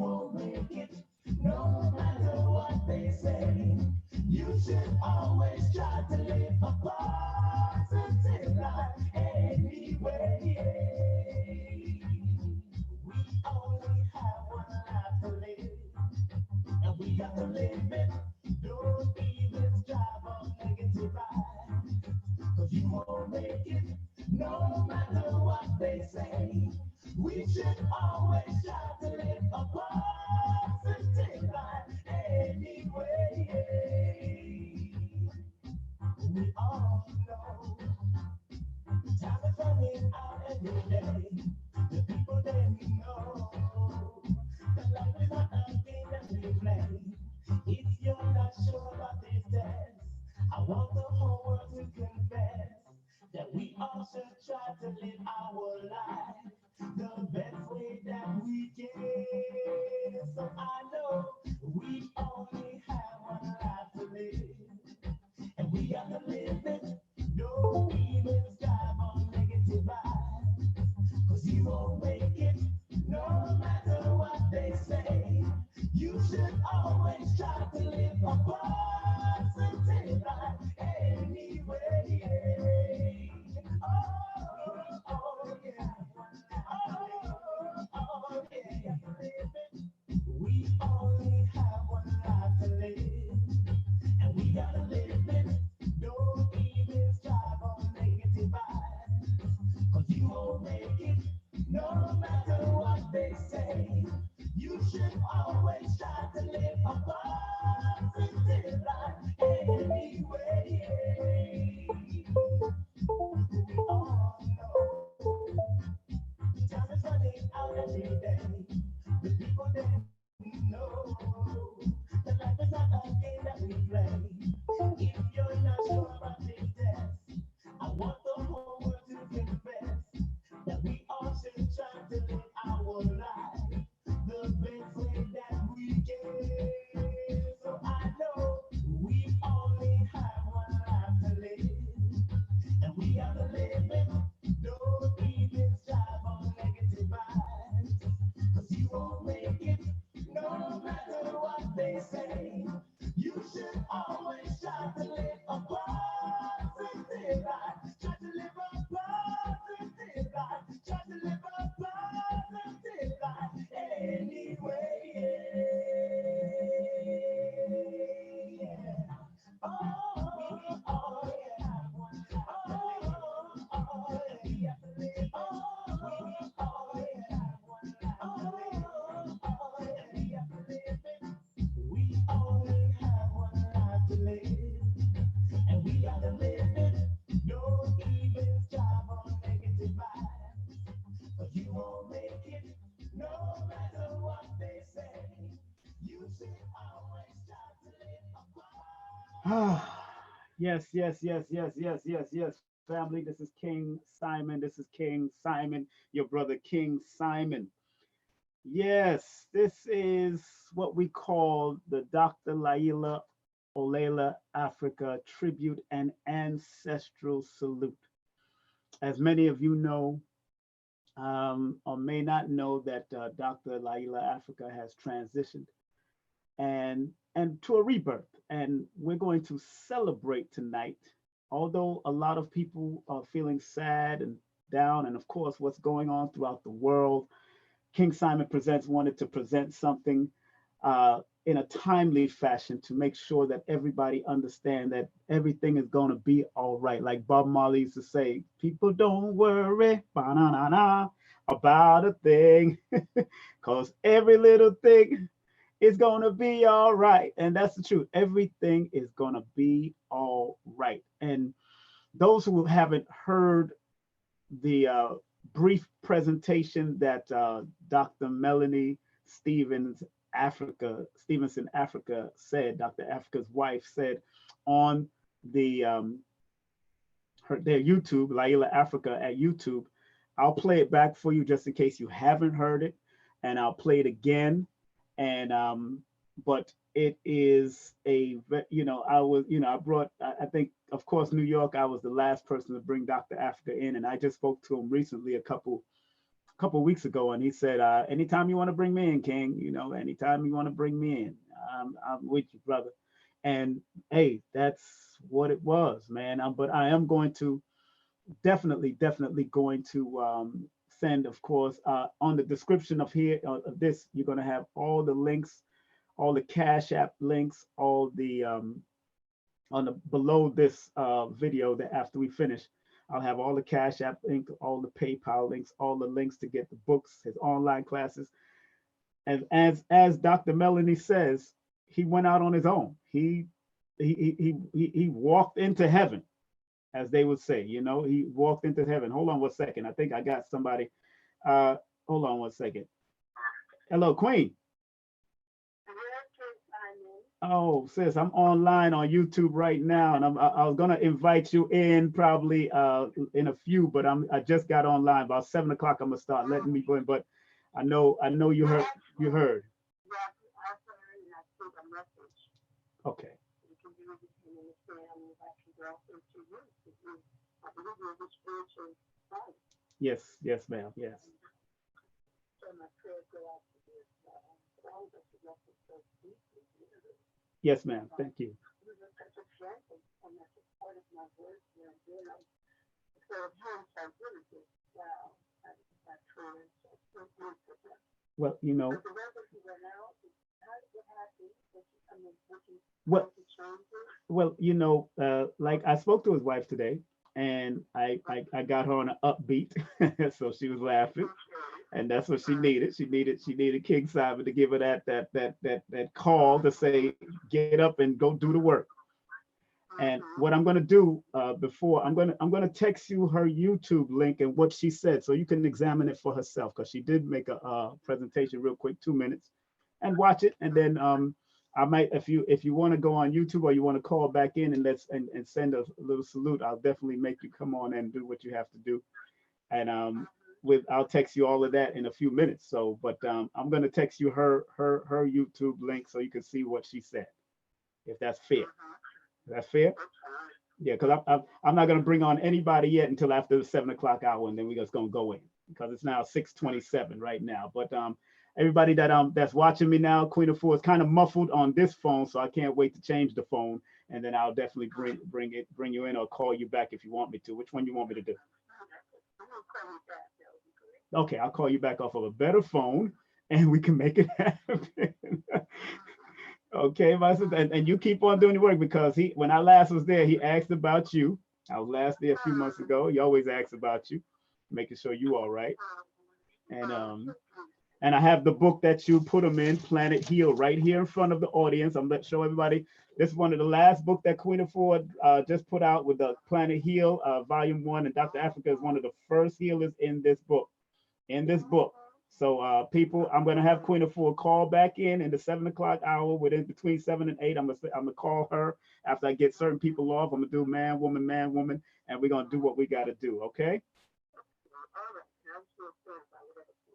won't make it, no matter what they say. You should always try to live a positive life anyway. We only have one life to live, and we got to live it. Don't even strive on negative vibes, 'cause you won't make it, no matter what they say. We should always try to live a positive life anyway. We all know time is running out every day. The people that we know, the life is not a game that we play. If you're not sure about this test, I want the whole world to confess that we all should try to live our life the best way that we can. So I know we only have one life to live, and we got to live it. Don't even strive on negative vibes, 'cause you won't make it, no matter what they say. You should always try to live a positive life anyway. Oh, yeah. Oh, yeah. We only have one life to live, and we gotta live it. Don't even strive on negative vibes, 'cause you won't make it, no matter what they say. You should always try to live a positive life anyway. Oh no, time is running out every day. The people that know that life is not a game that we play. If you're not sure about this test, I want the whole world to confess that we all should try to live our life the best way that we can. So I know we only have one life to live, and we gotta live it. Don't even strive on negative vibes, 'cause you won't make it, no matter what they say. You should always try to live a positive life. Try to live a positive life. Try to live a positive life anyway. Yeah. Oh, yeah. We only have one life to live, and we gotta live it. Don't even strive on negative vibes, 'cause you won't make it, no matter what they say. You should always try to live a Yes, yes, yes, yes, yes, yes, yes, family. This is King Simon. This is King Simon, your brother King Simon. Yes, this is what we call the Dr. Llaila Olela Afrika tribute and ancestral salute. As many of you know, or may not know, that Dr. Llaila Afrika has transitioned and to a rebirth, and we're going to celebrate tonight. Although a lot of people are feeling sad and down, and of course what's going on throughout the world, King Simon Presents wanted to present something in a timely fashion to make sure that everybody understand that everything is going to be all right. Like Bob Marley used to say, people don't worry ba-na-na-na, about a thing, because every little thing is going to be all right. And that's the truth. Everything is going to be all right. And those who haven't heard the brief presentation that Dr. Melanie Stevenson Africa said, Dr. Africa's wife said on the their YouTube, Llaila Afrika at YouTube. I'll play it back for you just in case you haven't heard it, and I'll play it again. And but it is I brought, I think, of course, New York. I was the last person to bring Dr. Africa in, and I just spoke to him recently, a couple couple of weeks ago, and he said, anytime you want to bring me in, King, you know, anytime you want to bring me in, I'm with you, brother. And hey, that's what it was, man. But I am going to definitely going to send, of course, on the description of here of this, you're going to have all the links, all the Cash App links, all the on the below this video that after we finish, I'll have all the Cash App link, all the PayPal links, all the links to get the books, his online classes. And as Dr. Melanie says, he went out on his own. He walked into heaven, as they would say. You know, he walked into heaven. Hold on one second. I think I got somebody. Hold on one second. Hello, Queen. Oh, sis, I'm online on YouTube right now, and I was gonna invite you in probably in a few, but I just got online about 7 o'clock. I'm gonna start letting me go in, but I know you heard. Okay. Yes, ma'am. Yes. Yes, ma'am. Thank you. Well, you know, well, you know, like I spoke to his wife today, and I got her on an upbeat, so she was laughing, and that's what she needed. She needed King Simon to give her that call to say, get up and go do the work. And what I'm gonna do before I'm gonna text you her YouTube link and what she said, so you can examine it for herself, because she did make a presentation real quick, 2 minutes, and watch it. And then I might, if you want to go on YouTube or you want to call back in and and send a little salute, I'll definitely make you come on and do what you have to do. And I'll text you all of that in a few minutes. So, but I'm gonna text you her YouTube link so you can see what she said, if that's fair. That's fair. Yeah, because I'm not gonna bring on anybody yet until after the 7 o'clock hour, and then we're just gonna go in, because it's now 6:27 right now. But everybody that's watching me now, Queen Afua is kind of muffled on this phone, so I can't wait to change the phone, and then I'll definitely bring you in or call you back if you want me to. Which one you want me to do? Okay, I'll call you back off of a better phone, and we can make it happen. Okay, my sister, and you keep on doing the work, because when I last was there, he asked about you. I was last there a few months ago. He always asks about you, making sure you all right. And I have the book that you put them in, Planet Heal, right here in front of the audience. I'm going to show everybody. This is one of the last book that Queen Afua just put out, with the Planet Heal, Volume 1. And Dr. Afrika is one of the first healers in this book. So people, I'm going to have Queen Afua call back in the 7 o'clock hour, within between 7 and 8. I'm gonna call her after I get certain people off. I'm gonna do man, woman, and we're gonna do what we got to do. Okay.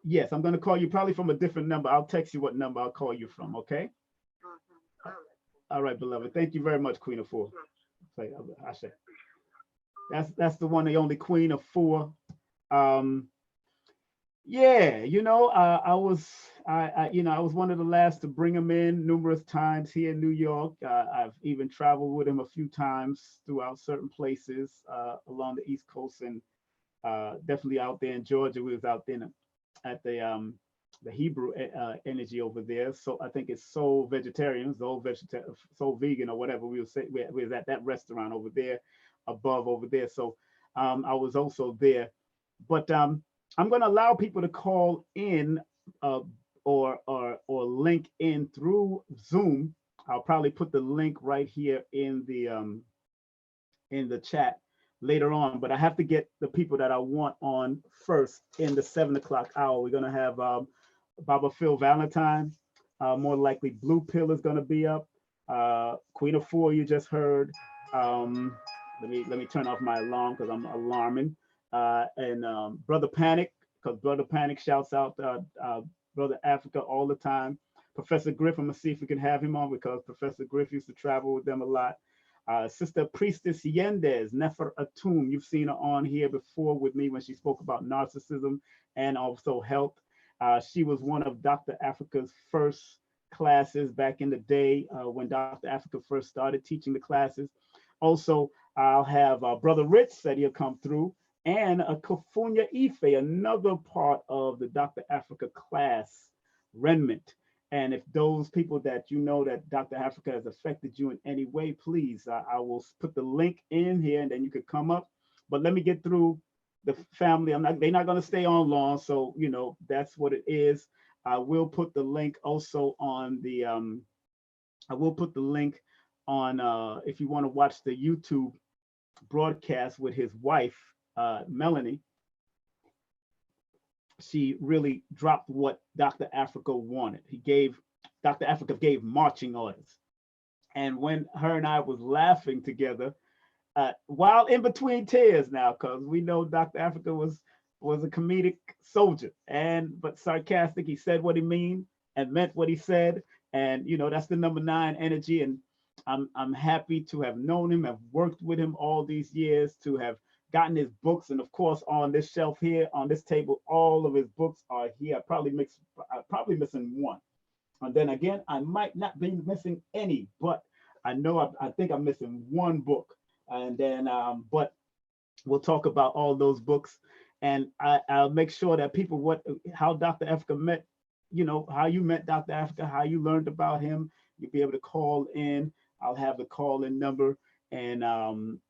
Yes, I'm gonna call you probably from a different number. I'll text you what number I'll call you from. Okay. All right, beloved. Thank you very much, Queen Afua. I say that's the one, the only Queen Afua. Yeah, you know, I was one of the last to bring him in numerous times here in New York. I've even traveled with him a few times throughout certain places along the East Coast, and definitely out there in Georgia. We was out there at the Hebrew energy over there. So I think it's Soul Vegetarian, Soul Vegan, or whatever we was at that restaurant over there, above over there. So I was also there, but I'm going to allow people to call in or link in through Zoom. I'll probably put the link right here in the chat later on, but I have to get the people that I want on first in the 7 o'clock hour. We're going to have Baba Phil Valentine. More likely Blue Pill is going to be up. Queen Afua, you just heard. Let me turn off my alarm, because I'm alarming. And Brother Panic, because Brother Panic shouts out Brother Afrika all the time. Professor Griff, I'm gonna see if we can have him on, because Professor Griff used to travel with them a lot. Sister Priestess Yendys, Nefer-Atum. You've seen her on here before with me when she spoke about narcissism and also health. She was one of Dr. Afrika's first classes back in the day when Dr. Afrika first started teaching the classes. Also, I'll have Brother Rich said he'll come through, and a Kufunya Ife, another part of the Dr. Afrika class remnant. And if those people that you know that Dr. Afrika has affected you in any way, please, I will put the link in here and then you could come up. But let me get through the family. They're not going to stay on long. So, you know, that's what it is. I will put the link also on the, I will put the link on, if you want to watch the YouTube broadcast with his wife, Melanie. She really dropped what Dr. Afrika wanted. Dr. Afrika gave marching orders. And when her and I was laughing together, while in between tears now, because we know Dr. Afrika was a comedic soldier, but sarcastic. He said what he meant what he said. And you know, that's the number 9 energy. And I'm happy to have known him, have worked with him all these years, to have gotten his books. And of course, on this shelf here, on this table, all of his books are here. I'm probably missing one. And then again, I might not be missing any, but I know I think I'm missing one book. And then, but we'll talk about all those books. And I'll make sure that people, how Dr. Afrika met, you know, how you met Dr. Afrika, how you learned about him. You'll be able to call in. I'll have the call-in number. And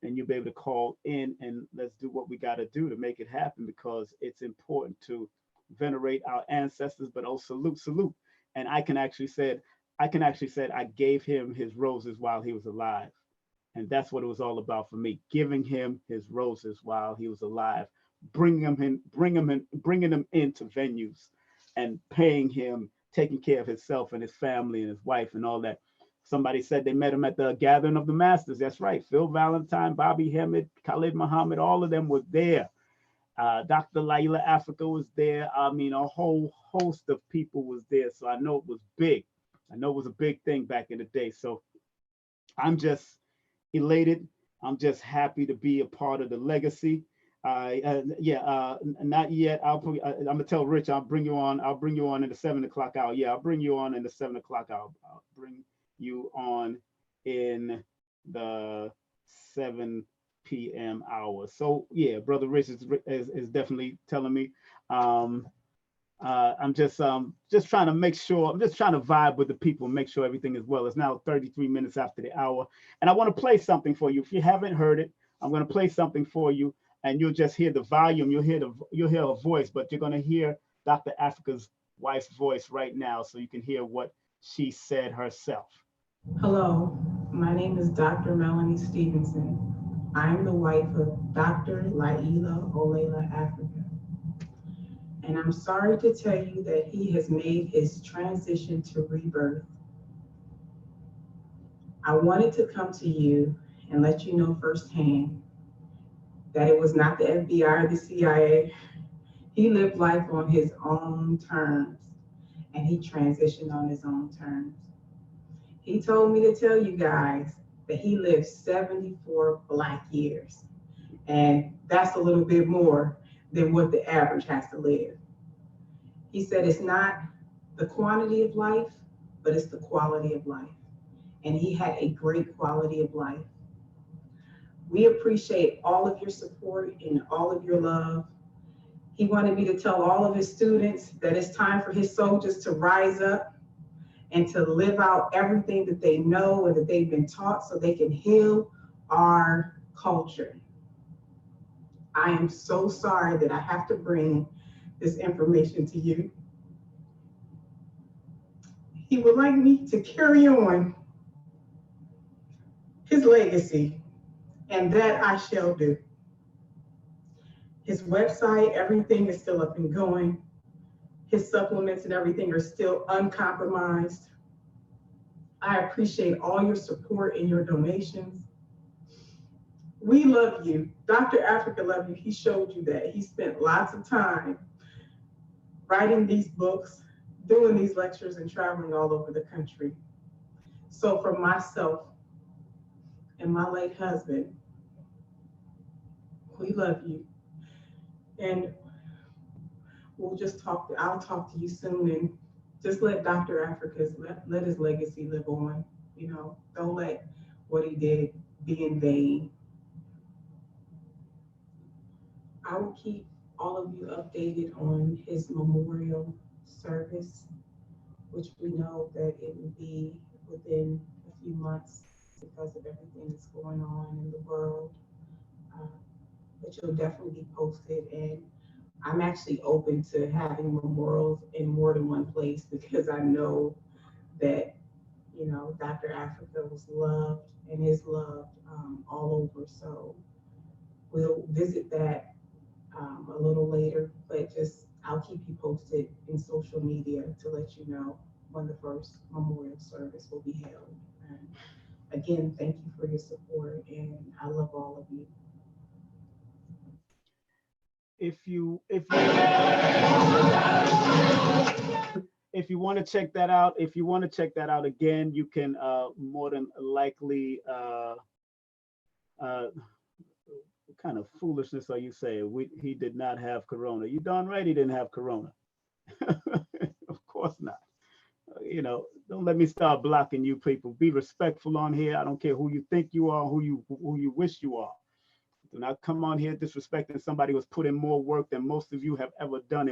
you'll be able to call in, and let's do what we got to do to make it happen, because it's important to venerate our ancestors, but also salute. And I can actually say I gave him his roses while he was alive, and that's what it was all about for me: giving him his roses while he was alive, bringing him into venues, and paying him, taking care of himself and his family and his wife and all that. Somebody said they met him at the gathering of the masters. That's right. Phil Valentine, Bobby Hemid, Khalid Muhammad, all of them were there. Dr. Llaila Afrika was there. I mean, a whole host of people was there. So I know it was big. I know it was a big thing back in the day. So I'm just elated. I'm just happy to be a part of the legacy. Not yet. I'm gonna tell Rich, I'll bring you on in the 7 o'clock hour. Yeah, I'll bring you on in the 7 o'clock hour. I'll bring you on in the 7 p.m. hour. So yeah, Brother Rich is definitely telling me. I'm just trying to make sure, I'm just trying to vibe with the people, make sure everything is well. It's now 33 minutes after the hour. And I want to play something for you. If you haven't heard it, I'm going to play something for you, and you'll just hear the volume. You'll hear a voice, but you're going to hear Dr. Afrika's wife's voice right now, so you can hear what she said herself. Hello, my name is Dr. Melanie Stevenson. I am the wife of Dr. Llaila Olela Afrika. And I'm sorry to tell you that he has made his transition to rebirth. I wanted to come to you and let you know firsthand that it was not the FBI or the CIA. He lived life on his own terms, and he transitioned on his own terms. He told me to tell you guys that he lived 74 Black years. And that's a little bit more than what the average has to live. He said it's not the quantity of life, but it's the quality of life. And he had a great quality of life. We appreciate all of your support and all of your love. He wanted me to tell all of his students that it's time for his soldiers to rise up and to live out everything that they know and that they've been taught, so they can heal our culture. I am so sorry that I have to bring this information to you. He would like me to carry on his legacy, and that I shall do. His website, everything is still up and going. His supplements and everything are still uncompromised. I appreciate all your support and your donations. We love you. Dr. Afrika loved you. He showed you that. He spent lots of time writing these books, doing these lectures, and traveling all over the country. So for myself, and my late husband, we love you. And I'll talk to you soon, and just let Dr. Africa's, let his legacy live on. Don't let what he did be in vain. I will keep all of you updated on his memorial service, which we know that it will be within a few months because of everything that's going on in the world. Uh, but you'll definitely be posted. And I'm actually open to having memorials in more than one place because I know that, Dr. Africa was loved and is loved all over. So we'll visit that a little later, but I'll keep you posted in social media to let you know when the first memorial service will be held. And again, thank you for your support, and I love all of you. If you want to check that out, again, you can more than likely what kind of foolishness are you saying? He did not have corona. You darn right he didn't have corona. Of course not. Don't let me start blocking you people. Be respectful on here. I don't care who you think you are, who you wish you are. Do not come on here disrespecting somebody who's put in more work than most of you have ever done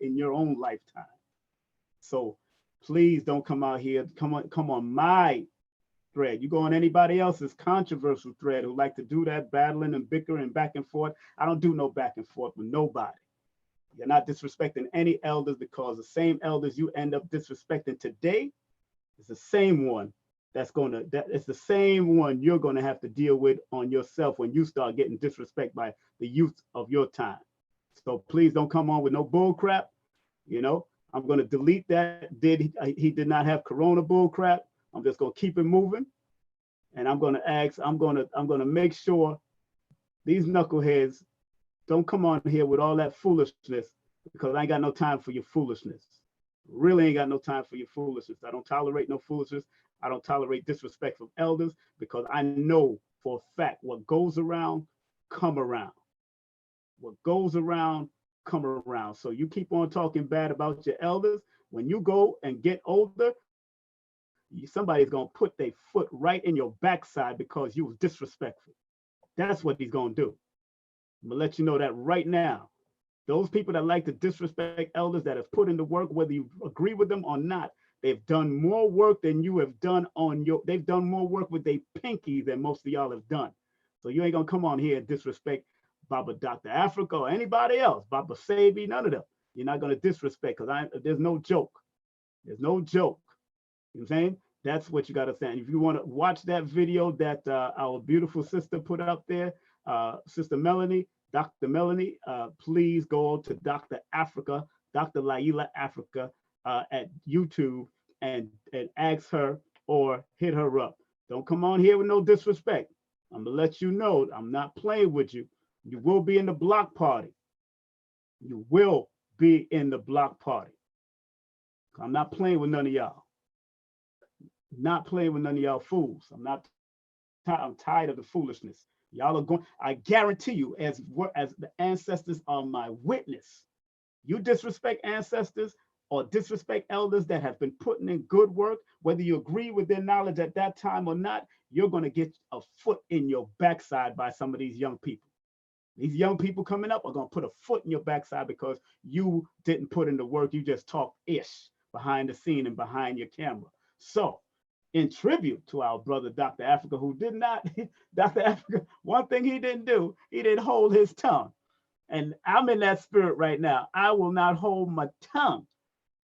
in your own lifetime. So please don't come out here. Come on my thread. You go on anybody else's controversial thread who like to do that, battling and bickering back and forth. I don't do no back and forth with nobody. You're not disrespecting any elders, because the same elders you end up disrespecting today is the same one it's the same one you're gonna have to deal with on yourself when you start getting disrespect by the youth of your time. So please don't come on with no bull crap. I'm gonna delete that. He did not have corona bull crap. I'm just gonna keep it moving, and I'm gonna make sure these knuckleheads don't come on here with all that foolishness, because I ain't got no time for your foolishness. Really ain't got no time for your foolishness. I don't tolerate no foolishness. I don't tolerate disrespect from elders, because I know for a fact what goes around, come around. What goes around, come around. So you keep on talking bad about your elders. When you go and get older, somebody's gonna put their foot right in your backside because you was disrespectful. That's what he's gonna do. I'm gonna let you know that right now. Those people that like to disrespect elders that have put in the work, whether you agree with them or not, they've done more work than you have done they've done more work with their pinky than most of y'all have done. So you ain't gonna come on here and disrespect Baba Dr. Afrika or anybody else, Baba Sabi, none of them. You're not gonna disrespect, because there's no joke. There's no joke. You know what I'm saying? That's what you gotta say. And if you wanna watch that video that our beautiful sister put up there, Sister Melanie, Dr. Melanie, please go to Dr. Afrika, Dr. Llaila Afrika at YouTube and ask her or hit her up. Don't come on here with no disrespect. I'm gonna let you know I'm not playing with you. You will be in the block party. You will be in the block party. I'm not playing with none of y'all. Not playing with none of y'all fools. I'm tired of the foolishness. Y'all are going, I guarantee you, as the ancestors are my witness, you disrespect ancestors or disrespect elders that have been putting in good work, whether you agree with their knowledge at that time or not, you're going to get a foot in your backside by some of these young people. These young people coming up are going to put a foot in your backside because you didn't put in the work. You just talk ish behind the scene and behind your camera. So, in tribute to our brother, Dr. Afrika, who did not, Dr. Afrika, one thing he didn't do, he didn't hold his tongue. And I'm in that spirit right now. I will not hold my tongue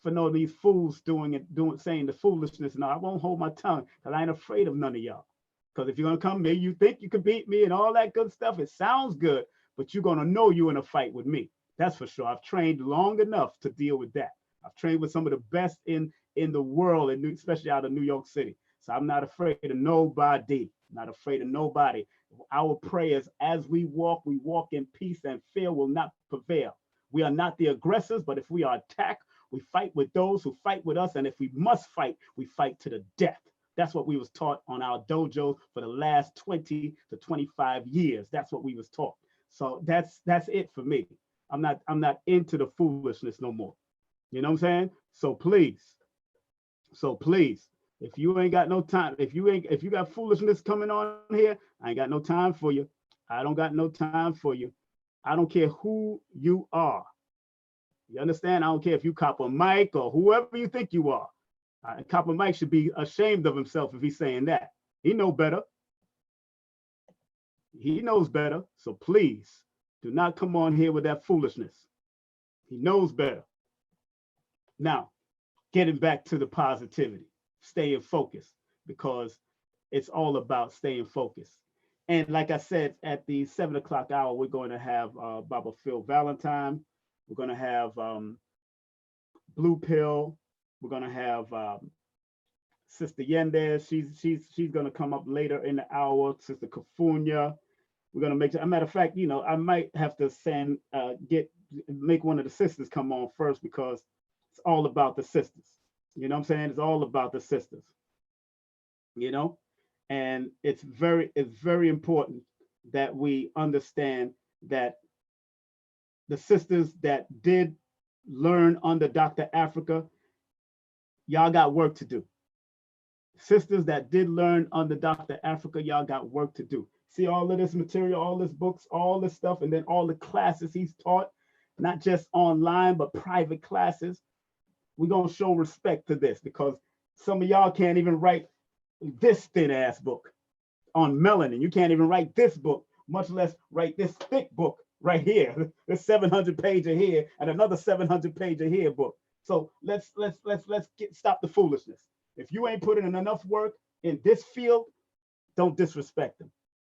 for no of these fools saying the foolishness. No, I won't hold my tongue, because I ain't afraid of none of y'all. Because if you're gonna come here, you think you can beat me and all that good stuff. It sounds good, but you're gonna know you're in a fight with me. That's for sure. I've trained long enough to deal with that. I've trained with some of the best in the world, and especially out of New York City. So I'm not afraid of nobody. Not afraid of nobody. Our prayers, as we walk in peace, and fear will not prevail. We are not the aggressors, but if we are attacked, we fight with those who fight with us. And if we must fight, we fight to the death. That's what we was taught on our dojos for the last 20 to 25 years. That's what we was taught. So that's it for me. I'm not into the foolishness no more. You know what I'm saying? So please, if you ain't got no time, if you got foolishness coming on here, I ain't got no time for you. I don't got no time for you. I don't care who you are. You understand? I don't care if you Copper Mike or whoever you think you are. Copper Mike should be ashamed of himself if he's saying that. He know better. He knows better. So please do not come on here with that foolishness. He knows better. Now, getting back to the positivity, staying focused, because it's all about staying focused. And like I said, at the 7 o'clock hour, we're going to have Baba Phil Valentine. We're going to have Blue Pill. We're going to have Sister Yendys. She's going to come up later in the hour. Sister Kufunya. We're going to make, as a matter of fact, you know, I might have to make one of the sisters come on first, because it's all about the sisters. You know what I'm saying? It's all about the sisters, you know? And it's very important that we understand that the sisters that did learn under Dr. Afrika, y'all got work to do. Sisters that did learn under Dr. Afrika, y'all got work to do. See all of this material, all this books, all this stuff, and then all the classes he's taught, not just online, but private classes. We're going to show respect to this, because some of y'all can't even write this thin ass book on melanin. You can't even write this book, much less write this thick book right here. This 700 pager here and another 700 pager here book. So let's stop the foolishness. If you ain't putting in enough work in this field, don't disrespect them.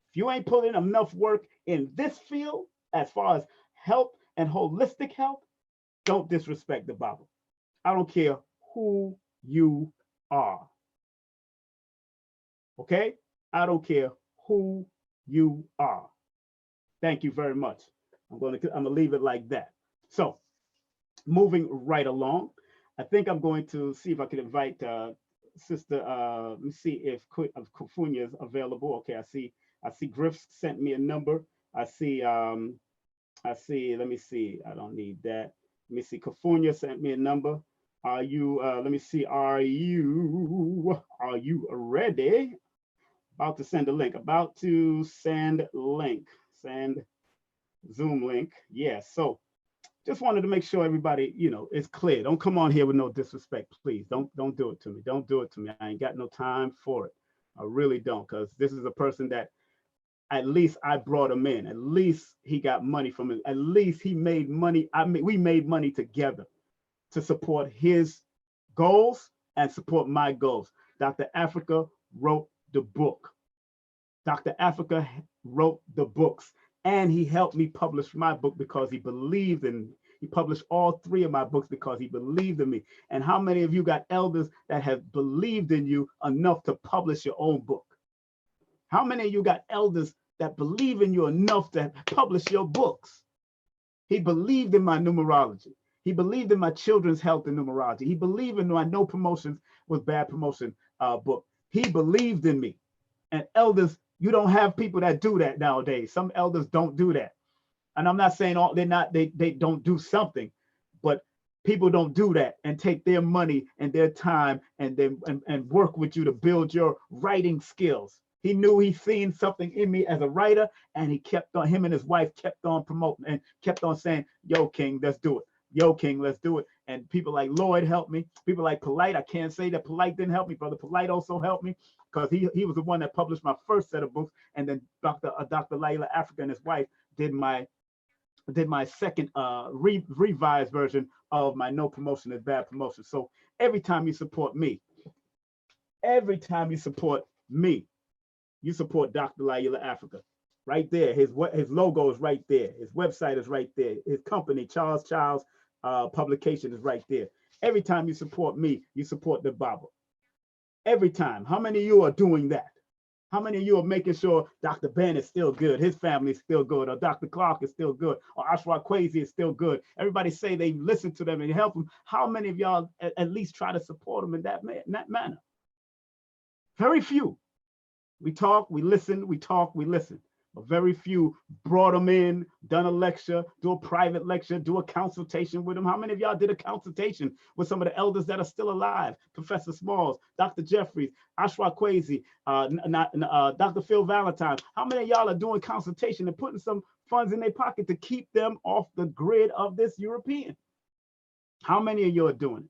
If you ain't putting enough work in this field, as far as health and holistic health, don't disrespect the Bible. I don't care who you are. Okay? I don't care who you are. Thank you very much. I'm gonna leave it like that. So, moving right along, I think I'm going to see if I can invite Sister. Let me see if Kufunya is available. Okay, I see Griff sent me a number. I see. Let me see. I don't need that. Let me see. Kufunya sent me a number. Are you? Let me see. Are you ready? About to send a link. About to send link. Send Zoom link. Yeah. So just wanted to make sure everybody, you know, is clear. Don't come on here with no disrespect, please. Don't do it to me. Don't do it to me. I ain't got no time for it. I really don't, because this is a person that at least I brought him in. At least he got money from it. At least he made money. We made money together to support his goals and support my goals. Dr. Afrika wrote the book. Dr. Afrika wrote the books, and he helped me publish my book because he believed in me. He published all 3 of my books because he believed in me. And how many of you got elders that have believed in you enough to publish your own book? How many of you got elders that believe in you enough to publish your books? He believed in my numerology. He believed in my children's health and numerology. He believed in my No Promotions Was Bad Promotion book. He believed in me. And elders, you don't have people that do that nowadays. Some elders don't do that. And I'm not saying they don't do something, but people don't do that and take their money and their time and work with you to build your writing skills. He knew he seen something in me as a writer, and he kept on, him and his wife kept on promoting and kept on saying, yo, King, let's do it. Yo, King, let's do it. And people like Lloyd helped me. People like Polite, I can't say that Polite didn't help me. Brother Polite also helped me, because he was the one that published my first set of books. And then Dr. Llaila Afrika and his wife did my second revised version of my No Promotion Is Bad Promotion. So every time you support me, you support Dr. Llaila Afrika. Right there, his logo is right there. His website is right there. His company, Charles Childs Publication, is right there. Every time you support me, you support the Bible. Every time. How many of you are doing that? How many of you are making sure Dr. Ben is still good, his family is still good, or Dr. Clark is still good, or Ashwa Kwesi is still good? Everybody say they listen to them and help them. How many of y'all at least try to support them in that manner? Very few. We talk, we listen, we talk, we listen. But very few brought them in, done a lecture, do a private lecture, do a consultation with them. How many of y'all did a consultation with some of the elders that are still alive? Professor Smalls, Dr. Jeffries, Ashwa Kwesi, Dr. Phil Valentine. How many of y'all are doing consultation and putting some funds in their pocket to keep them off the grid of this European? How many of you are doing it?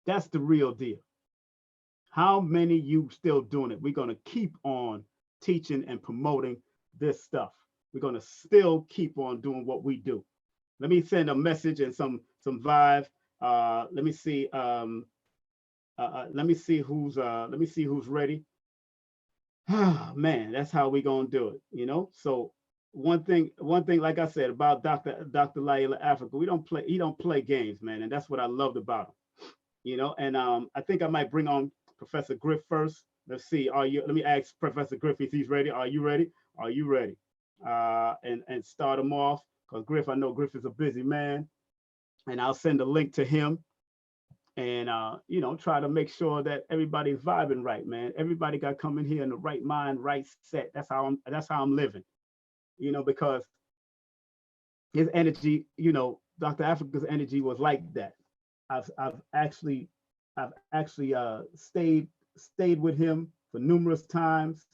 That's the real deal. How many you still doing it? We're going to keep on teaching and promoting this stuff. We're going to still keep on doing what we do. Let me send a message and some vibe. Let me see. Let me see who's ready. Man, that's how we going to do it, you know? So one thing, like I said about Dr. Llaila Afrika, he don't play games, man. And that's what I loved about him. You know, and I think I might bring on Professor Griff first. Let's see. Let me ask Professor Griff if he's ready. Are you ready? Are you ready? And start him off, because Griff, I know Griff is a busy man, and I'll send a link to him, and you know, try to make sure that everybody's vibing right, man. Everybody got to come in here in the right mind, right set. That's how I'm living, you know, because his energy, you know, Dr. Afrika's energy was like that. I've actually stayed with him for numerous times.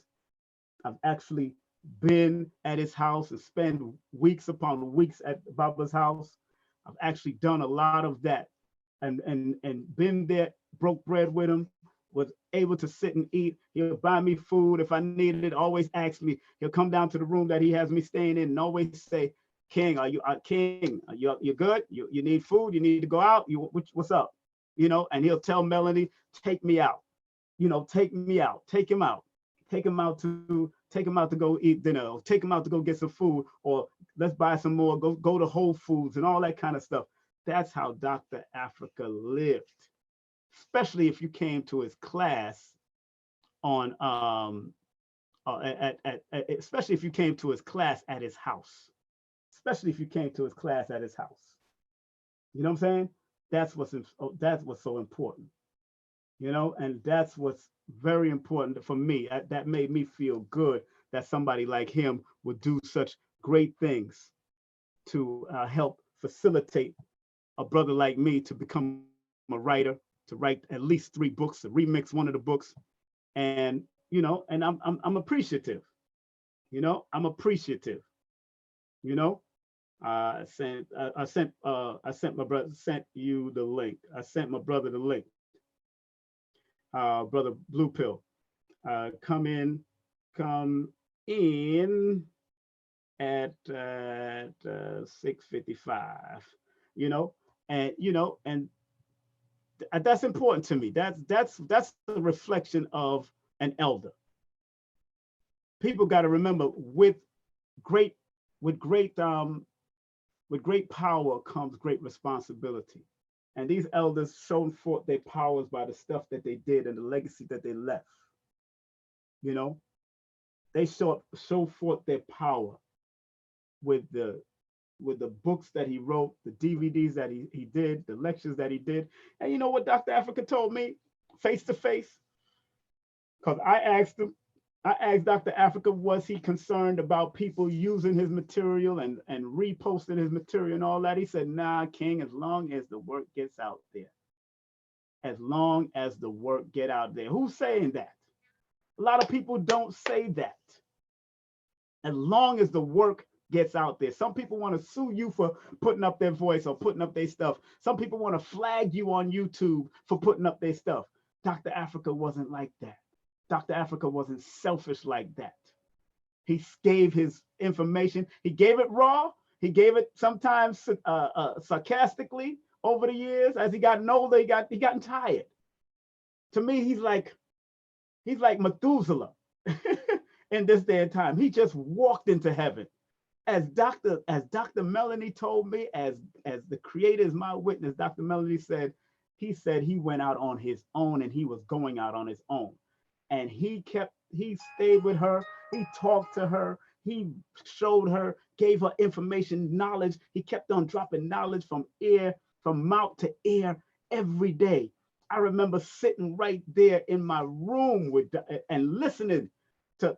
I've actually been at his house and spent weeks upon weeks at Baba's house. I've actually done a lot of that, and been there, broke bread with him, was able to sit and eat. He'll buy me food if I needed it. Always ask me. He'll come down to the room that he has me staying in and always say, King, are you King? You good? You need food? You need to go out? What's up? You know, and he'll tell Melanie, take me out. You know, take me out. Take him out. Take him out to go eat dinner, or take him out to go get some food, or let's buy some more. Go to Whole Foods and all that kind of stuff. That's how Dr. Afrika lived. Especially if you came to his class on especially if you came to his class at his house. Especially if you came to his class at his house. You know what I'm saying? That's what's so important. You know, and that's what's very important for me. That made me feel good that somebody like him would do such great things to help facilitate a brother like me to become a writer, to write at least 3 books, to remix one of the books. And, you know, and I'm appreciative. You know, I'm appreciative. You know, I sent you the link. I sent my brother the link. Brother Blue Pill, come in at 6:55. You know, and that's important to me. That's the reflection of an elder. People got to remember, with great power comes great responsibility. And these elders showed forth their powers by the stuff that they did and the legacy that they left. You know, they show forth their power with the books that he wrote, the DVDs that he did, the lectures that he did. And you know what Dr. Afrika told me face to face? Because I asked Dr. Afrika, was he concerned about people using his material and reposting his material and all that? He said, nah, King, as long as the work gets out there. As long as the work get out there. Who's saying that? A lot of people don't say that. As long as the work gets out there. Some people want to sue you for putting up their voice or putting up their stuff. Some people want to flag you on YouTube for putting up their stuff. Dr. Afrika wasn't like that. Dr. Afrika wasn't selfish like that. He gave his information. He gave it raw. He gave it sometimes sarcastically over the years. As he got older, he gotten tired. To me, he's like Methuselah in this day and time. He just walked into heaven. As Dr. Melanie told me, as the Creator is my witness, Dr. Melanie said he went out on his own, and he was going out on his own. And he stayed with her, he talked to her, he showed her, gave her information, knowledge. He kept on dropping knowledge from mouth to ear every day. I remember sitting right there in my room with and listening to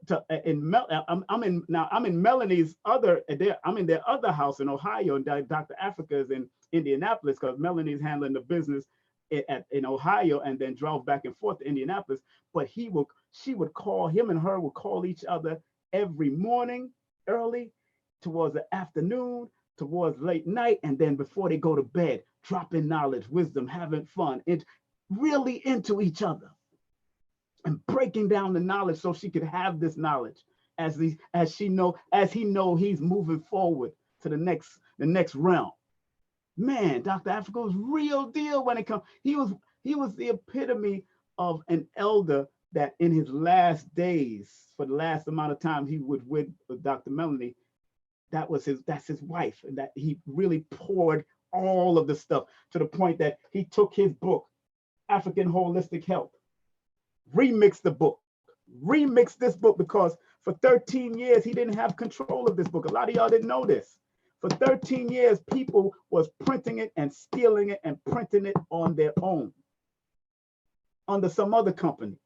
I'm in Melanie's other I'm in their other house in Ohio, and Dr. Afrika is in Indianapolis because Melanie's handling the business in Ohio, and then drove back and forth to Indianapolis. But she would call him, and her would call each other every morning early, towards the afternoon, towards late night, and then before they go to bed, dropping knowledge, wisdom, having fun, and really into each other and breaking down the knowledge so she could have this knowledge as he know he's moving forward to the next realm. Man, Dr. Afrika was real deal when it comes. He was the epitome of an elder that in his last days, for the last amount of time he was with Dr. Melanie, that's his wife, and that he really poured all of the stuff to the point that he took his book, African Holistic Health, remixed this book, because for 13 years he didn't have control of this book. A lot of y'all didn't know this. For 13 years, people was printing it and stealing it and printing it on their own under some other company.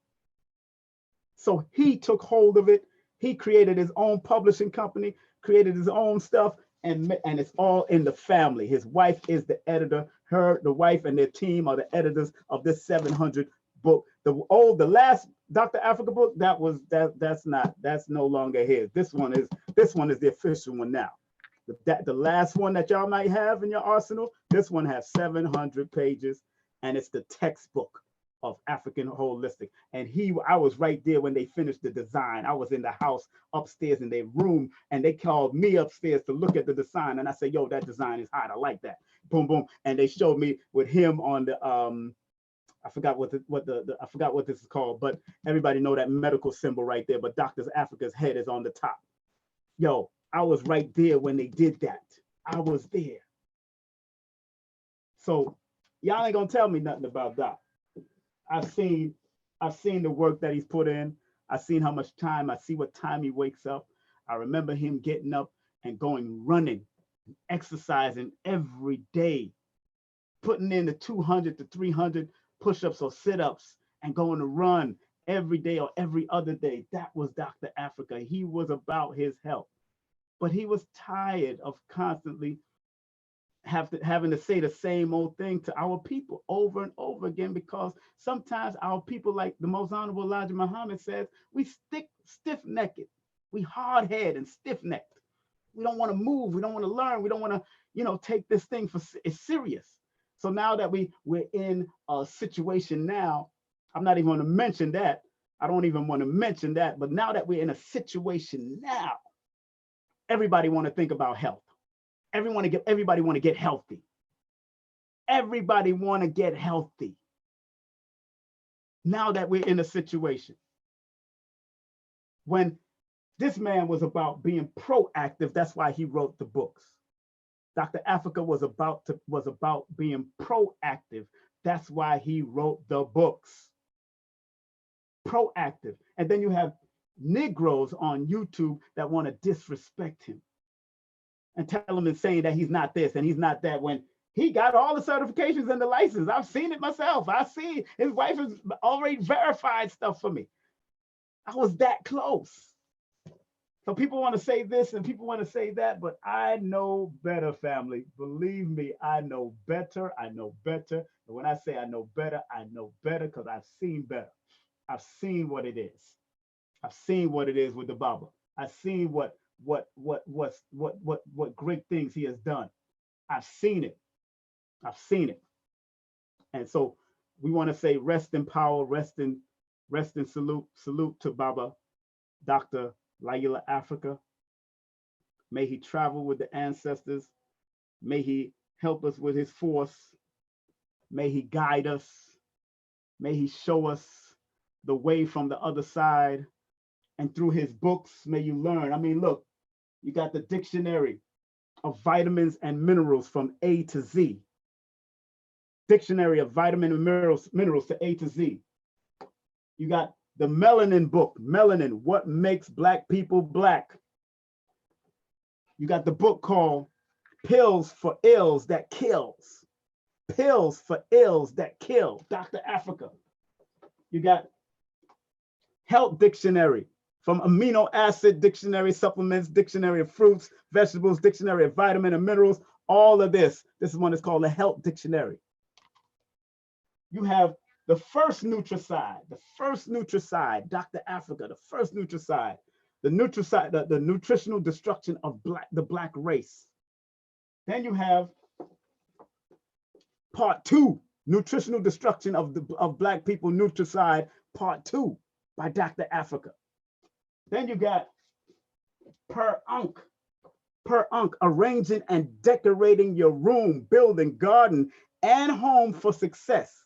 So he took hold of it. He created his own publishing company, created his own stuff, and it's all in the family. His wife is the editor. The wife and their team are the editors of this 700 book. The last Dr. Afrika book, that's no longer his. This one is the official one now. The last one that y'all might have in your arsenal, this one has 700 pages, and it's the textbook of African Holistic. And I was right there when they finished the design. I was in the house upstairs in their room, and they called me upstairs to look at the design. And I said, yo, that design is hot. I like that. Boom, boom. And they showed me with him on the I forgot what this is called, but everybody know that medical symbol right there. But Dr. Afrika's head is on the top. Yo, I was right there when they did that. I was there. So y'all ain't gonna tell me nothing about that. I've seen the work that he's put in. I've seen how much time. I see what time he wakes up. I remember him getting up and going running, exercising every day, putting in the 200 to 300 push-ups or sit-ups and going to run every day or every other day. That was Dr. Afrika. He was about his health, but he was tired of constantly having to say the same old thing to our people over and over again, because sometimes our people, like the Most Honorable Elijah Muhammad says, we stiff-necked, we hard-headed and stiff-necked. We don't want to move, we don't want to learn, we don't want to, take this thing it's serious. So now that we're in a situation now, I'm not even going to mention that. I don't even want to mention that, but now that we're in a situation now, everybody want to think about health. Everybody want to get healthy. Everybody want to get healthy. Now that we're in a situation when this man was about being proactive, that's why he wrote the books. Dr. Afrika was about being proactive. That's why he wrote the books. Proactive. And then you have Negroes on YouTube that want to disrespect him and tell him and saying that he's not this and he's not that, when he got all the certifications and the license. I've seen it myself. I see his wife has already verified stuff for me. I was that close. So people want to say this and people want to say that, but I know better, family. Believe me, I know better. I know better. And when I say I know better because I've seen better. I've seen what it is. I've seen what it is with the Baba. I've seen what great things he has done. I've seen it. I've seen it. And so we want to say rest in power, rest in salute to Baba, Dr. Llaila Afrika. May he travel with the ancestors. May he help us with his force. May he guide us. May he show us the way from the other side. And through his books, may you learn. I mean, look, you got the dictionary of vitamins and minerals from A to Z. Dictionary of vitamin and minerals to A to Z. You got the melanin book, Melanin, What Makes Black People Black. You got the book called Pills for Ills That Kills. pills for ills that kill, Dr. Afrika. You got health dictionary, from amino acid dictionary, supplements, dictionary of fruits, vegetables, dictionary of vitamin and minerals, all of this. This is one that's called the health dictionary. You have the first nutricide, Dr. Afrika, the first nutricide, the nutritional destruction of the black race. Then you have part 2, nutritional destruction of black people, nutricide, part 2 by Dr. Afrika. Then you got per unk, arranging and decorating your room, building, garden, and home for success,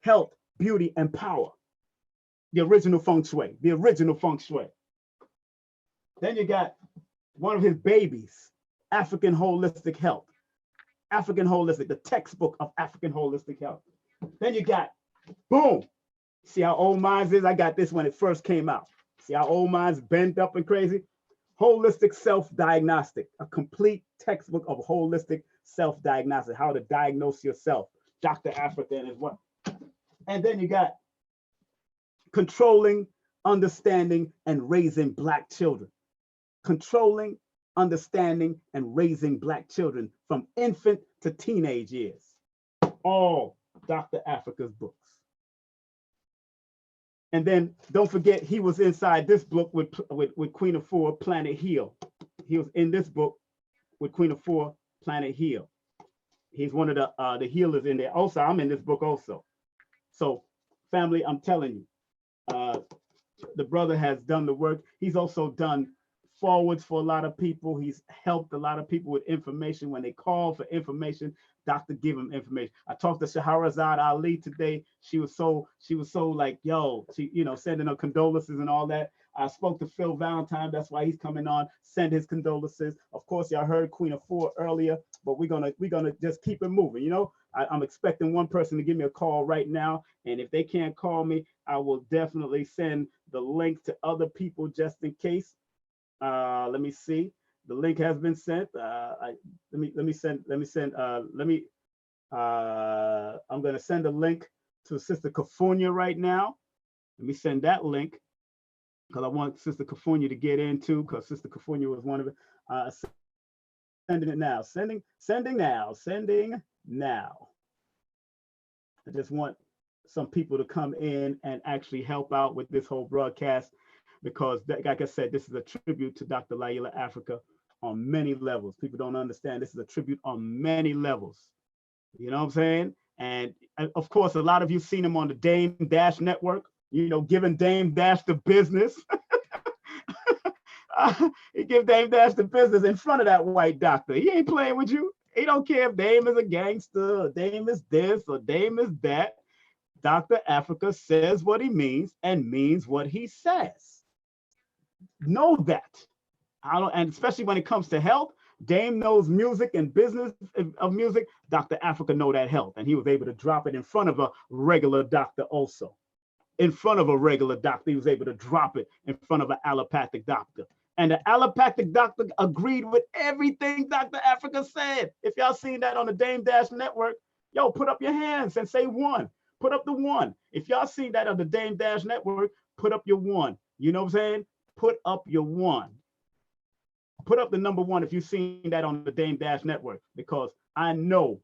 health, beauty, and power. The original feng shui, Then you got one of his babies, African Holistic Health, the textbook of African Holistic Health. Then you got, boom, see how old mine is? I got this when it first came out. See how old mine's bent up and crazy? Holistic Self-Diagnostic, a complete textbook of holistic self-diagnostic, how to diagnose yourself, Dr. Afrika and his wife. And then you got Controlling, Understanding, and Raising Black Children. Controlling, Understanding, and Raising Black Children from infant to teenage years. All Dr. Afrika's books. And then don't forget, he was inside this book with Queen Afua, Planet Heal. He was in this book with Queen Afua, Planet Heal. He's one of the healers in there. Also, I'm in this book also. So family, I'm telling you, the brother has done the work. He's also done forwards for a lot of people. He's helped a lot of people with information. When they call for information, doctor give them information. I talked to Shahrazad Ali today. She was so like, yo, she, sending her condolences and all that. I spoke to Phil Valentine. That's why he's coming on. Send his condolences. Of course, y'all heard Queen Afua earlier, but we're gonna just keep it moving. I'm expecting one person to give me a call right now, and if they can't call me, I will definitely send the link to other people just in case. Let me see. The link has been sent. I'm gonna send a link to Sister Kufunya right now. Let me send that link because I want Sister Kufunya to get into, because Sister Kufunya was one of it. Sending it now. Sending now. I just want some people to come in and actually help out with this whole broadcast, because like I said, this is a tribute to Dr. Llaila Afrika on many levels. People don't understand this is a tribute on many levels. You know what I'm saying? And of course, a lot of you seen him on the Dame Dash Network, giving Dame Dash the business. He give Dame Dash the business in front of that white doctor. He ain't playing with you. He don't care if Dame is a gangster, or Dame is this, or Dame is that. Dr. Afrika says what he means and means what he says. Know that. And especially when it comes to health, Dame knows music and business of music. Dr. Afrika know that health, and he was able to drop it in front of a regular doctor also. In front of a regular doctor, he was able to drop it in front of an allopathic doctor. And the allopathic doctor agreed with everything Dr. Afrika said. If y'all seen that on the Dame Dash Network, yo, put up your hands and say one. Put up the one. If y'all seen that on the Dame Dash Network, put up your one. You know what I'm saying? Put up your one. Put up the number one if you've seen that on the Dame Dash Network, because I know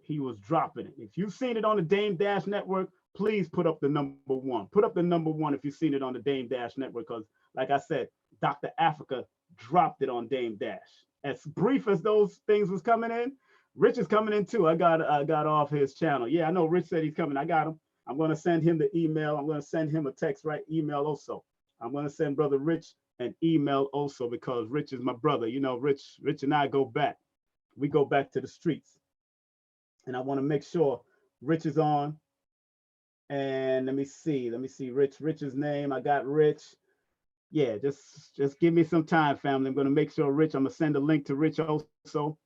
he was dropping it. If you've seen it on the Dame Dash Network, please put up the number one. Put up the number one if you've seen it on the Dame Dash Network, because like I said, Dr. Afrika dropped it on Dame Dash. As brief as those things was coming in, Rich is coming in too. I got off his channel. Yeah, I know Rich said he's coming. I got him. I'm going to send him the email. I'm going to send him a text, right? Email also. I'm going to send Brother Rich an email also, because Rich is my brother. Rich and I go back. We go back to the streets. And I want to make sure Rich is on. And let me see Rich's name. I got Rich. Yeah, just give me some time, family. I'm going to make sure Rich, I'm going to send a link to Rich also.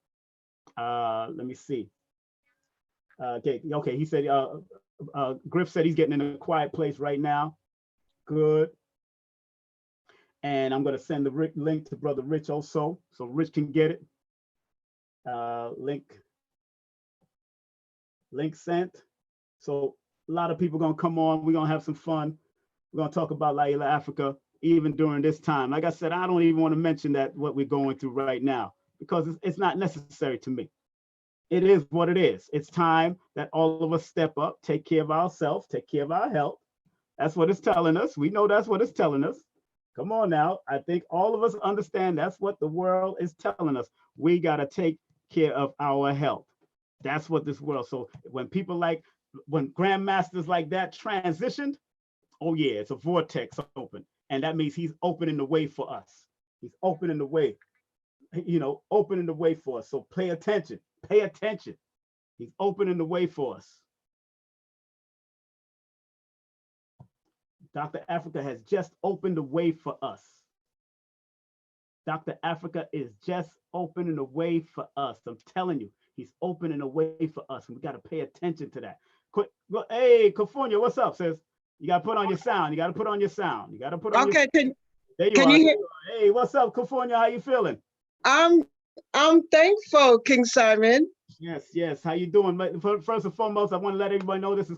Let me see. Okay, he said, Griff said he's getting in a quiet place right now. Good. And I'm going to send the link to Brother Rich also, so Rich can get it. Link. Link sent. So a lot of people gonna come on. We're gonna have some fun. We're gonna talk about Llaila Afrika even during this time. Like I said, I don't even want to mention that what we're going through right now because it's not necessary to me. It is what it is. It's time that all of us step up, take care of ourselves, take care of our health. That's what it's telling us. We know that's what it's telling us. Come on now. I think all of us understand that's what the world is telling us. We got to take care of our health. That's what this world. So when people when grandmasters like that transitioned, oh yeah, it's a vortex open. And that means he's opening the way for us. He's opening the way, opening the way for us. So pay attention. Pay attention. He's opening the way for us. Dr. Afrika has just opened the way for us. Dr. Afrika is just opening the way for us. I'm telling you, he's opening the way for us. And we got to pay attention to that. Hey, Kufunya, what's up, sis? You got to put on your sound. You got to put on your sound. You got to put on your sound. There you are. You hear? Hey, what's up, Kufunya? How you feeling? I'm thankful, King Simon. Yes. How you doing? First and foremost, I want to let everybody know this is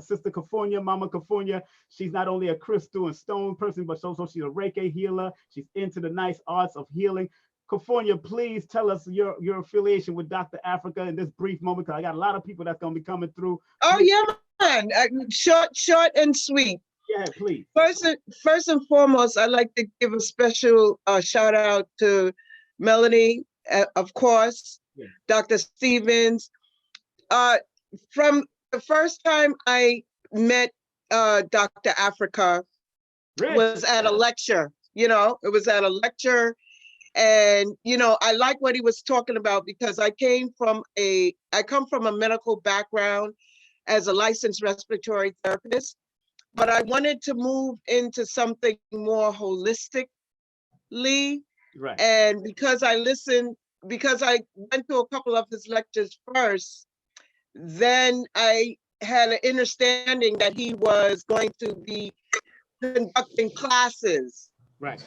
Sister Kufunya, Mama Kufunya. She's not only a crystal and stone person, but also she's a Reiki healer. She's into the nice arts of healing. Kufunya, please tell us your affiliation with Dr. Afrika in this brief moment, because I got a lot of people that's going to be coming through. Oh, yeah, man. Short and sweet. Yeah, please. First and foremost, I'd like to give a special shout out to Melanie, of course, yeah. Dr. Stevens. From the first time I met Dr. Afrika was at a lecture, it was at a lecture. And, I like what he was talking about because I come from a medical background as a licensed respiratory therapist, but I wanted to move into something more holistically. Right. And because I went to a couple of his lectures first, then I had an understanding that he was going to be conducting classes. Right.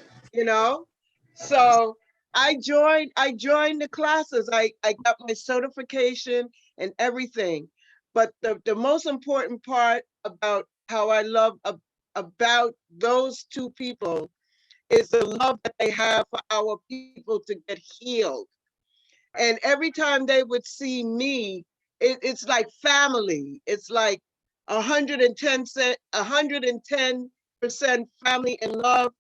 So I joined the classes. I got my certification and everything. But the most important part about how I love about those two people is the love that they have for our people to get healed. And every time they would see me, it's like family. It's like 110% family and love.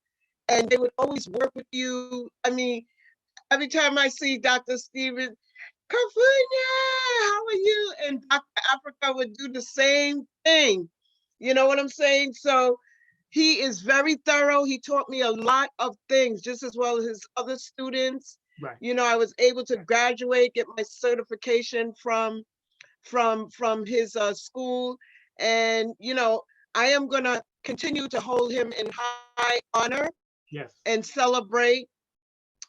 And they would always work with you. I mean, every time I see Dr. Stevens, Kufunya, how are you? And Dr. Afrika would do the same thing. You know what I'm saying? So he is very thorough. He taught me a lot of things, just as well as his other students. Right. I was able to graduate, get my certification from his school. And, I am going to continue to hold him in high honor. Yes. And celebrate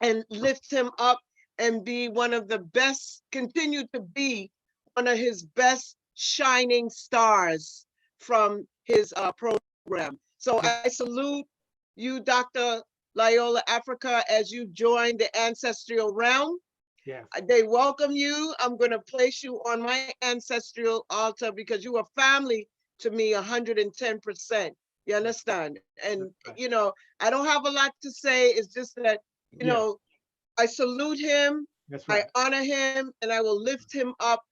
and lift him up and be one of the best, continue to be one of his best shining stars from his program. So I salute you, Dr. Llaila Afrika, as you join the ancestral realm. Yes. They welcome you. I'm going to place you on my ancestral altar because you are family to me 110%. You understand? And, right. I don't have a lot to say. It's just that, I salute him, that's right. I honor him, and I will lift him up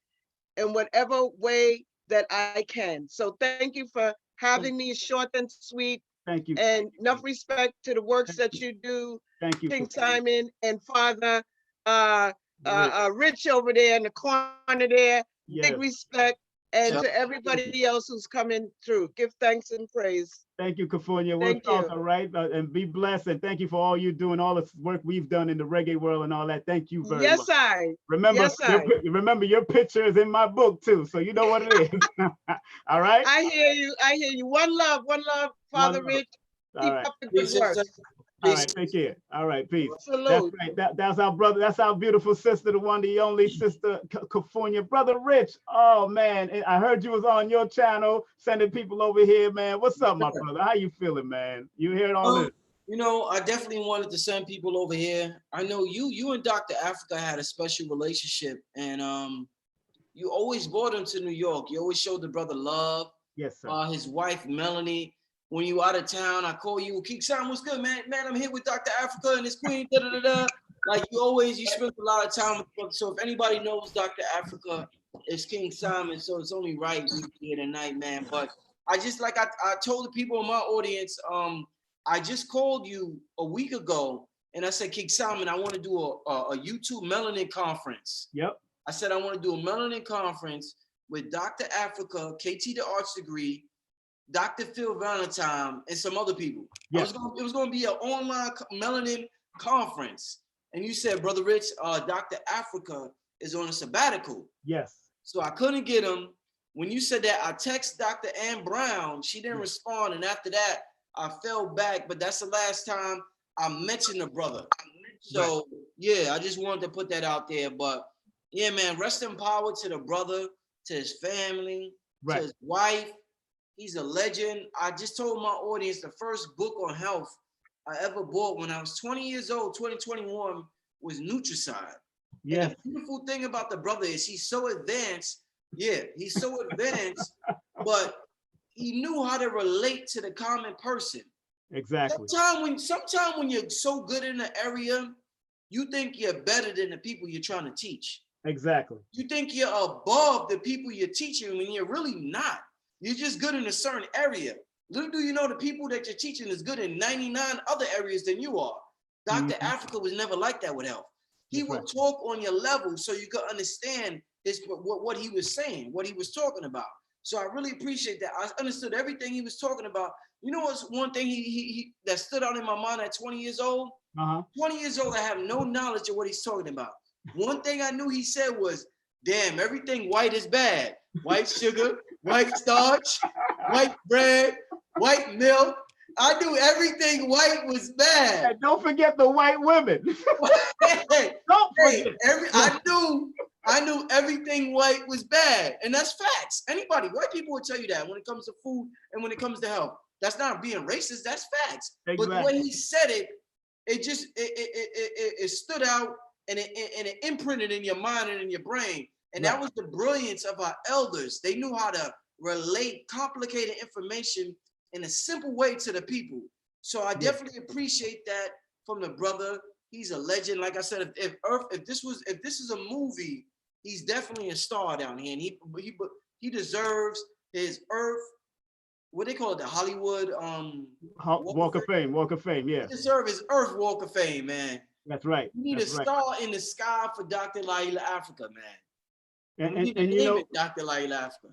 in whatever way that I can. So thank you for having me, short and sweet. Thank you. And enough respect to the works that you do. Thank you, King Simon and Father Rich over there in the corner there. Yes. Big respect. And to everybody else who's coming through, give thanks and praise. Thank you, Kufunya. We'll talk, all right? And be blessed. And thank you for all you do and all the work we've done in the reggae world and all that. Thank you very much. Remember, your picture is in my book too, so you know what it is. All right? I hear you. One love, Father Rich. Keep up the good work. All right, take care. All right, peace. Salute. That's right. That's our brother. That's our beautiful sister, the one, the only sister, Kufunya. Brother Rich. Oh man, I heard you was on your channel sending people over here, man. What's up, my brother? How you feeling, man? You hearing all this? I definitely wanted to send people over here. I know you and Dr. Afrika had a special relationship, and you always brought him to New York. You always showed the brother love. Yes, sir. His wife, Melanie. When you out of town, I call you. King Sam, what's good, man? Man, I'm here with Dr. Afrika and his queen. Da, da, da, da. Like you spend a lot of time with them. So if anybody knows Dr. Afrika, it's King Simon. So it's only right we be here tonight, man. But I just I told the people in my audience, I just called you a week ago and I said, King Simon, I want to do a YouTube melanin conference. Yep. I said I want to do a melanin conference with Dr. Afrika, KT the Arts Degree, Dr. Phil Valentine, and some other people. Yes. It was going to be an online melanin conference. And you said, Brother Rich, Dr. Afrika is on a sabbatical. Yes. So I couldn't get him. When you said that, I texted Dr. Ann Brown. She didn't respond. And after that, I fell back. But that's the last time I mentioned the brother. So, yeah, I just wanted to put that out there. But, yeah, man, rest in power to the brother, to his family, to his wife. He's a legend. I just told my audience the first book on health I ever bought when I was 20 years old, 2021, was Nutricide. Yeah. And the beautiful thing about the brother is he's so advanced. Yeah, he's so advanced, but he knew how to relate to the common person. Exactly. Sometimes when you're so good in the area, you think you're better than the people you're trying to teach. Exactly. You think you're above the people you're teaching when you're really not. You're just good in a certain area. Little do you know the people that you're teaching is good in 99 other areas than you are. Dr. Afrika was never like that with health. He would talk on your level so you could understand what he was saying, what he was talking about. So I really appreciate that. I understood everything he was talking about. You know what's one thing he that stood out in my mind at 20 years old? 20 years old, I have no knowledge of what he's talking about. One thing I knew he said was, damn, everything white is bad. White sugar, white starch, white bread, white milk. I knew everything white was bad. And don't forget the white women. Don't forget. I knew everything white was bad. And that's facts. White people will tell you that when it comes to food and when it comes to health. That's not being racist, that's facts. Exactly. But the way he said it, it stood out and it imprinted in your mind and in your brain. And that was the brilliance of our elders. They knew how to relate complicated information in a simple way to the people. So I definitely appreciate that from the brother. He's a legend. Like I said, if this is a movie, he's definitely a star down here. And he deserves his Earth, what they call it, the Hollywood Walk of Fame. Walk of Fame, yeah. He deserves his Earth Walk of Fame, man. That's right. We need a star in the sky for Dr. Llaila Afrika, man. And you know, Dr. Llaila Afrika.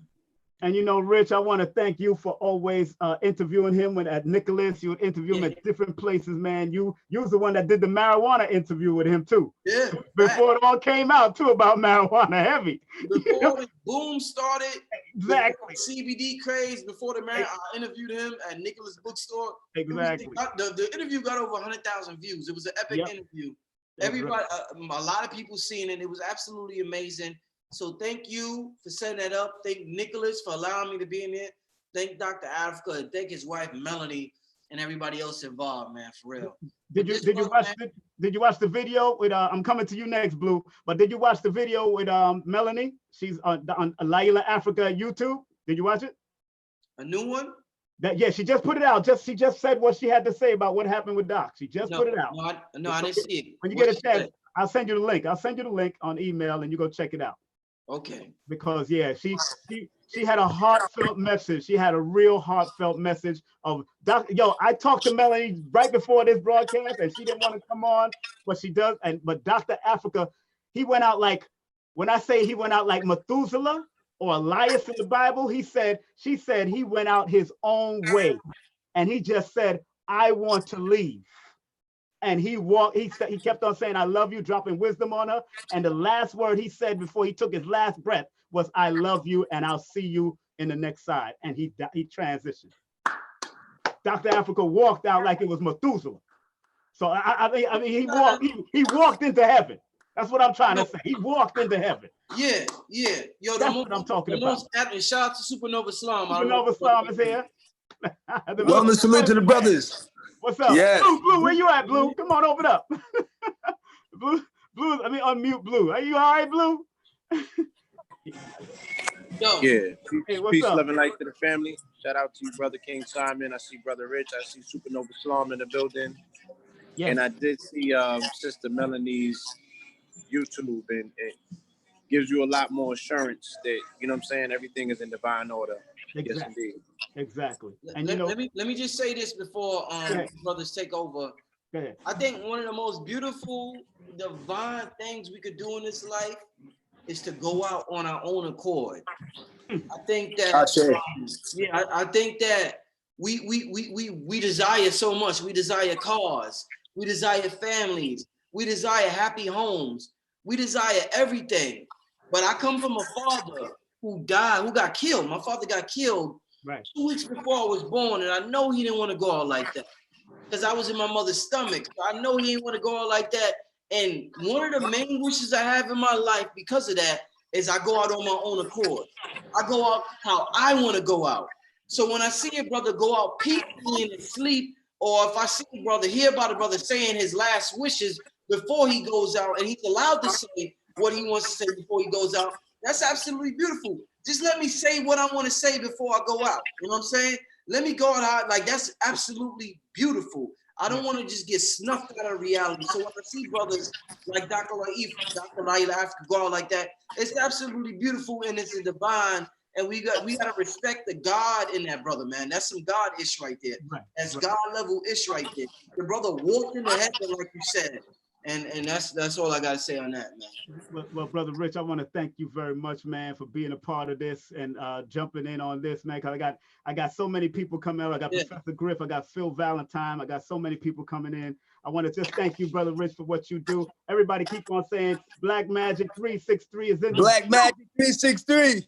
And you know, Rich, I want to thank you for always interviewing him at Nicholas. You would interview him at different places, man. You was the one that did the marijuana interview with him too. Yeah. Before it all came out too about marijuana heavy. Before the boom started. Exactly. CBD craze. Before the marijuana, I interviewed him at Nicholas Bookstore. Exactly. The interview got over 100,000 views. It was an epic interview. Everybody, a lot of people seen it. It was absolutely amazing. So thank you for setting that up. Thank Nicholas for allowing me to be in there. Thank Dr. Afrika, and thank his wife Melanie and everybody else involved, man, for real. Did you watch the video with I'm coming to you next, Blue? But did you watch the video with Melanie? She's on Llaila Afrika YouTube. Did you watch it? A new one? She just put it out. She just said what she had to say about what happened with Doc. She just put it out. No, I didn't see it. When you get a chance, I'll send you the link. I'll send you the link on email and you go check it out. Okay. Because she had a heartfelt message. She had a real heartfelt message of I talked to Melanie right before this broadcast and she didn't want to come on, but she does. But Dr. Afrika, he went out like, when I say he went out like Methuselah or Elias in the Bible, she said he went out his own way. And he just said, I want to leave. And he kept on saying, I love you, dropping wisdom on her. And the last word he said before he took his last breath was, I love you, and I'll see you in the next side. And he transitioned. Dr. Afrika walked out like it was Methuselah. So I mean, he walked into heaven. That's what I'm trying to say. He walked into heaven. Yeah. Yo, that's what I'm talking about. Shout out to SupaNova Slom. SupaNova Slom is here. Wellness salute to the brothers. What's up? Yes. Blue, where you at, Blue? Come on, open up. Blue, let me unmute Blue. Are you all right, Blue? Yo. Yeah. Hey, what's Peace, up? love, and light to the family. Shout out to you, brother King Simon. I see brother Rich. I see Supernova Slom in the building. Yes. And I did see Sister Melanie's YouTube, and it gives you a lot more assurance that, you know what I'm saying, everything is in divine order. Exactly. Yes, indeed. Exactly. And let me just say this before brothers take over. Go ahead. I think one of the most beautiful divine things we could do in this life is to go out on our own accord. I think that I think that we desire so much. We desire cars, we desire families, we desire happy homes, we desire everything. But I come from a father who died, who got killed. My father got killed 2 weeks before I was born, and I know he didn't want to go out like that because I was in my mother's stomach. So I know he didn't want to go out like that. And one of the main wishes I have in my life because of that is I go out on my own accord. I go out how I want to go out. So when I see a brother go out peacefully and sleep, or if I see a brother, hear about a brother saying his last wishes before he goes out, and he's allowed to say what he wants to say before he goes out, that's absolutely beautiful. Just let me say what I want to say before I go out. You know what I'm saying? Let me go out like that's absolutely beautiful. I don't want to just get snuffed out of reality. So when I see brothers like Dr. Llaila Afrika go out like that, it's absolutely beautiful and it's a divine. And we got to respect the God in that brother, man. That's some God ish right there. That's God level ish right there. The brother walked in the heaven like you said. And that's all I gotta say on that, man. Well, brother Rich, I want to thank you very much, man, for being a part of this and jumping in on this, man. Cause I got so many people coming out. I got Professor Griff, I got Phil Valentine, I got so many people coming in. I want to just thank you, brother Rich, for what you do. Everybody keep on saying Black Magic 363 is in the Black Magic 363.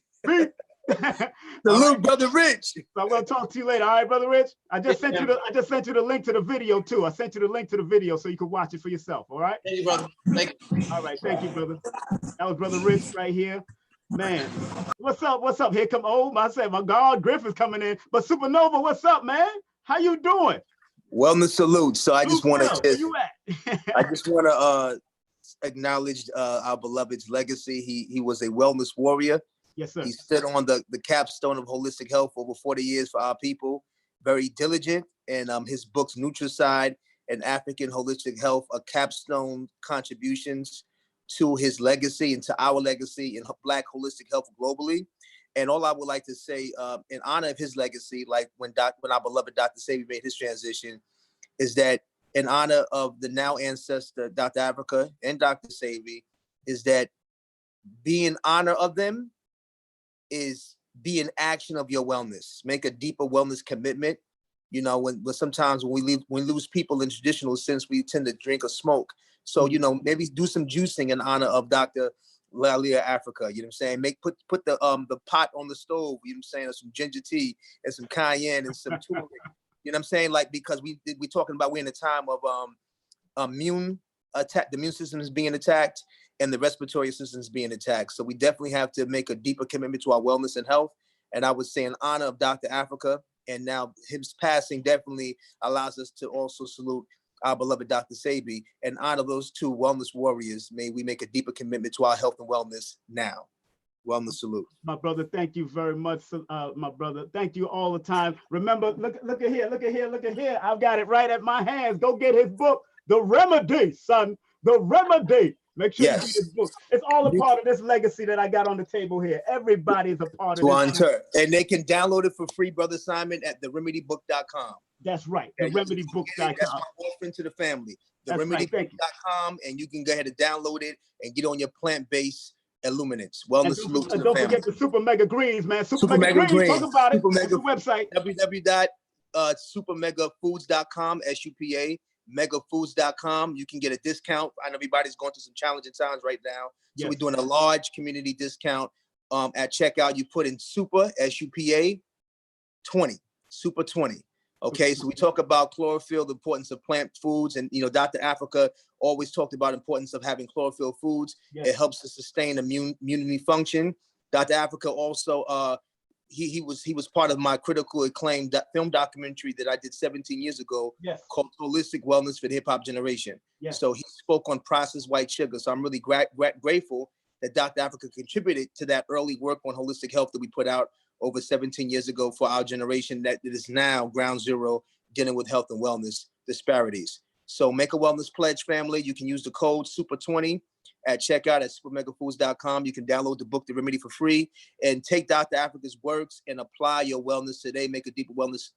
Salute, brother Rich. So I'm gonna talk to you later. All right, brother Rich. I just sent you the link to the video too. I sent you the link to the video so you can watch it for yourself. All right. Thank you, brother. Thank you. All right, thank you, brother. That was brother Rich right here. Man, what's up? What's up? Here come I said my God, Griff is coming in. But Supernova, what's up, man? How you doing? Wellness salute. So I just want to where you at? I just want to acknowledge our beloved's legacy. He was a wellness warrior. Yes, sir. He stood on the capstone of holistic health for over 40 years for our people. Very diligent, and his books Nutricide and African Holistic Health are capstone contributions to his legacy and to our legacy in Black holistic health globally. And all I would like to say in honor of his legacy, like when our beloved Dr. Sabi made his transition, is that in honor of the now ancestor, Dr. Afrika and Dr. Sabi, is that be in honor of them is be in action of your wellness. Make a deeper wellness commitment. You know, when sometimes when we lose people in traditional sense, we tend to drink or smoke. So, you know, maybe do some juicing in honor of Dr. Llaila Afrika. You know what I'm saying? Put the pot on the stove, you know what I'm saying, or some ginger tea and some cayenne and some turmeric. You know what I'm saying? Like, because we're talking about we're in a time of immune attack, the immune system is being attacked and the respiratory system is being attacked. So we definitely have to make a deeper commitment to our wellness and health. And I would say in honor of Dr. Afrika, and now his passing definitely allows us to also salute our beloved Dr. Sabi. And honor those two wellness warriors, may we make a deeper commitment to our health and wellness now. Wellness salute. My brother, thank you very much, my brother. Thank you all the time. Remember, look at here. I've got it right at my hands. Go get his book, The Remedy, son. The Remedy. Make sure you read his book. It's all a part of this legacy that I got on the table here. Everybody's a part of this. And they can download it for free, Brother Simon, at theremedybook.com. That's right, theremedybook.com. That's my offering to the family. Theremedybook.com, and you can go ahead and download it and get on your plant-based illuminance. Wellness salute to the family. Don't forget the Super Mega Greens, man. Super Mega Greens. Talk about it. What's the website? www.supermegafoods.com, SUPA. megafoods.com. You can get a discount. I know everybody's going through some challenging times right now. So we're doing a large community discount at checkout. You put in Super, SUPA 20, Super 20. Okay, so we talk about chlorophyll, the importance of plant foods. And, you know, Dr. Afrika always talked about the importance of having chlorophyll foods. It helps to sustain immunity function. Dr. Afrika also, he was part of my critical acclaimed film documentary that I did 17 years ago called Holistic Wellness for the Hip Hop Generation. So he spoke on processed white sugar. So I'm really grateful that Dr. Afrika contributed to that early work on holistic health that we put out over 17 years ago for our generation that is now ground zero dealing with health and wellness disparities. So make a wellness pledge, family. You can use the code SUPER20 at checkout at supermegafoods.com. You can download the book, The Remedy, for free, and take Dr. Afrika's works and apply your wellness today. Make a deeper wellness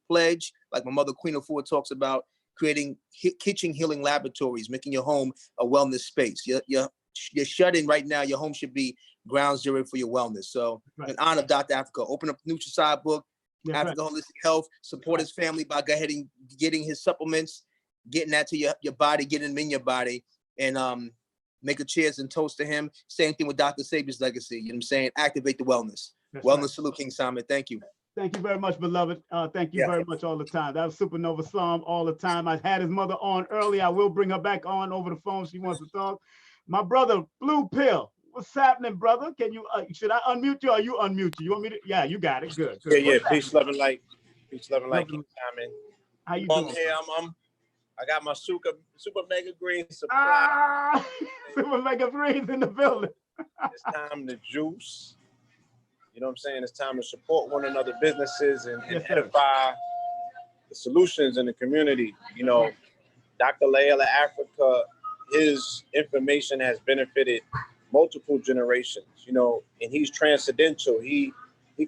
pledge, like my mother, Queen Afua, talks about, creating kitchen healing laboratories, making your home a wellness space. You're shut in right now. Your home should be ground zero for your wellness. So in honor of Dr. Afrika, open up the Nutriside book, Africa Holistic Health, support his family by go ahead and getting his supplements, getting that to your body, getting them in your body, and make a cheers and toast to him. Same thing with Dr. Sabi's legacy. You know what I'm saying? Activate the wellness. Wellness salute, King Simon. Thank you. Thank you very much, beloved. Thank you very much all the time. That was Supernova Slom all the time. I had his mother on earlier. I will bring her back on over the phone. She wants to talk. My brother, Blue Pill. What's happening, brother? Can you, should I unmute you or you unmute you? You want me to? Yeah, you got it. Good. Yeah. Peace, love, and light. Peace, love, and light, King Simon. How you doing? Here, I got my super mega green supply. Super mega greens in the building. It's time to juice. You know what I'm saying? It's time to support one another businesses and edify the solutions in the community. You know, Dr. Llaila Afrika, his information has benefited multiple generations, you know, and he's transcendental. He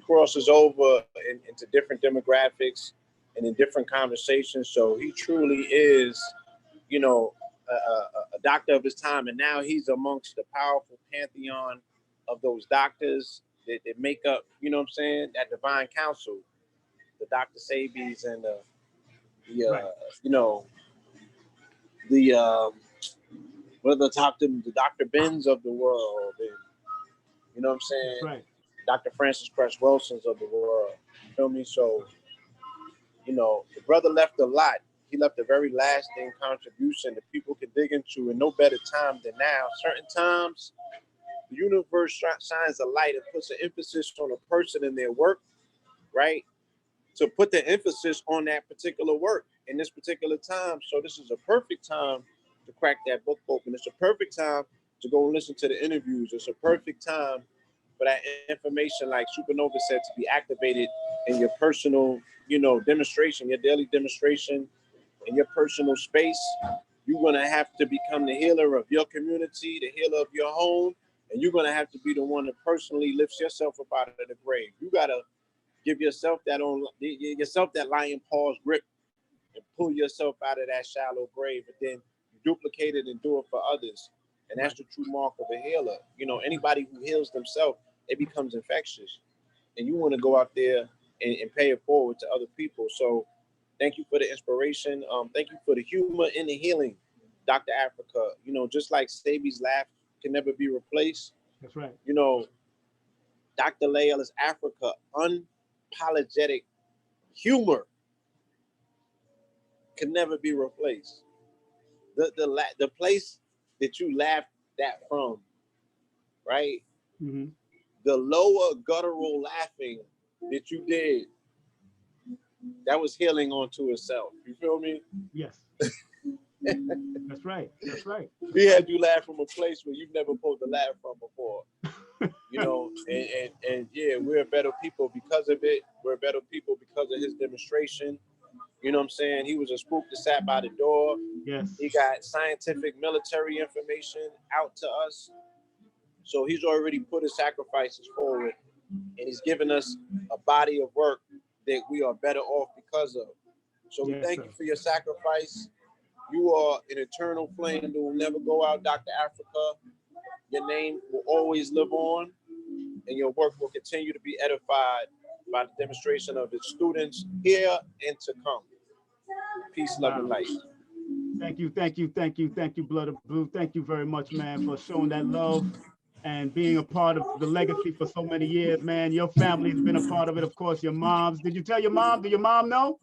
crosses over into different demographics and in different conversations. So he truly is, you know, a doctor of his time. And now he's amongst the powerful pantheon of those doctors that make up, you know what I'm saying, that divine council, the Dr. Sabis and you know, the Dr. Benz of the world, and, you know what I'm saying, Dr. Francis Cress Wilson's of the world. You feel me? So, you know, the brother left a lot. He left a very lasting contribution that people can dig into, and no better time than now. Certain times, the universe shines a light and puts an emphasis on a person in their work, right? To put the emphasis on that particular work in this particular time. So this is a perfect time to crack that book open. It's a perfect time to go and listen to the interviews. It's a perfect time for that information, like SupaNova said, to be activated in your personal, you know, demonstration, your daily demonstration, in your personal space. You're gonna have to become the healer of your community, the healer of your home, and you're gonna have to be the one that personally lifts yourself up out of the grave. You gotta give yourself that lion paws grip and pull yourself out of that shallow grave, and then duplicate it and do it for others. And that's the true mark of a healer. You know, anybody who heals themselves, it becomes infectious. And you want to go out there and pay it forward to other people. So thank you for the inspiration. Thank you for the humor in the healing, Dr. Afrika. You know, just like Sabi's laugh can never be replaced. That's right. You know, Dr. Llaila's Afrika, unapologetic humor can never be replaced. The place that you laughed that from, right? Mm-hmm. The lower guttural laughing that you did, that was healing onto itself. You feel me? Yes. That's right. That's right. We had you laugh from a place where you've never supposed to laugh from before. You know, and yeah, we're better people because of it. We're better people because of his demonstration. You know what I'm saying? He was a spook that sat by the door. Yes. He got scientific military information out to us. So he's already put his sacrifices forward, and he's given us a body of work that we are better off because of. So we thank you for your sacrifice. You are an eternal flame that will never go out, Dr. Afrika. Your name will always live on, and your work will continue to be edified by the demonstration of its students here and to come. Peace, love, and light. Thank you, Blood of Blue. Thank you very much, man, for showing that love and being a part of the legacy for so many years, man. Your family's been a part of it, of course, your moms. Did you tell your mom? Did your mom know?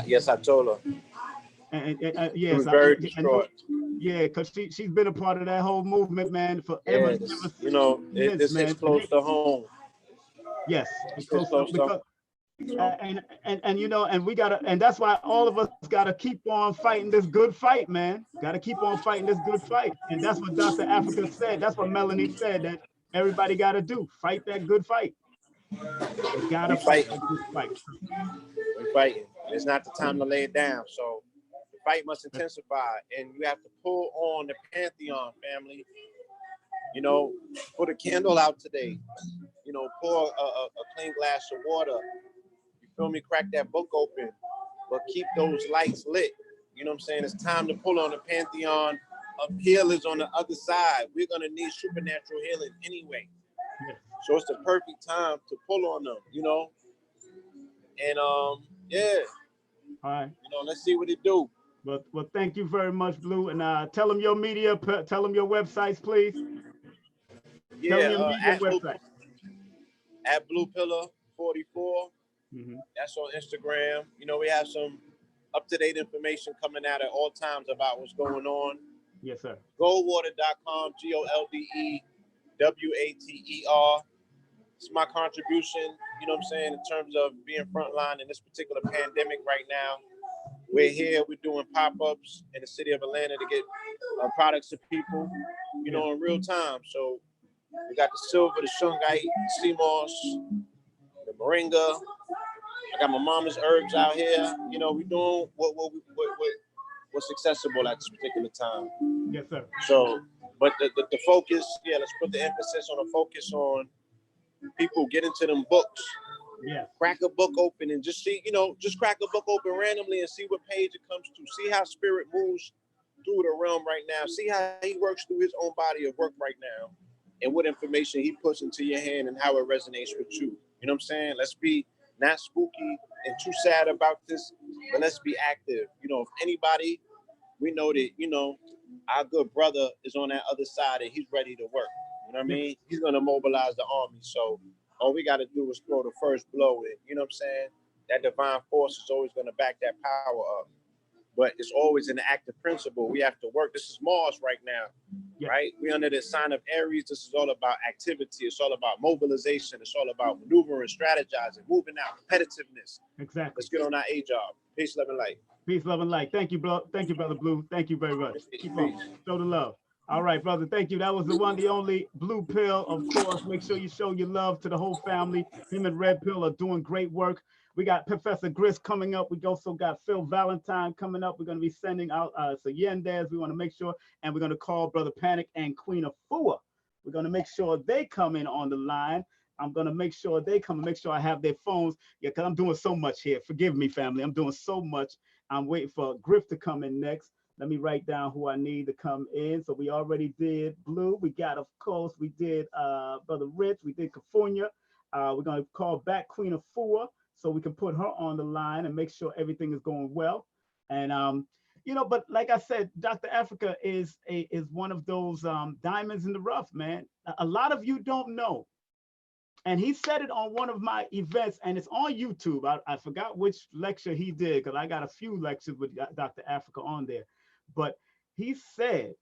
Yes, I told her. Yes, she was very distraught. Yeah, because she's been a part of that whole movement, man, for ever you know, it's close to home. Yes, it's close to home. And you know, and we gotta, and that's why all of us gotta keep on fighting this good fight, man. Gotta keep on fighting this good fight. And that's what Dr. Afrika said. That's what Melanie said, that everybody gotta do. Fight that good fight. You gotta fight that good fight. We're fighting. It's not the time to lay it down. So the fight must intensify, and you have to pull on the Pantheon, family. You know, put a candle out today. You know, pour a clean glass of water. You feel me? Crack that book open, but keep those lights lit. You know what I'm saying? It's time to pull on the Pantheon of healers on the other side. We're gonna need supernatural healing anyway. So it's the perfect time to pull on them, you know? And yeah. All right. You know, let's see what it do. Well, thank you very much, Blue. And tell them your media, tell them your websites, please. Yeah, at Blue Pillar 44. That's on Instagram. You know, we have some up-to-date information coming out at all times about what's going on. Yes, sir. Goldwater.com, GOLDEWATER. It's my contribution, you know what I'm saying, in terms of being frontline in this particular pandemic right now. We're here, we're doing pop-ups in the city of Atlanta to get products to people, you know, in real time. So we got the silver, the shungite, sea moss, the moringa. I got my mama's herbs out here. You know, we're doing what's accessible at this particular time. Yes, sir. So, but the focus, yeah, let's put the emphasis on the focus on people get into them books. Yeah. Crack a book open and just see, you know, just crack a book open randomly and see what page it comes to. See how spirit moves through the realm right now. See how he works through his own body of work right now and what information he puts into your hand and how it resonates with you. You know what I'm saying? Let's be not spooky and too sad about this, but let's be active. You know, if anybody, we know that, you know, our good brother is on that other side and he's ready to work. You know what I mean? He's going to mobilize the army. So all we got to do is throw the first blow in. You know what I'm saying? That divine force is always going to back that power up. But it's always an active principle. We have to work. This is Mars right now, right? We're under the sign of Aries. This is all about activity. It's all about mobilization. It's all about maneuvering, strategizing, moving out, competitiveness. Exactly. Let's get on our A job. Peace, love, and light. Peace, love, and light. Thank you, bro. Thank you, Brother Blue. Thank you very much. Keep on. Show the love. All right, brother. Thank you. That was the one, the only Blue Pill. Of course, make sure you show your love to the whole family. Him and Red Pill are doing great work. We got Professor Griff coming up. We also got Phil Valentine coming up. We're going to be sending out so Yendys. We want to make sure, and we're going to call Brother Panic and Queen Afua. We're going to make sure they come in on the line. I'm going to make sure they come and make sure I have their phones. Yeah, because I'm doing so much here. Forgive me, family. I'm doing so much. I'm waiting for Griff to come in next. Let me write down who I need to come in. So we already did Blue. We got, of course, we did Brother Rich. We did Kufunya. We're going to call back Queen Afua so we can put her on the line and make sure everything is going well. And, you know, but like I said, Dr. Afrika is one of those diamonds in the rough, man. A lot of you don't know. And he said it on one of my events, and it's on YouTube. I forgot which lecture he did, because I got a few lectures with Dr. Afrika on there. But he said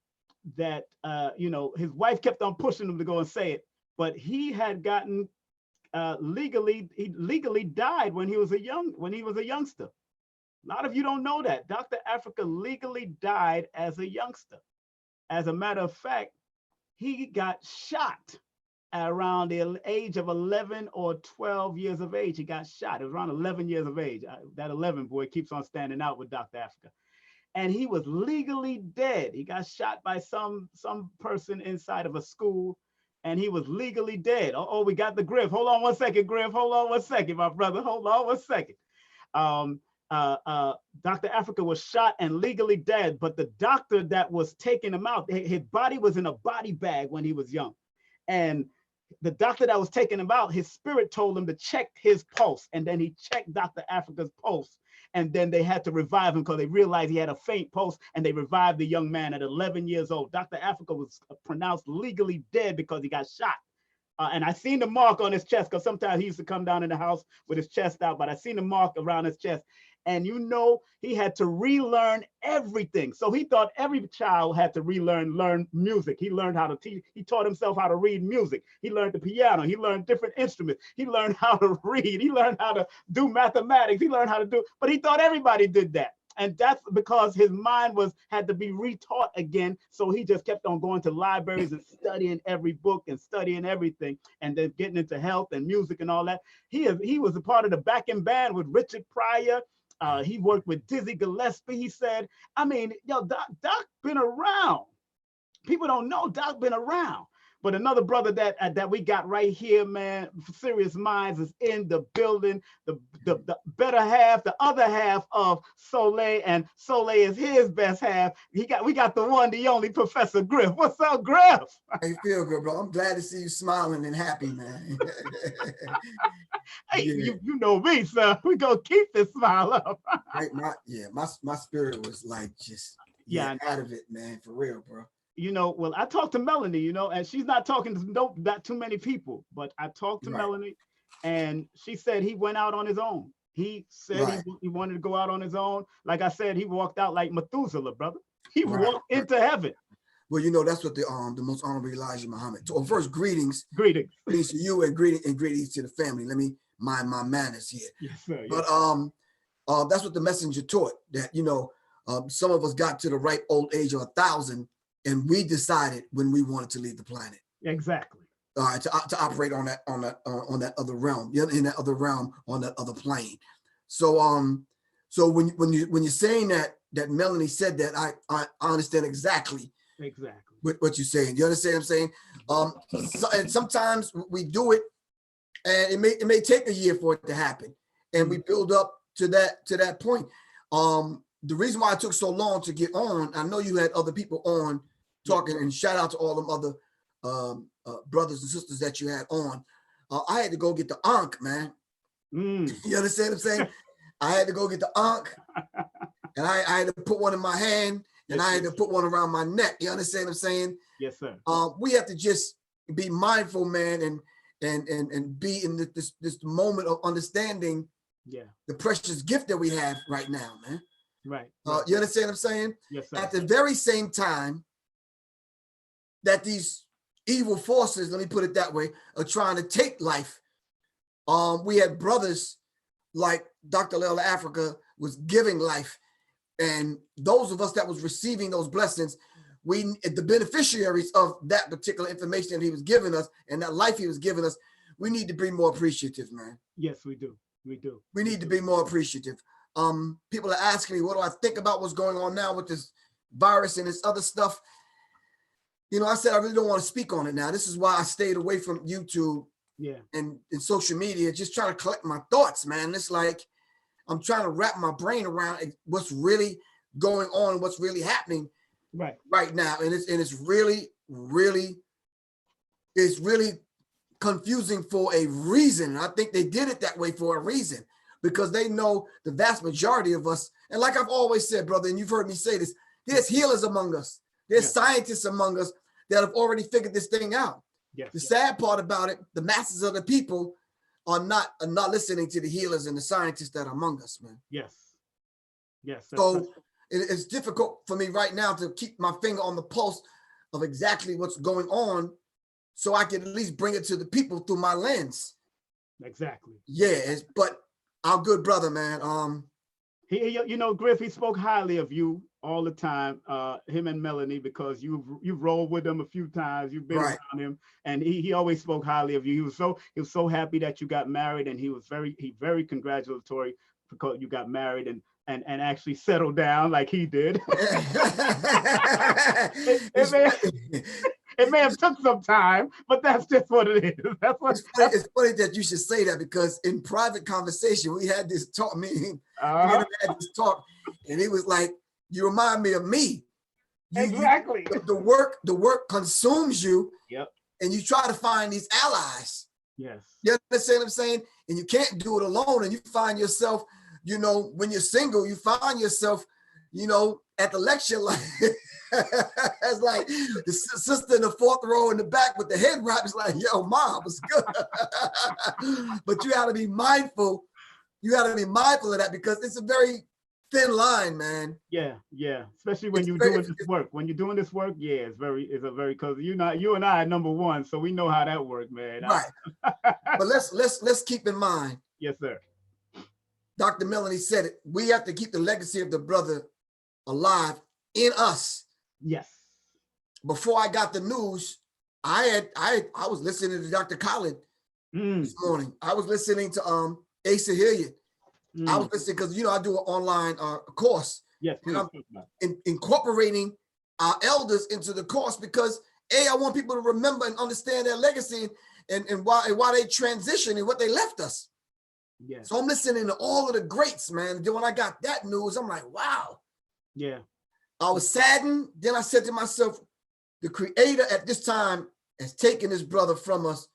that, you know, his wife kept on pushing him to go and say it, but he had gotten he legally died when he was a youngster. A lot of you don't know that. Dr. Afrika legally died as a youngster. As a matter of fact, he got shot at around the age of 11 or 12 years of age. He got shot. It was around 11 years of age. That 11 boy keeps on standing out with Dr. Afrika. And he was legally dead. He got shot by some person inside of a school, and he was legally dead. Oh, we got the Griff. Hold on one second, Griff. Hold on one second, my brother. Hold on one second. Dr. Afrika was shot and legally dead, but the doctor that was taking him out, his body was in a body bag when he was young. And the doctor that was taking him out, his spirit told him to check his pulse. And then he checked Dr. Afrika's pulse. And then they had to revive him because they realized he had a faint pulse, and they revived the young man at 11 years old. Dr. Afrika was pronounced legally dead because he got shot. And I seen the mark on his chest, because sometimes he used to come down in the house with his chest out, but I seen the mark around his chest. And you know, he had to relearn everything. So he thought every child had to learn music. He learned how to teach. He taught himself how to read music. He learned the piano. He learned different instruments. He learned how to read. He learned how to do mathematics. He learned how to do, but he thought everybody did that. And that's because his mind had to be retaught again. So he just kept on going to libraries and studying every book and studying everything, and then getting into health and music and all that. He was a part of the backing band with Richard Pryor. He worked with Dizzy Gillespie. He said, I mean, yo, Doc been around. People don't know Doc been around. But another brother that we got right here, man, Serious Minds, is in the building. The better half, the other half of Soleil, and Soleil is his best half. We got the one, the only Professor Griff. What's up, Griff? How you feel, good, bro? I'm glad to see you smiling and happy, man. Hey, yeah. you know me, sir. We gonna keep this smile up. Right, my spirit was like just out of it, man, for real, bro. You know, well, I talked to Melanie, you know, and she's not talking to not too many people, but I talked to Melanie, and she said he went out on his own. He said he wanted to go out on his own. Like I said, he walked out like Methuselah, brother. He walked into heaven. Well, you know, that's what the most honorable Elijah Muhammad. So first, greetings to you, and greetings to the family. Let me mind my manners here. Yes, sir. But that's what the messenger taught, that, you know, some of us got to the ripe old age of 1,000. And we decided when we wanted to leave the planet. Exactly. All right, to operate on that other realm, in that other realm, on that other plane. So so when you're saying that Melanie said that, I understand exactly what you're saying. You understand what I'm saying? And sometimes we do it, and it may take a year for it to happen, and we build up to that point. The reason why it took so long to get on, I know you had other people on talking, and shout out to all them other brothers and sisters that you had on. I had to go get the Ankh, man. You understand what I'm saying? I had to go get the Ankh, and I had to put one in my hand, and I had to put one around my neck. You understand what I'm saying? Yes, sir. We have to just be mindful, man, and be in this moment of understanding the precious gift that we have right now, man. Right. You understand what I'm saying? Yes, sir. At the very same time that these evil forces, let me put it that way, are trying to take life, we had brothers like Dr. Llaila Afrika was giving life, and those of us that was receiving those blessings, the beneficiaries of that particular information that he was giving us and that life he was giving us, we need to be more appreciative, man. Yes, we do. We do. We need to be more appreciative. People are asking me, what do I think about what's going on now with this virus and this other stuff? You know, I said, I really don't want to speak on it now. This is why I stayed away from YouTube and social media, just trying to collect my thoughts, man. It's like, I'm trying to wrap my brain around what's really going on, what's really happening right now. And it's really confusing for a reason. I think they did it that way for a reason, because they know the vast majority of us, and like I've always said, brother, and you've heard me say this, there's healers among us. There's scientists among us that have already figured this thing out. The sad part about it, the masses of the people are not listening to the healers and the scientists that are among us, man. Yes. So it's difficult for me right now to keep my finger on the pulse of exactly what's going on, so I can at least bring it to the people through my lens. Exactly. Yeah, but our good brother, man. You know, Griff, he spoke highly of you all the time, him and Melanie, because you've rolled with him a few times. You've been around him, and he always spoke highly of you. He was so happy that you got married, and he was very congratulatory because you got married and actually settled down like he did. It may have took some time, but that's just what it is. It's funny that you should say that, because in private conversation, we had this talk, had this talk, and he was like, you remind me of me. Exactly. The work consumes you, and you try to find these allies. Yes. You understand what I'm saying? And you can't do it alone, and you find yourself, you know, when you're single, you find yourself, you know, at the lecture, like, it's like the sister in the fourth row in the back with the head wrap is like, yo, mom, what's good? But you got to be mindful, you got to be mindful of that because it's a very thin line, man. Yeah, yeah. Especially when you're doing this work. When you're doing this work, yeah, it's a very because you and I are number one, so we know how that works, man. Right. But let's keep in mind. Yes, sir. Dr. Melanie said it. We have to keep the legacy of the brother alive in us. Yes. Before I got the news, I was listening to Dr. Khaled this morning. I was listening to Asa Hilliard. I was listening because I do an online course. Yes. And I'm incorporating our elders into the course because I want people to remember and understand their legacy and why they transitioned and what they left us. Yes. So I'm listening to all of the greats, man. Then when I got that news, I'm like, wow. Yeah. I was saddened. Then I said to myself, the Creator at this time has taken his brother from us.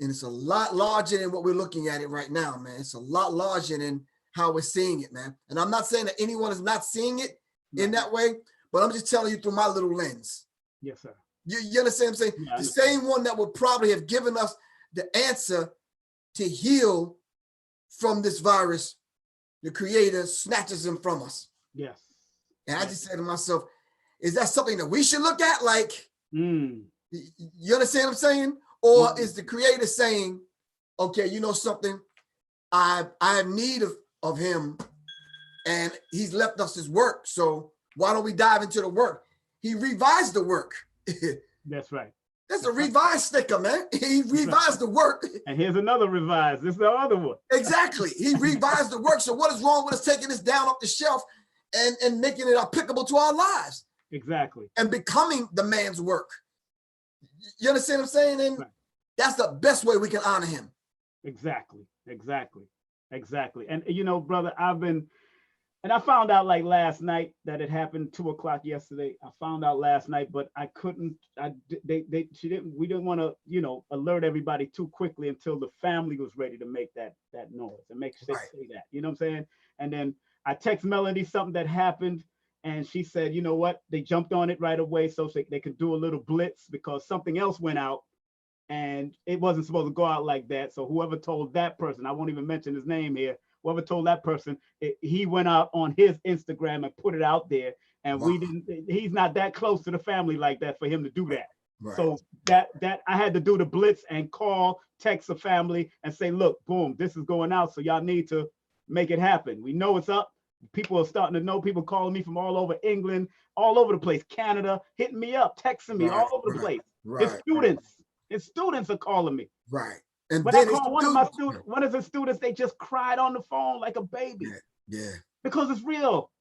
And it's a lot larger than what we're looking at it right now, man. It's a lot larger than how we're seeing it, man. And I'm not saying that anyone is not seeing it in that way, but I'm just telling you through my little lens. Yes, sir. You understand what I'm saying? Yeah, the same one that would probably have given us the answer to heal from this virus, the Creator snatches him from us. Yes. And I just said to myself, is that something that we should look at? Like, you understand what I'm saying? Or is the Creator saying, okay, you know something? I have need of him and he's left us his work. So why don't we dive into the work? He revised the work. That's right. That's a revised sticker, man. He revised the work. And here's another revised. This is the other one. Exactly. He revised the work. So what is wrong with us taking this down off the shelf and making it applicable to our lives? Exactly. And becoming the man's work. You understand what I'm saying? And that's the best way we can honor him. Exactly. And brother, I found out like last night that it happened 2 o'clock yesterday. I found out last night, but I couldn't, we didn't want to, alert everybody too quickly until the family was ready to make that noise and make sure they say that, you know what I'm saying? And then I text Melanie something that happened and she said, you know what? They jumped on it right away so they could do a little blitz because something else went out and it wasn't supposed to go out like that. So whoever told that person, I won't even mention his name here, whoever told that person, he went out on his Instagram and put it out there. And he's not that close to the family like that for him to do that. Right. So that I had to do the blitz and text the family and say, look, boom, this is going out. So y'all need to make it happen. We know it's up. People are starting to know, people calling me from all over England, all over the place, Canada, hitting me up, texting me all over the place. His students are calling me. Right. And when I call one of the students, they just cried on the phone like a baby. Yeah. Because it's real.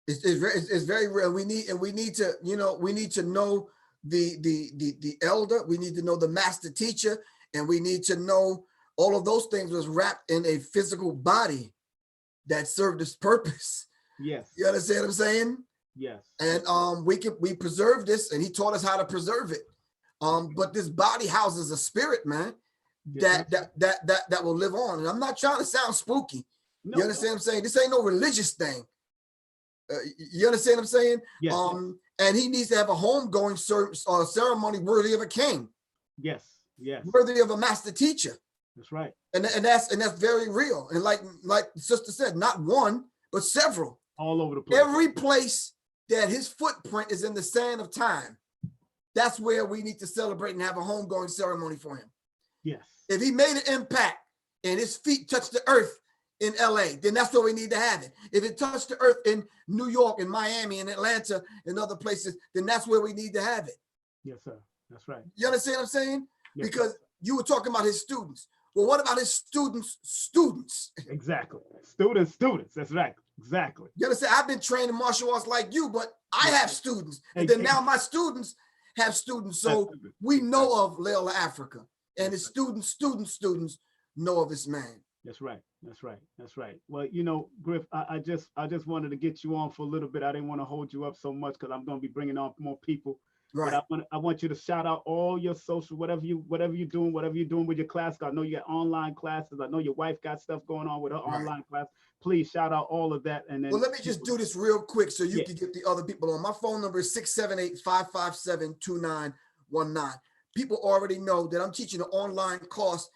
It's very real. We need to know the elder. We need to know the master teacher, and we need to know all of those things was wrapped in a physical body that served its purpose. Yes. You understand what I'm saying? Yes. And we preserve this, and he taught us how to preserve it. But this body houses a spirit, man. That will live on. And I'm not trying to sound spooky. No, you understand what I'm saying? This ain't no religious thing. You understand what I'm saying? Yes. And he needs to have a homegoing ceremony worthy of a king. Yes. Yes. Worthy of a master teacher. That's right. And that's very real. And like the sister said, not one, but several. All over the place. Every place that his footprint is in the sand of time, that's where we need to celebrate and have a homegoing ceremony for him. Yes. If he made an impact and his feet touched the earth in LA, then that's where we need to have it. If it touched the earth in New York and Miami and Atlanta and other places, then that's where we need to have it. Yes, sir. That's right. You understand what I'm saying? Yes, because you were talking about his students. Well, what about his students? Exactly. Students. That's right. Exactly. You understand? I've been trained in martial arts like you, but I have students. And then now my students have students. So we know of Llaila Afrika. And his students know of this man. That's right. Well, Griff, I just wanted to get you on for a little bit. I didn't want to hold you up so much because I'm going to be bringing on more people. Right. But I want you to shout out all your social, whatever you're doing with your class. I know you got online classes. I know your wife got stuff going on with her online class. Please shout out all of that. And then let me just do this real quick so you can get the other people on. My phone number is 678-557-2919. People already know that I'm teaching an online course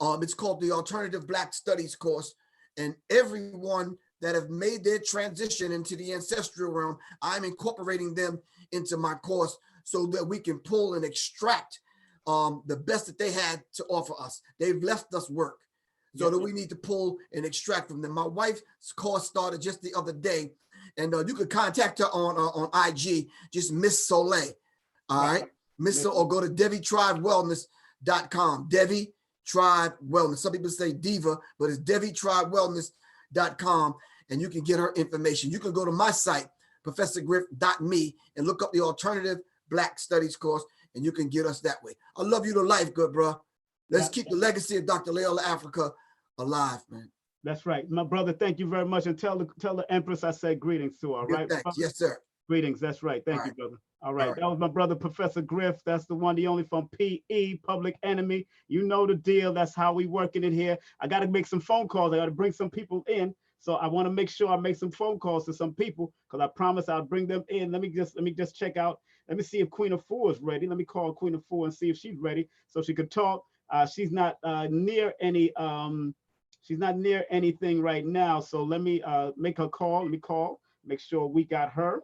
It's called the Alternative Black Studies course. And everyone that have made their transition into the ancestral realm, I'm incorporating them into my course so that we can pull and extract the best that they had to offer us. They've left us work, so that we need to pull and extract from them. My wife's course started just the other day, and you could contact her on IG, just Miss Soleil. All right, Miss, or go to DeviTribeWellness.com. Devi Tribe Wellness. Some people say Diva, but it's DeviTribeWellness.com, and you can get her information. You can go to my site, ProfessorGriff.me, and look up the Alternative Black Studies course, and you can get us that way. I love you to life, good bro. Let's keep the legacy of Dr. Llaila Afrika alive, man. That's right, my brother. Thank you very much, and tell the Empress I said greetings to her. Right? Thanks. Yes, sir. Greetings. That's right. Thank you, brother. All right. That was my brother, Professor Griff. That's the one, the only from PE, Public Enemy. You know the deal. That's how we working it here. I got to make some phone calls. I got to bring some people in. So I want to make sure I make some phone calls to some people, because I promise I'll bring them in. Let me just check out. Let me see if Queen Afua is ready. Let me call Queen Afua and see if she's ready so she could talk. She's not near any. She's not near anything right now. So let me make her call. Let me call. Make sure we got her.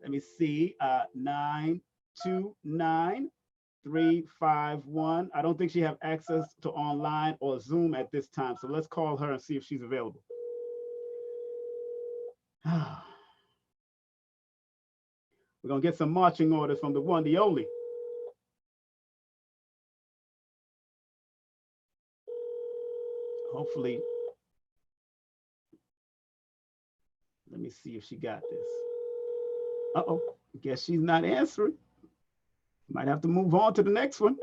Let me see, 929-351. I don't think she have access to online or Zoom at this time. So let's call her and see if she's available. We're gonna get some marching orders from the one, the only. Hopefully. Let me see if she got this. Uh-oh, guess she's not answering. Might have to move on to the next one.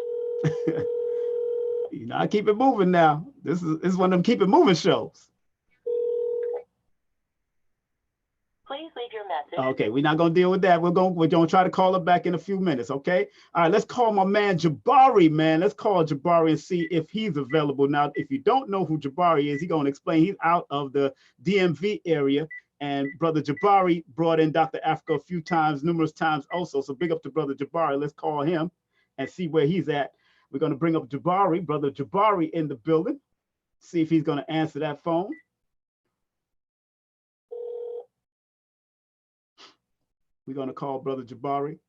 You know, I keep it moving now. This is one of them keep it moving shows. Please leave your message. Okay, we're not gonna deal with that. We're gonna try to call her back in a few minutes, okay? All right, let's call my man Jabari, man. Let's call Jabari and see if he's available. Now, if you don't know who Jabari is, he's gonna explain. He's out of the DMV area. And Brother Jabari brought in Dr. Afrika a few times, numerous times also. So big up to Brother Jabari. Let's call him and see where he's at. We're going to bring up Jabari, Brother Jabari in the building. See if he's going to answer that phone. We're going to call Brother Jabari.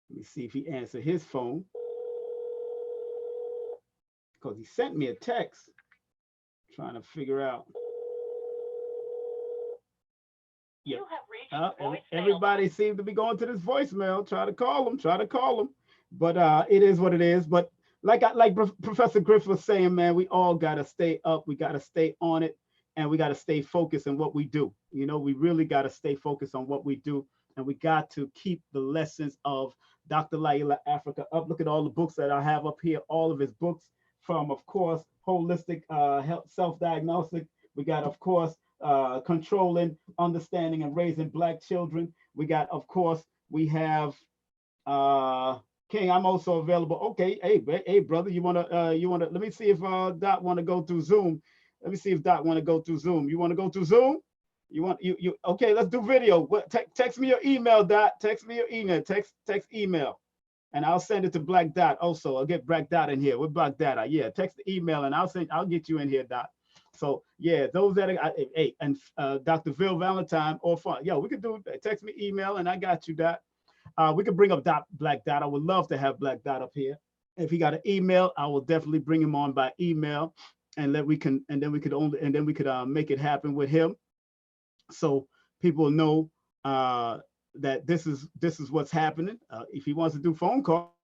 Let me see if he answered his phone, because he sent me a text trying to figure out. Yeah, everybody seems to be going to this voicemail. Try to call him, but it is what it is. But like Professor Griff was saying, man, we all got to stay up. We got to stay on it, and we got to stay focused on what we do. You know, we really got to stay focused on what we do. And we got to keep the lessons of Dr. Llaila Afrika up. Look at all the books that I have up here, all of his books from, of course, holistic health, self-diagnostic. We got, of course, controlling, understanding, and raising Black children. We got, of course, we have King. I'm also available. Okay, hey, brother, you wanna? Let me see if Dot wanna go through Zoom. Let me see if Dot wanna go through Zoom. You wanna go through Zoom? Okay, let's do video. Text me your email, Dot. Text me your email. Text email, and I'll send it to Black Dot also. I'll get Black Dot in here. We're Black Dot. Yeah, text the email and I'll get you in here, Dot. So yeah, those that are, hey, and Dr. Ville Valentine or fun. Yo, we could do text me email and I got you, Dot. We could bring up Black Dot. I would love to have Black Dot up here. If he got an email, I will definitely bring him on by email, and then we could make it happen with him. So people know that this is what's happening. If he wants to do phone call,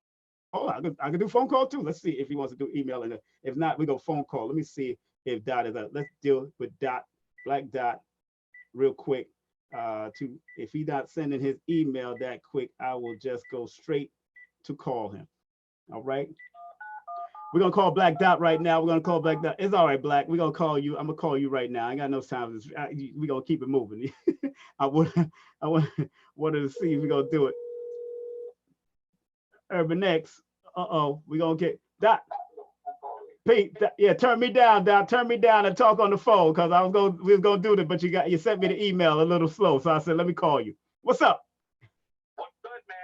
I could do phone call too. Let's see if he wants to do email, and if not, we go phone call. Let me see if Dot is up. Let's deal with Dot, Black Dot, real quick. If he's not sending his email that quick, I will just go straight to call him. All right. We're gonna call Black Dot right now. We're gonna call Black Dot. It's all right, Black. We're gonna call you. I'm gonna call you right now. I ain't got no time. We're gonna keep it moving. I wanted to see if we're gonna do it. Urban X. We're gonna get Dot. Pete, yeah, turn me down, Doc. Turn me down and talk on the phone because we was gonna do this, but you sent me the email a little slow, so I said let me call you. What's up? What's good, man?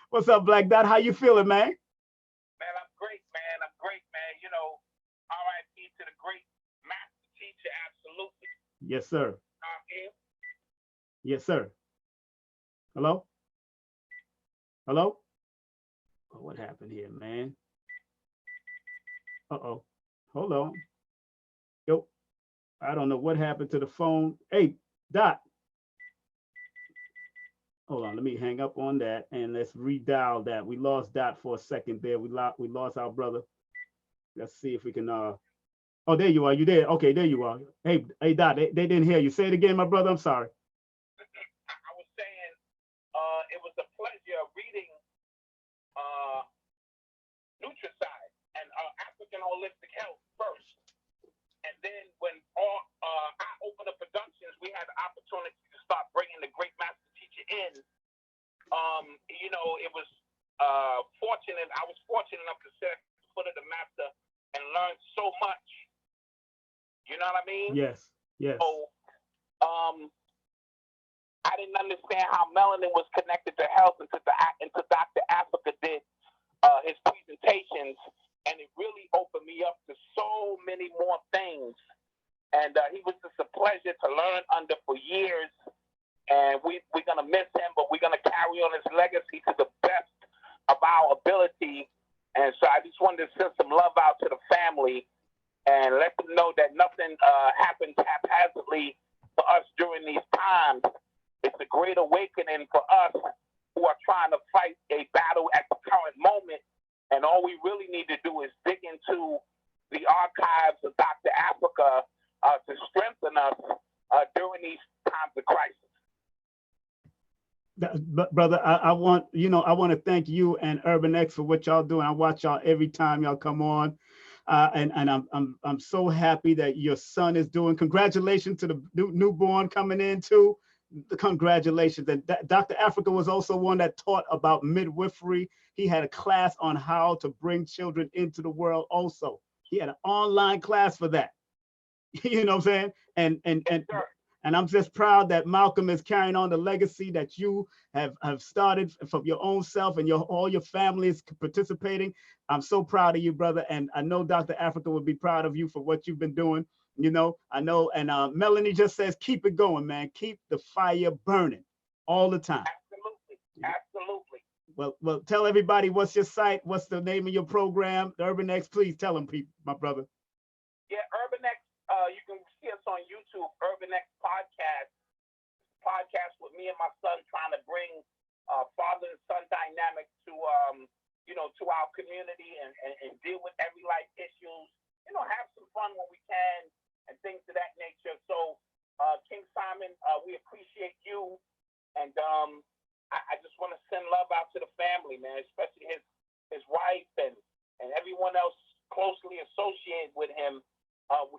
What's up, Black Dot? How you feeling, man? Man, I'm great, man. I'm great, man. You know, R.I.P. to the great master teacher, absolutely. Yes, sir. Yes, sir. Hello? Hello? Oh, what happened here, man? Uh-oh. Hold on. Yo, I don't know what happened to the phone. Hey, Dot. Hold on, let me hang up on that and let's redial that. We lost Dot for a second there. We lost our brother. Let's see if we can oh, there you are. You there? Okay, there you are. Hey, Dot, they didn't hear you. Say it again, my brother. I'm sorry. I was saying it was a pleasure reading Nutricide and African Holistic Health first. And then when I opened up productions, we had the opportunity to start bringing the great master teacher in. You know, it was fortunate. I was fortunate enough to sit at the foot of the master and learn so much. You know what I mean? Yes, yes. So, I didn't understand how melanin was connected to health until Dr. Afrika did his presentations, and it really opened me up to so many more things. And he was just a pleasure to learn under for years. And we're gonna miss him, but we're gonna carry on his legacy to the best of our ability. And so I just wanted to send some love out to the family and let them know that nothing happens haphazardly for us during these times. It's a great awakening for us who are trying to fight a battle at the current moment. And all we really need to do is dig into the archives of Dr. Afrika to strengthen us during these times of crisis. Brother, I want to thank you and Urban X for what y'all doing. I watch y'all every time y'all come on. And I'm so happy that your son is doing. Congratulations to the newborn coming in too. Congratulations. And Dr. Afrika was also one that taught about midwifery. He had a class on how to bring children into the world also. He had an online class for that. You know what I'm saying? And I'm just proud that Malcolm is carrying on the legacy that you have started from your own self, and all your family is participating. I'm so proud of you, brother. And I know Dr. Afrika would be proud of you for what you've been doing. You know, I know. And Melanie just says, keep it going, man. Keep the fire burning all the time. Absolutely. Absolutely. Well, tell everybody what's your site, what's the name of your program, the Urban X. Please tell them, people, my brother. Yeah, Urban X. You can see us on YouTube, Urban X podcast with me and my son, trying to bring father and son dynamic to to our community and deal with every life issues. You know, have some fun when we can and things of that nature. So, King Simon, we appreciate you, and I just want to send love out to the family, man, especially his wife and everyone else closely associated with him.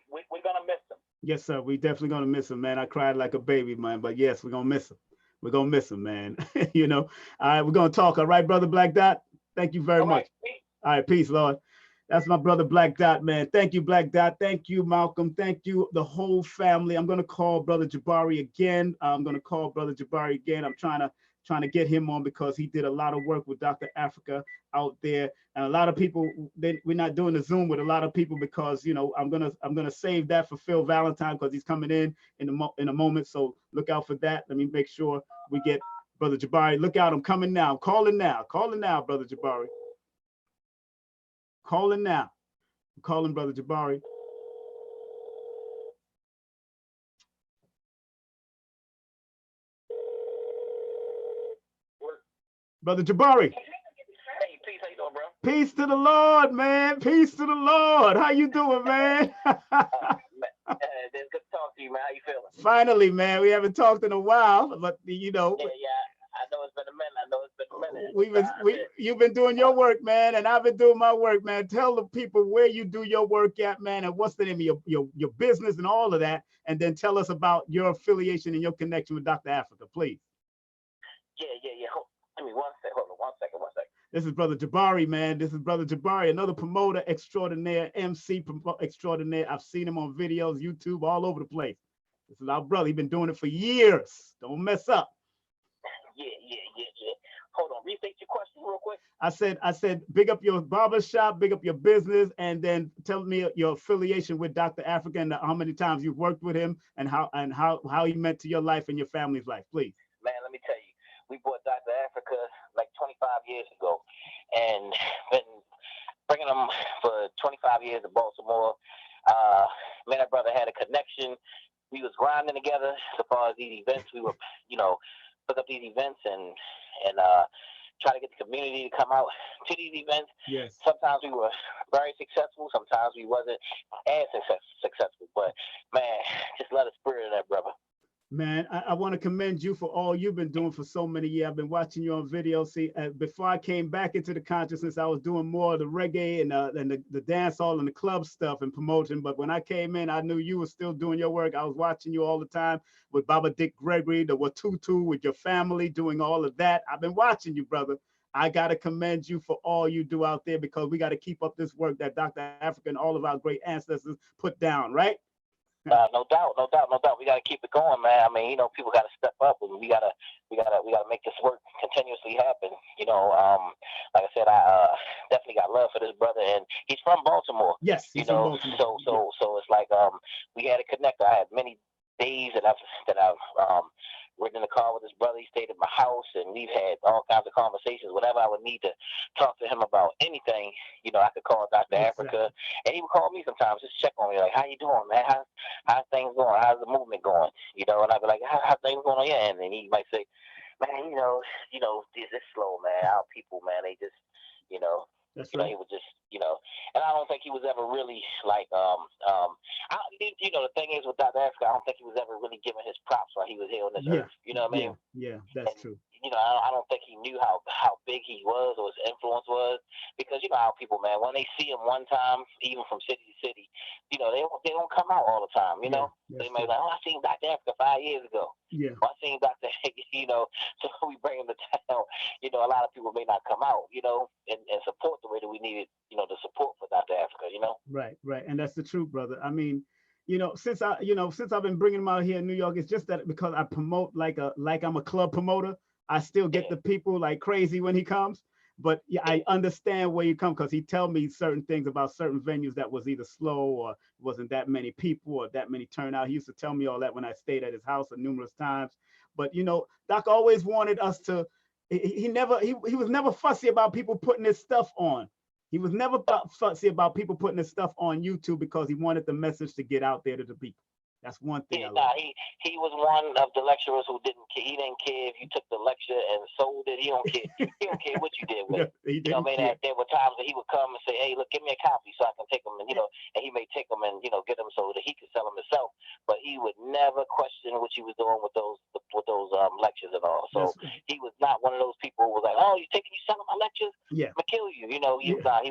We're gonna miss him. Yes, sir. We definitely gonna miss him, man. I cried like a baby, man. But yes, we're gonna miss him. We're gonna miss him, man. You know. All right, we're gonna talk. All right, brother Black Dot. Thank you very much. All right, peace, Lord. That's my brother Black Dot, man. Thank you, Black Dot. Thank you, Malcolm. Thank you, the whole family. I'm gonna call brother Jabari again. I'm trying to get him on because he did a lot of work with Dr. Afrika out there. And a lot of people, we're not doing the Zoom with a lot of people because, you know, I'm gonna save that for Phil Valentine because he's coming in a moment. So look out for that. Let me make sure we get brother Jabari. Look out, I'm coming now. I'm calling now, brother Jabari. Calling now. I'm calling brother Jabari. Brother Jabari. Hey, peace. How you doing, bro? Peace to the Lord, man. Peace to the Lord. How you doing, man? It's good to talk to you, man. How you feeling? Finally, man. We haven't talked in a while, but you know. Yeah. I know it's been a minute. You've been doing your work, man, and I've been doing my work, man. Tell the people where you do your work at, man, and what's the name of your business and all of that, and then tell us about your affiliation and your connection with Dr. Afrika, please. Yeah. Give me one second. This is Brother Jabari, man. This is Brother Jabari, another promoter extraordinaire, MC extraordinaire. I've seen him on videos, YouTube, all over the place. This is our brother. He's been doing it for years. Don't mess up. Yeah. Hold on, restate your question real quick. I said, big up your barbershop, big up your business, and then tell me your affiliation with Dr. Afrika and how many times you've worked with him and how he meant to your life and your family's life, please. Man, let me tell you, we brought Dr. Afrika like 25 years ago, and been bringing him for 25 years to Baltimore. Me and that brother had a connection. We was grinding together as far as these events. We were, put up these events and try to get the community to come out to these events. Yes. Sometimes we were very successful. Sometimes we wasn't as successful. But man, just love the spirit of that brother. Man, I want to commend you for all you've been doing for so many years. I've been watching you on video. See, before I came back into the consciousness, I was doing more of the reggae and the dance hall and the club stuff and promotion. But when I came in, I knew you were still doing your work. I was watching you all the time with Baba Dick Gregory, the Watutu, with your family, doing all of that. I've been watching you, brother. I got to commend you for all you do out there, because we got to keep up this work that Dr. Afrika and all of our great ancestors put down, right? No doubt. We got to keep it going, man. I mean, people got to step up, and we gotta make this work continuously happen. Like I said, I definitely got love for this brother, and he's from Baltimore. Yes, he's from Baltimore. So it's like we had a connector. I had many days that I've ridden in the car with his brother. He stayed at my house, and we've had all kinds of conversations. Whatever I would need to talk to him about anything, I could call Dr. Afrika, and he would call me sometimes, just check on me, like, how you doing, man? How's things going? How's the movement going? And I'd be like, how's things going on? Yeah, and then he might say, man, it's slow, man. Our people, man, they just, That's right. He would just, and I don't think he was ever really like, the thing is with Dr. Afrika, I don't think he was ever really given his props while he was here on this earth. You know what I mean? Yeah, that's true. I don't think he knew how big he was or his influence was, because how people, man, when they see him one time, even from city to city, they don't come out all the time. They may be like, I seen Dr. Afrika 5 years ago. Yeah. I seen Dr. So we bring him to town. A lot of people may not come out, and support the way that we needed, the support for Dr. Afrika. Right, and that's the truth, brother. I mean, since I've been bringing him out here in New York, it's just that because I promote like I'm a club promoter, I still get the people like crazy when he comes. But yeah, I understand where you come, because he tell me certain things about certain venues that was either slow or wasn't that many people or that many turnout. He used to tell me all that when I stayed at his house numerous times. But Doc always wanted us to. He was never fussy about people putting his stuff on. He was never fussy about people putting his stuff on YouTube, because he wanted the message to get out there to the people. That's one thing. He was one of the lecturers who didn't care. He didn't care if you took the lecture and sold it. He don't care. He don't care what you did with it. There were times that he would come and say, "Hey, look, give me a copy so I can take them," and and he may take them and get them so that he could sell them himself. But he would never question what you was doing with those lectures and all. So he was not one of those people who was like, "Oh, you selling my lectures? Yeah, I'm gonna kill you." He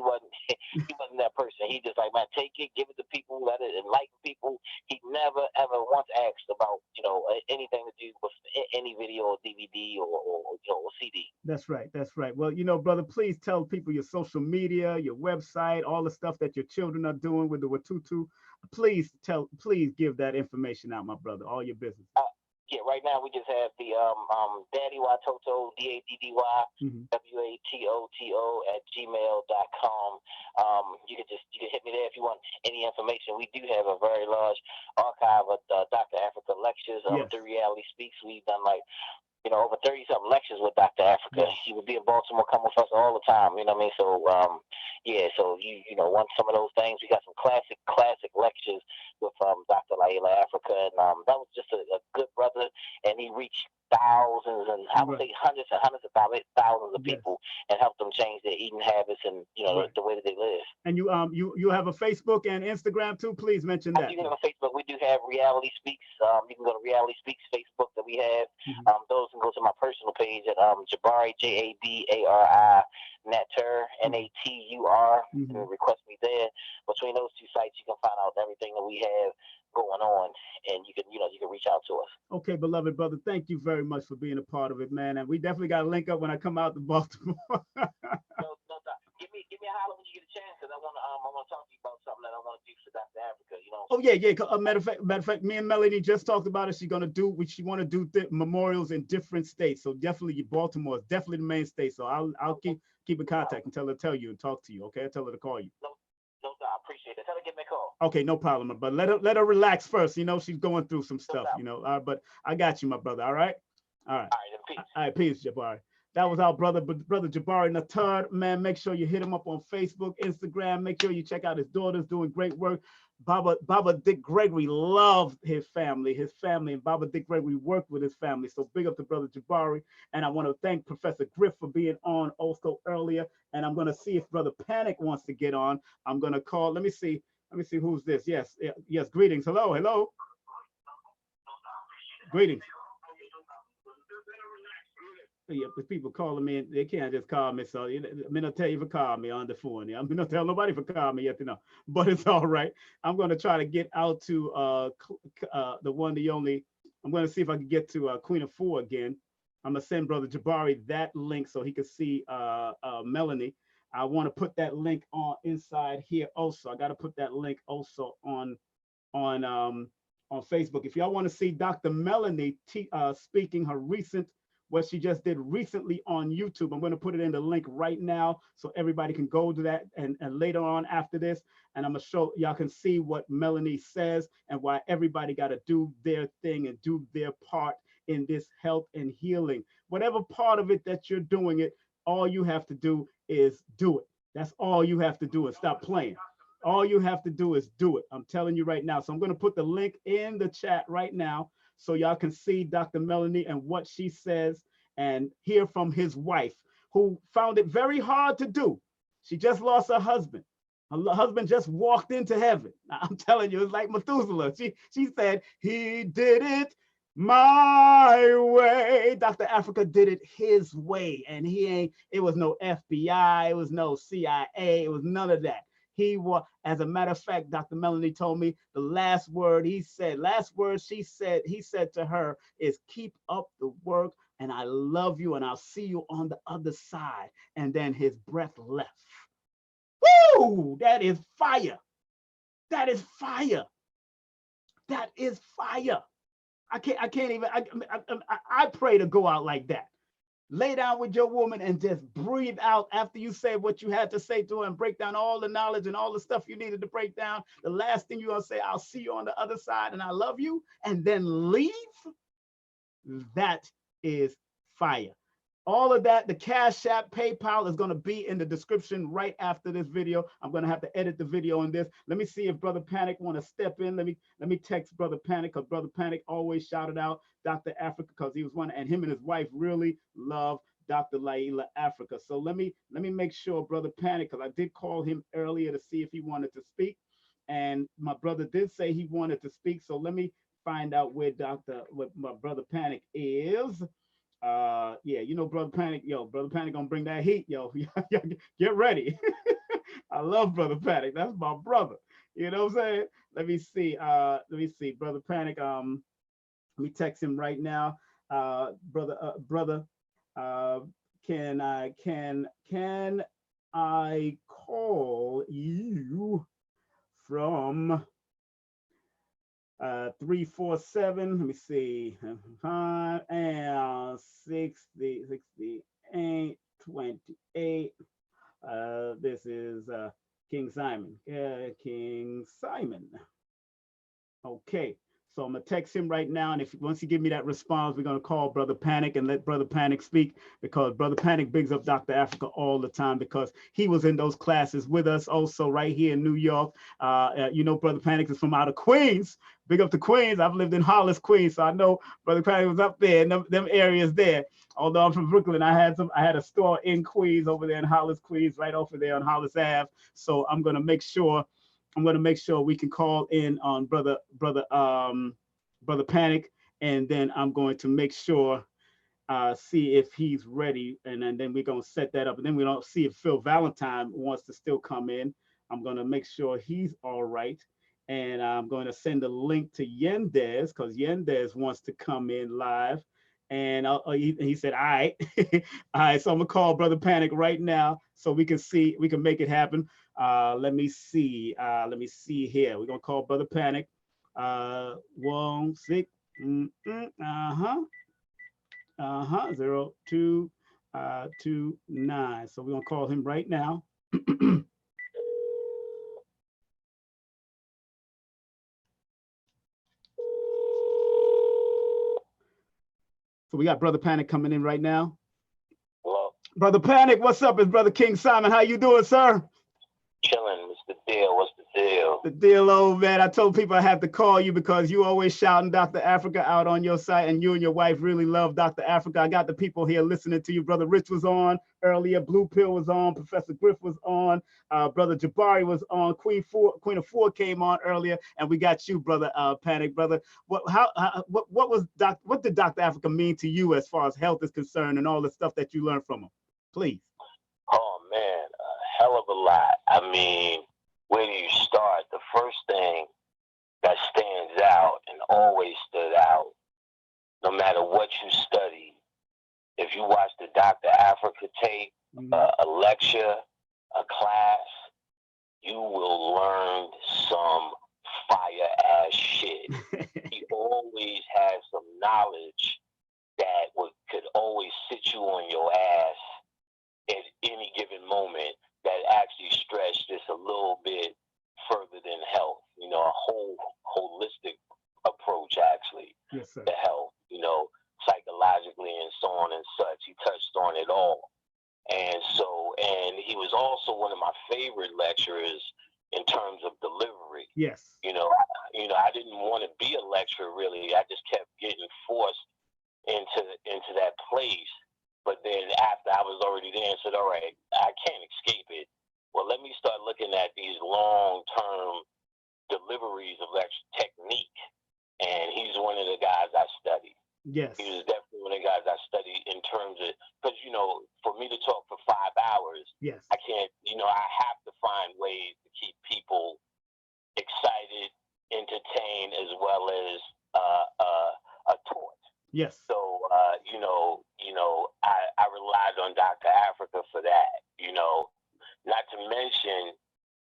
wasn't. He wasn't that person. He just like, man, take it, give it to people, let it enlighten people. He never ever once asked about anything to do with any video or DVD or CD. That's right. Well, brother, please tell people your social media, your website, all the stuff that your children are doing with the Watutu. Please give that information out, my brother, all your business. Yeah, right now we just have the Daddy Watoto, DADDY WATOTO @gmail.com. You can hit me there if you want any information. We do have a very large archive of Dr. Afrika lectures through Reality Speaks. We've done over 30-something lectures with Dr. Afrika. He would be in Baltimore, come with us all the time. You know what I mean? So so you want some of those things. We got some classic lectures with Dr. Llaila Afrika, and that was just a good brother, and he reached thousands and I would say hundreds and hundreds of thousands of people and help them change their eating habits and the way that they live. And you have a Facebook and Instagram too. Please mention that. I do have a Facebook. We do have Reality Speaks. You can go to Reality Speaks Facebook that we have. Those can go to my personal page at Jabari Jabari Natur Natur and request me there. Between those two sites, you can find out everything that we have going on, and you can reach out to us. Okay, beloved brother, thank you very much for being a part of it, man. And we definitely got to link up when I come out to Baltimore. want to talk to you about something that I want to do for Dr. Afrika, you know. Oh yeah, yeah. Matter of fact, me and Melanie just talked about it. She's gonna do what she want to do memorials in different states. So definitely Baltimore is definitely the main state. So I'll keep in contact and tell you and talk to you. Okay, I'll tell her to call you. No, I appreciate it. Tell her to give me a call. Okay, no problem. But let her relax first. You know, she's going through some stuff. You know, but I got you, my brother. All right. All right. Peace. All right, peace, Jabari. That was our brother Jabari Natur. Man, make sure you hit him up on Facebook, Instagram. Make sure you check out his daughters doing great work. Baba Dick Gregory loved his family, and Baba Dick Gregory worked with his family. So big up to brother Jabari. And I want to thank Professor Griff for being on also earlier. And I'm going to see if Brother Panic wants to get on. I'm going to call. Let me see who's this. Yes. Greetings. Hello. Greetings. Yeah, but people calling me, they can't just call me. So I'm gonna tell you for call me on the phone. I'm gonna tell nobody for call me yet, but it's all right. I'm gonna try to get out to the one, the only. I'm gonna see if I can get to Queen Afua again. I'm gonna send Brother Jabari that link so he can see Melanie. I want to put that link on inside here also. I got to put that link also on Facebook. If y'all want to see Dr. Melanie speaking her recent. What she just did recently on YouTube. I'm going to put it in the link right now so everybody can go to that and later on after this. And I'm going to show y'all can see what Melanie says and why everybody got to do their thing and do their part in this health and healing. Whatever part of it that you're doing it, all you have to do is do it. That's all you have to do is stop playing. All you have to do is do it. I'm telling you right now. So I'm going to put the link in the chat right now so y'all can see Dr. Melanie and what she says and hear from his wife, who found it very hard to do. She just lost her husband. Her husband just walked into heaven. I'm telling you, it's like Methuselah. She said, he did it my way. Dr. Afrika did it his way. And it was no FBI, it was no CIA, it was none of that. He was, as a matter of fact, Dr. Melanie told me the last word he said to her is keep up the work and I love you and I'll see you on the other side. And then his breath left. Woo! That is fire. That is fire. That is fire. I can't even, I pray to go out like that. Lay down with your woman and just breathe out after you say what you had to say to her and break down all the knowledge and all the stuff you needed to break down. The last thing you're gonna say, I'll see you on the other side and I love you, and then leave. That is fire. All of that, the Cash App, PayPal is going to be in the description right after this video. I'm going to have to edit the video on this. Let me see if Brother Panic want to step in. Let me text Brother Panic, because Brother Panic always shouted out Dr. Afrika because he was one, and him and his wife really love Dr. Llaila Afrika. So let me make sure Brother Panic, because I did call him earlier to see if he wanted to speak, and my brother did say he wanted to speak. So let me find out what my Brother Panic is. Yeah, you know, Brother Panic gonna bring that heat, yo. Get ready. I love Brother Panic. That's my brother. You know what I'm saying? Let me see, Brother Panic. Let me text him right now. Brother, can I call you from 347, let me see, and 68 28. This is King Simon. King Simon. Okay. So I'm gonna text him right now, and once he give me that response, we're gonna call Brother Panic and let Brother Panic speak, because Brother Panic bigs up Dr. Afrika all the time because he was in those classes with us also right here in New York. You know, Brother Panic is from out of Queens. Big up to Queens. I've lived in Hollis, Queens, so I know Brother Panic was up there in them areas there. Although I'm from Brooklyn, I had a store in Queens over there in Hollis, Queens, right over there on Hollis Ave. So I'm gonna make sure we can call in on Brother Panic, and then I'm going to make sure see if he's ready, and then we're gonna set that up, and then we don't see if Phil Valentine wants to still come in. I'm gonna make sure he's all right, and I'm going to send a link to Yendys because Yendys wants to come in live, and he said, all right. All right, so I'm gonna call Brother Panic right now so we can make it happen. Let me see here. We're gonna call Brother Panic. 16 0229. So we're gonna call him right now. So we got Brother Panic coming in right now. Hello. Brother Panic, what's up? It's Brother King Simon. How you doing, sir? Chilling. What's the deal? What's the deal? The deal, old man. I told people I have to call you because you always shouting Dr. Afrika out on your site, and you and your wife really love Dr. Afrika. I got the people here listening to you. Brother Rich was on earlier. Blue Pill was on. Professor Griff was on. Brother Jabari was on. Queen Afua came on earlier, and we got you, Brother Panic, brother. What did Dr. Afrika mean to you as far as health is concerned, and all the stuff that you learned from him? Please. Oh man, a hell of a lot. I mean, where do you start? The first thing that stands out and always stood out, no matter what you study, if you watch the Dr. Afrika tape, a lecture, a class, you will learn some fire ass shit. He always has some knowledge that could always sit you on your ass at any given moment that actually stretch just a little bit further than health, you know, a whole holistic approach actually. Yes, sir. To health, you know, psychologically and so on and such. He touched on it all. And he was also one of my favorite lecturers in terms of delivery. Yes. You know, I didn't want to be a lecturer really. I just kept getting forced into that place. But then after I was already there and said, all right, I can't escape it. Well, let me start looking at these long-term deliveries of lecture technique. And he's one of the guys I studied. Yes. He was definitely one of the guys I studied in terms of, because, you know, for me to talk for 5 hours, yes, I can't, you know, I have to find ways to keep people excited, entertained, as well as taught. Yes. So, I relied on Dr. Afrika for that, you know, not to mention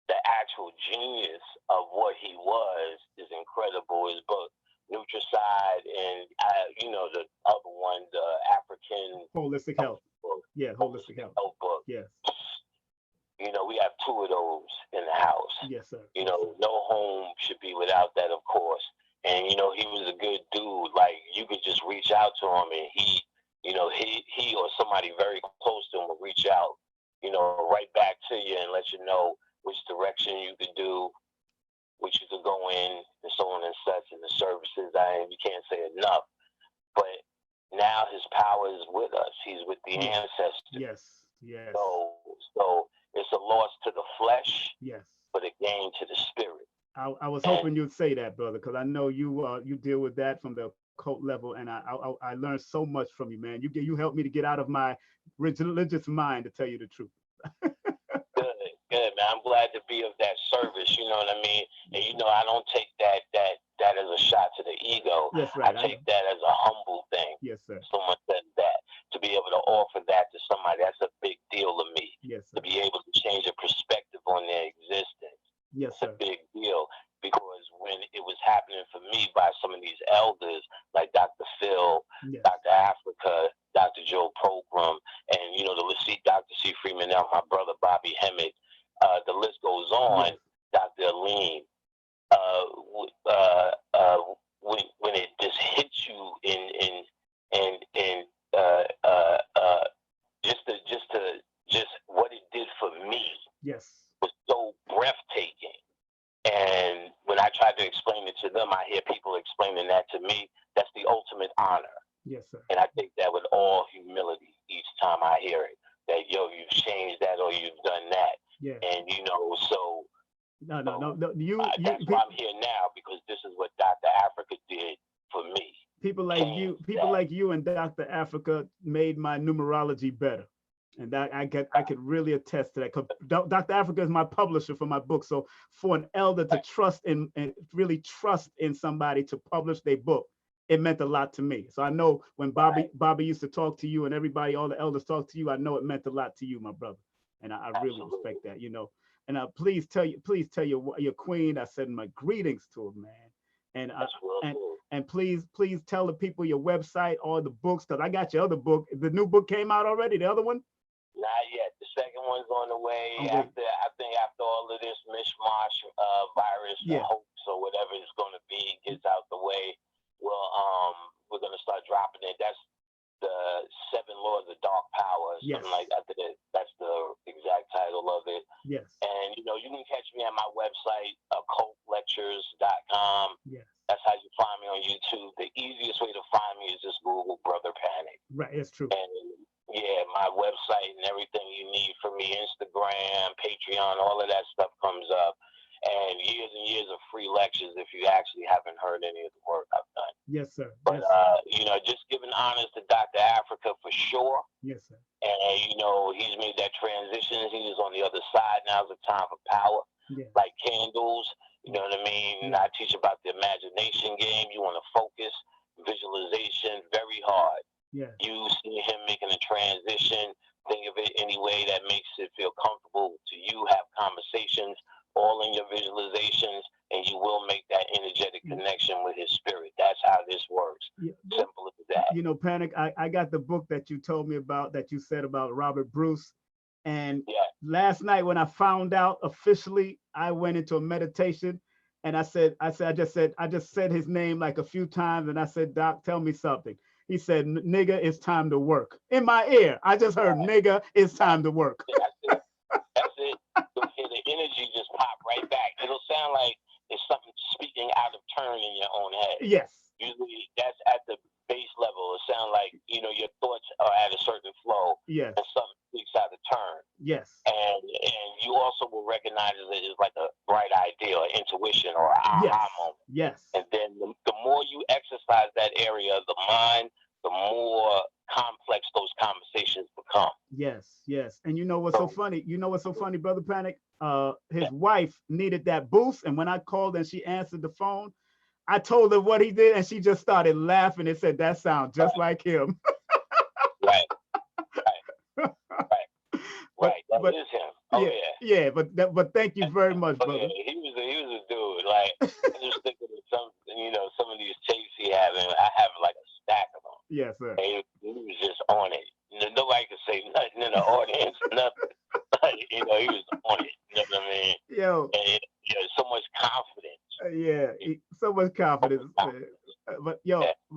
the actual genius of what he was is incredible. His book, Nutricide, and, the other one, the African Holistic Health. Book. Yeah, Holistic Health Book. Yes. You know, we have 2 of those in the house. Yes, sir. You know, no home should be without that, of course. And, you know, he was a good dude. Like, you could just reach out to him and he or somebody very close to him would reach out, you know, right back to you and let you know which direction you could do, which you could go in, and so on and such, and the services. We can't say enough. But now his power is with us. He's with the ancestors. Yes, yes. So it's a loss to the flesh, yes, but a gain to the spirit. I was hoping you'd say that, brother, because I know you deal with that from the occult level, and I learned so much from you, man. You helped me to get out of my religious mind, to tell you the truth. Good, man. I'm glad to be of that service. You know what I mean? And you know, I don't take that as a shot to the ego. That's right. I take that as a humble thing. Yes, sir. Someone said that. To be able to offer that to somebody, that's a big deal to me. Yes, sir. To be able to change a perspective on their existence. Yes, it's sir. a big deal, because when it was happening for me by some of these elders, like Dr. Phil, yes, Dr. Afrika, Dr. Joe Program, and, you know, Dr. C. Freeman, now my brother Bobby Hemmett, the list goes on, yes, Dr. Aline, when it just hits you in just what it did for me yes, was so breathtaking. And when I try to explain it to them, I hear people explaining that to me. That's the ultimate honor. yes, sir. And I take that with all humility each time I hear it. That, yo, you've changed that or you've done that. Yeah. And, you know, so. No. That's why I'm here now, because this is what Dr. Afrika did for me. People like you and Dr. Afrika made my numerology better. And that I could really attest to that, because Dr. Afrika is my publisher for my book. So for an elder to trust in and really trust in somebody to publish their book, it meant a lot to me. So I know when Bobby used to talk to you and everybody, all the elders talk to you, I know it meant a lot to you, my brother. And I really respect that, you know. And please tell your queen I said my greetings to her, man. And and please tell the people your website, all the books, because I got your other book. The new book came out already, the other one? Not yet. The second one's on the way. I think after all of this mishmash virus, hoax or whatever it's going to be gets out the way, we're going to start dropping it. That's the 7 Laws of Dark Power, something like that. That's the exact title of it. Yes. And you know, you can catch me at my website, occultlectures.com. Yes. That's how you find me on YouTube. The easiest way to find me is just Google Brother Panic. Right, it's true. And yeah, my website and everything you need for me, Instagram, Patreon, all of that stuff comes up. And years of free lectures if you actually haven't heard any of the work I've done. Yes, sir. But, you know, just giving honors to Dr. Afrika for sure. Yes, sir. And, you know, he's made that transition. He's on the other side. Now's the time for power. Yeah. Like candles, you know what I mean? Yeah. I teach about the imagination game. You want to focus, visualization, very hard. Yeah. You see him making a transition. Think of it any way that makes it feel comfortable to you. Have conversations all in your visualizations, and you will make that energetic connection with his spirit. That's how this works. Yeah. Simple as that. You know, Panic, I got the book that you told me about, that you said about Robert Bruce. And last night when I found out officially, I went into a meditation and I just said his name like a few times. And I said, Doc, tell me something. He said, nigga, it's time to work. In my ear, I just heard, nigga, it's time to work. That's it. You'll hear the energy just pop right back. It'll sound like it's something speaking out of turn in your own head. Yes. Usually that's at the base level. It sounds like, you know, your thoughts are at a certain flow. Yes. And something speaks out of turn. Yes. And you also will recognize it as like a bright idea or intuition or an aha moment. Yes. And then the more you exercise that area of the mind, the more complex those conversations become. Yes, yes. And you know what's so funny? You know what's so funny, Brother Panic? His wife needed that boost. And when I called and she answered the phone, I told her what he did and she just started laughing and said, that sounds just like him. Right. That is him. Oh yeah. But thank you very much, brother. Yeah, he was a dude. Like, I just thinking of some of these tapes he had, and I have like a stack of them. Yes, sir. And he was just on it. You know, nobody could say nothing in the audience, nothing. You know, he was on it. You know what I mean? Yo. And so much confidence. So much confidence. But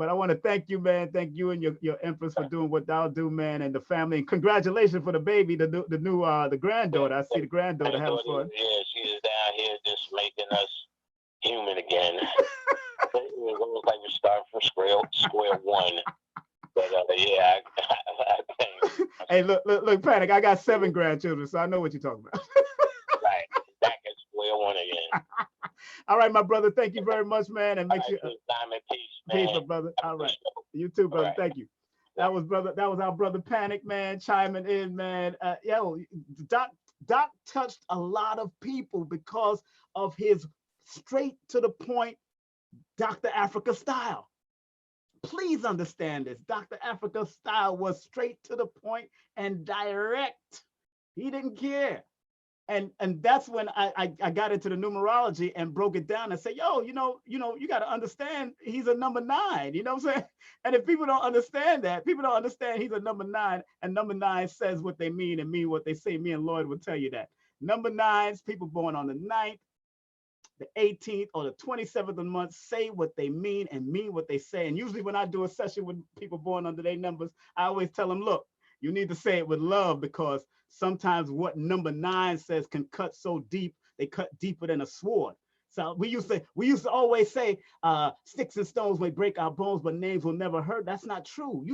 I want to thank you, man. Thank you and your empress for doing what thou do, man, and the family. And congratulations for the baby, the granddaughter. I see the granddaughter having fun. Yeah, she is down here just making us human again. It was almost like we're starting from square one. But I think. Hey, look, Panic. I got 7 grandchildren, so I know what you're talking about. Right, back at square one again. All right, my brother. Thank you very much, man. And make sure. Peace, my brother. All right. You too, brother. Right. Thank you. That was our brother Panic, man, chiming in, man. Doc touched a lot of people because of his straight to the point Dr. Afrika style. Please understand this. Dr. Afrika's style was straight to the point and direct. He didn't care. And that's when I got into the numerology and broke it down and say, yo, you got to understand he's a number 9. You know what I'm saying? And if people don't understand that, people don't understand he's a number 9, and number 9 says what they mean and mean what they say. Me and Lloyd will tell you that. Number 9s, people born on the 9th, the 18th, or the 27th of the month say what they mean and mean what they say. And usually when I do a session with people born under their numbers, I always tell them, look, you need to say it with love, because sometimes what number 9 says can cut so deep, they cut deeper than a sword. So we used to always say, sticks and stones may break our bones, but names will never hurt. That's not true.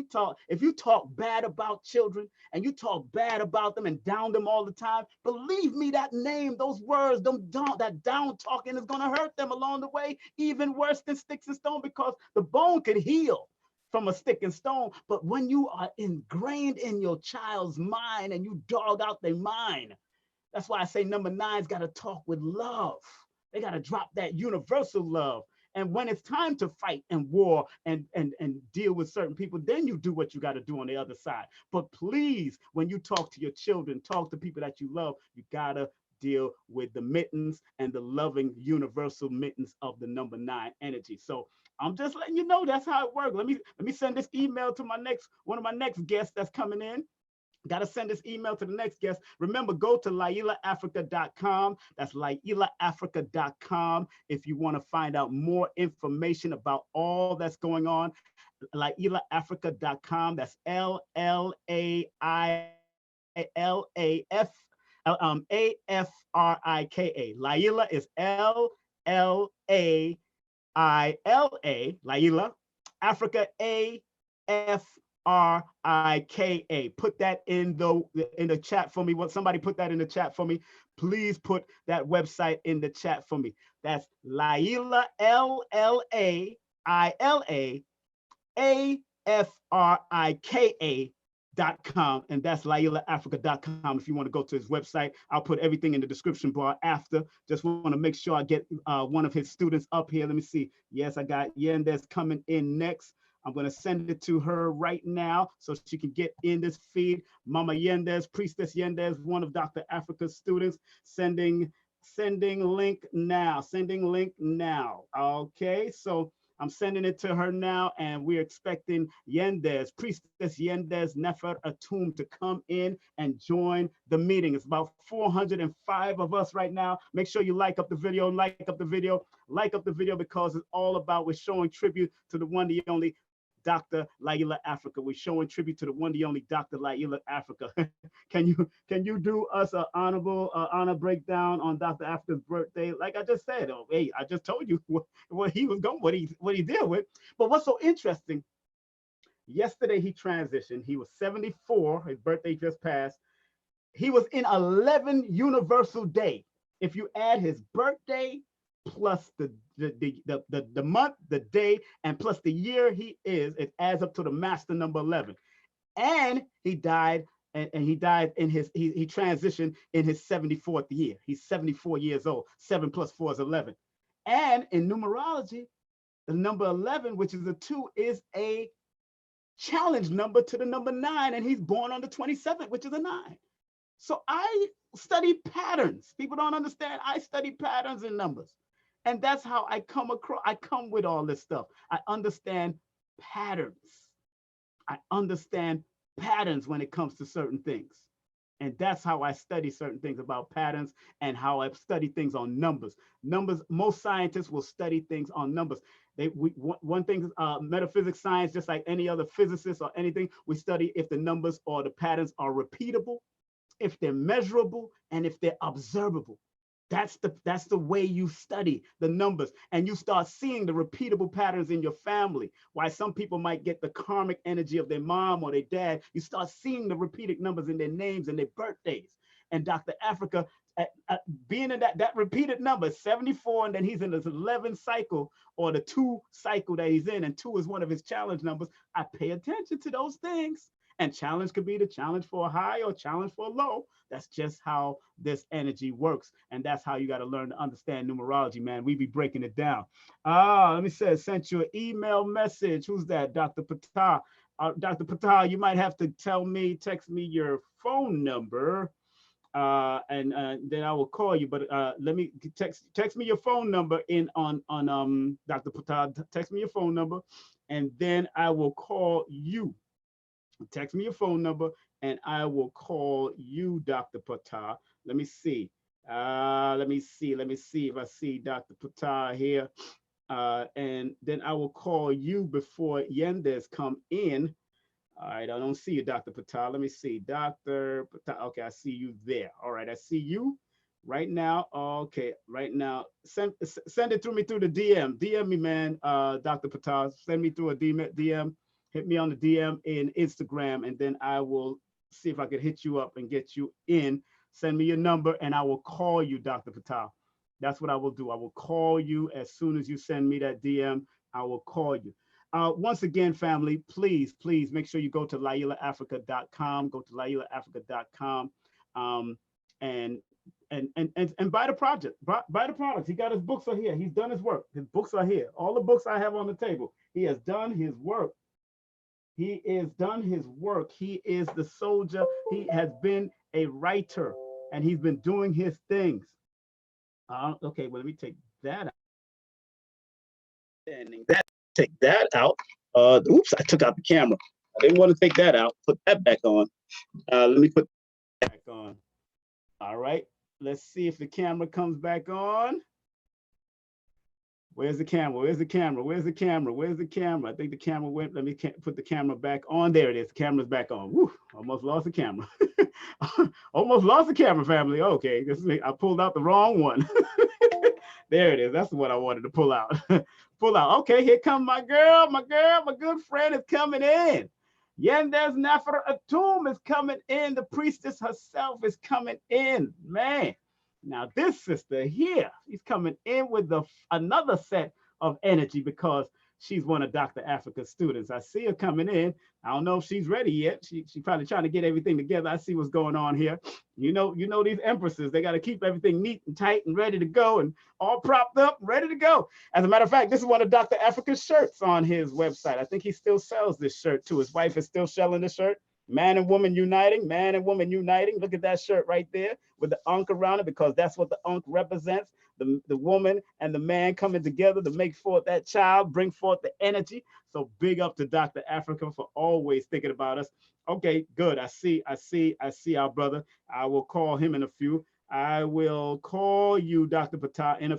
If you talk bad about children and you talk bad about them and down them all the time, believe me, that name, those words, that down talking is gonna hurt them along the way, even worse than sticks and stone, because the bone could heal from a stick and stone. But when you are ingrained in your child's mind and you dog out their mind, that's why I say number 9's got to talk with love. They got to drop that universal love. And when it's time to fight and war and deal with certain people, then you do what you got to do on the other side. But please, when you talk to your children, talk to people that you love, you gotta deal with the mittens and the loving universal mittens of the number 9 energy. So I'm just letting you know that's how it works. Let me send this email to one of my next guests that's coming in. Got to send this email to the next guest. Remember, go to LailaAfrika.com. That's LailaAfrika.com if you want to find out more information about all that's going on. LailaAfrika.com. That's LailaAfrika. Laila is LLAILA. Laila. Africa AFRIKA. Put that in the chat for me. Somebody put that in the chat for me. Please put that website in the chat for me. That's Laila, LLAILA-AFRIKA.com, and that's LailaAfrika.com if you want to go to his website. I'll put everything in the description bar after. Just want to make sure I get one of his students up here. Let me see. Yes, I got Yendys coming in next. I'm going to send it to her right now so she can get in this feed. Mama Yendys, Priestess Yendys, one of Dr. Afrika's students, sending link now. Okay, so I'm sending it to her now, and we're expecting Yendys, Priestess Yendys, Nefer-Atum to come in and join the meeting. It's about 405 of us right now. Make sure you like up the video, because it's all about, we're showing tribute to the one, the only Dr. Llaila Afrika. We're showing tribute to the one, the only Dr. Llaila Afrika. Can you do us an honor breakdown on Dr. Afrika's birthday? Like I just said, hey, I just told you what he was going, what he dealt with. But what's so interesting? Yesterday he transitioned. He was 74. His birthday just passed. He was in 11 universal day. If you add his birthday plus the month, the day, and plus the year he is, it adds up to the master number 11. And he died, and he died in he transitioned in his 74th year. He's 74 years old. 7 plus 4 is 11. And in numerology, the number 11, which is a 2, is a challenge number to the number 9, and he's born on the 27th, which is a 9. So I study patterns. People don't understand. I study patterns in numbers. And that's how I come with all this stuff. I understand patterns. I understand patterns when it comes to certain things. And that's how I study certain things about patterns, and how I study things on numbers. Numbers, most scientists will study things on numbers. One thing, metaphysics science, just like any other physicist or anything, we study if the numbers or the patterns are repeatable, if they're measurable, and if they're observable. That's the way you study the numbers, and you start seeing the repeatable patterns in your family. Why some people might get the karmic energy of their mom or their dad, you start seeing the repeated numbers in their names and their birthdays. And Dr. Afrika, being in that repeated number, 74, and then he's in this 11 cycle, or the 2 cycle that he's in, and 2 is one of his challenge numbers. I pay attention to those things. And challenge could be the challenge for a high or challenge for a low. That's just how this energy works. And that's how you got to learn to understand numerology, man. We be breaking it down. Let me say, sent you an email message. Who's that? Dr. Ptah. Dr. Ptah, you might have to text me your phone number, and then I will call you. But let me text me your phone number on Dr. Ptah. Text me your phone number, and then I will call you. Text me your phone number, and I will call you, Dr. Ptah. Let me see. Let me see if I see Dr. Ptah here. And then I will call you before Yendys come in. All right, I don't see you, Dr. Ptah. Let me see. Dr. Ptah. Okay, I see you there. All right, I see you right now. Okay, right now. Send it to me through the DM. DM me, man, Dr. Ptah. Send me through a DM. Hit me on the DM in Instagram, and then I will see if I can hit you up and get you in. Send me your number, and I will call you, Dr. Ptah. That's what I will do. I will call you as soon as you send me that DM. I will call you. Once again, family, please make sure you go to LailaAfrika.com. Go to LailaAfrika.com. and buy the project, buy the products. He got his books are here. He's done his work. His books are here. All the books I have on the table. He has done his work. He has done his work. He is the soldier. He has been a writer, and he's been doing his things. Okay, well, let me take that out. Take that out. Oops, I took out the camera. I didn't want to take that out. Put that back on. Let me put that back on. All right. Let's see if the camera comes back on. Where's the camera? Where's the camera? Where's the camera? Where's the camera? I think the camera went. Let me put the camera back on. There it is. The camera's back on. Woo, almost lost the camera. Almost lost the camera, family. Okay, I pulled out the wrong one. There it is. That's what I wanted to pull out. Pull out. Okay, here comes my girl. My good friend is coming in. Yendys Nefer-Atum is coming in. The priestess herself is coming in. Man, now this sister here, she's coming in with another set of energy because she's one of Dr. Afrika's students. I see her coming in. I don't know if she's ready yet. She's probably trying to get everything together. I see what's going on here. You know these empresses, they got to keep everything neat and tight and ready to go and all propped up, ready to go. As a matter of fact, this is one of Dr. Afrika's shirts on his website. I think he still sells this shirt too. His wife is still selling the shirt. Man and woman uniting, man and woman uniting. Look at that shirt right there with the Ankh around it, because that's what the Ankh represents. The woman and the man coming together to make forth that child, bring forth the energy. So big up to Dr. Afrika for always thinking about us. Okay, good. I see our brother. I will call him in a few. I will call you, Dr. Ptah, in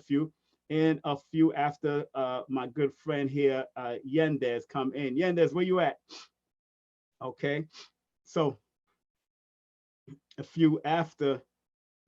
a few after my good friend here, Yendys, come in. Yendys, where you at? Okay, so a few after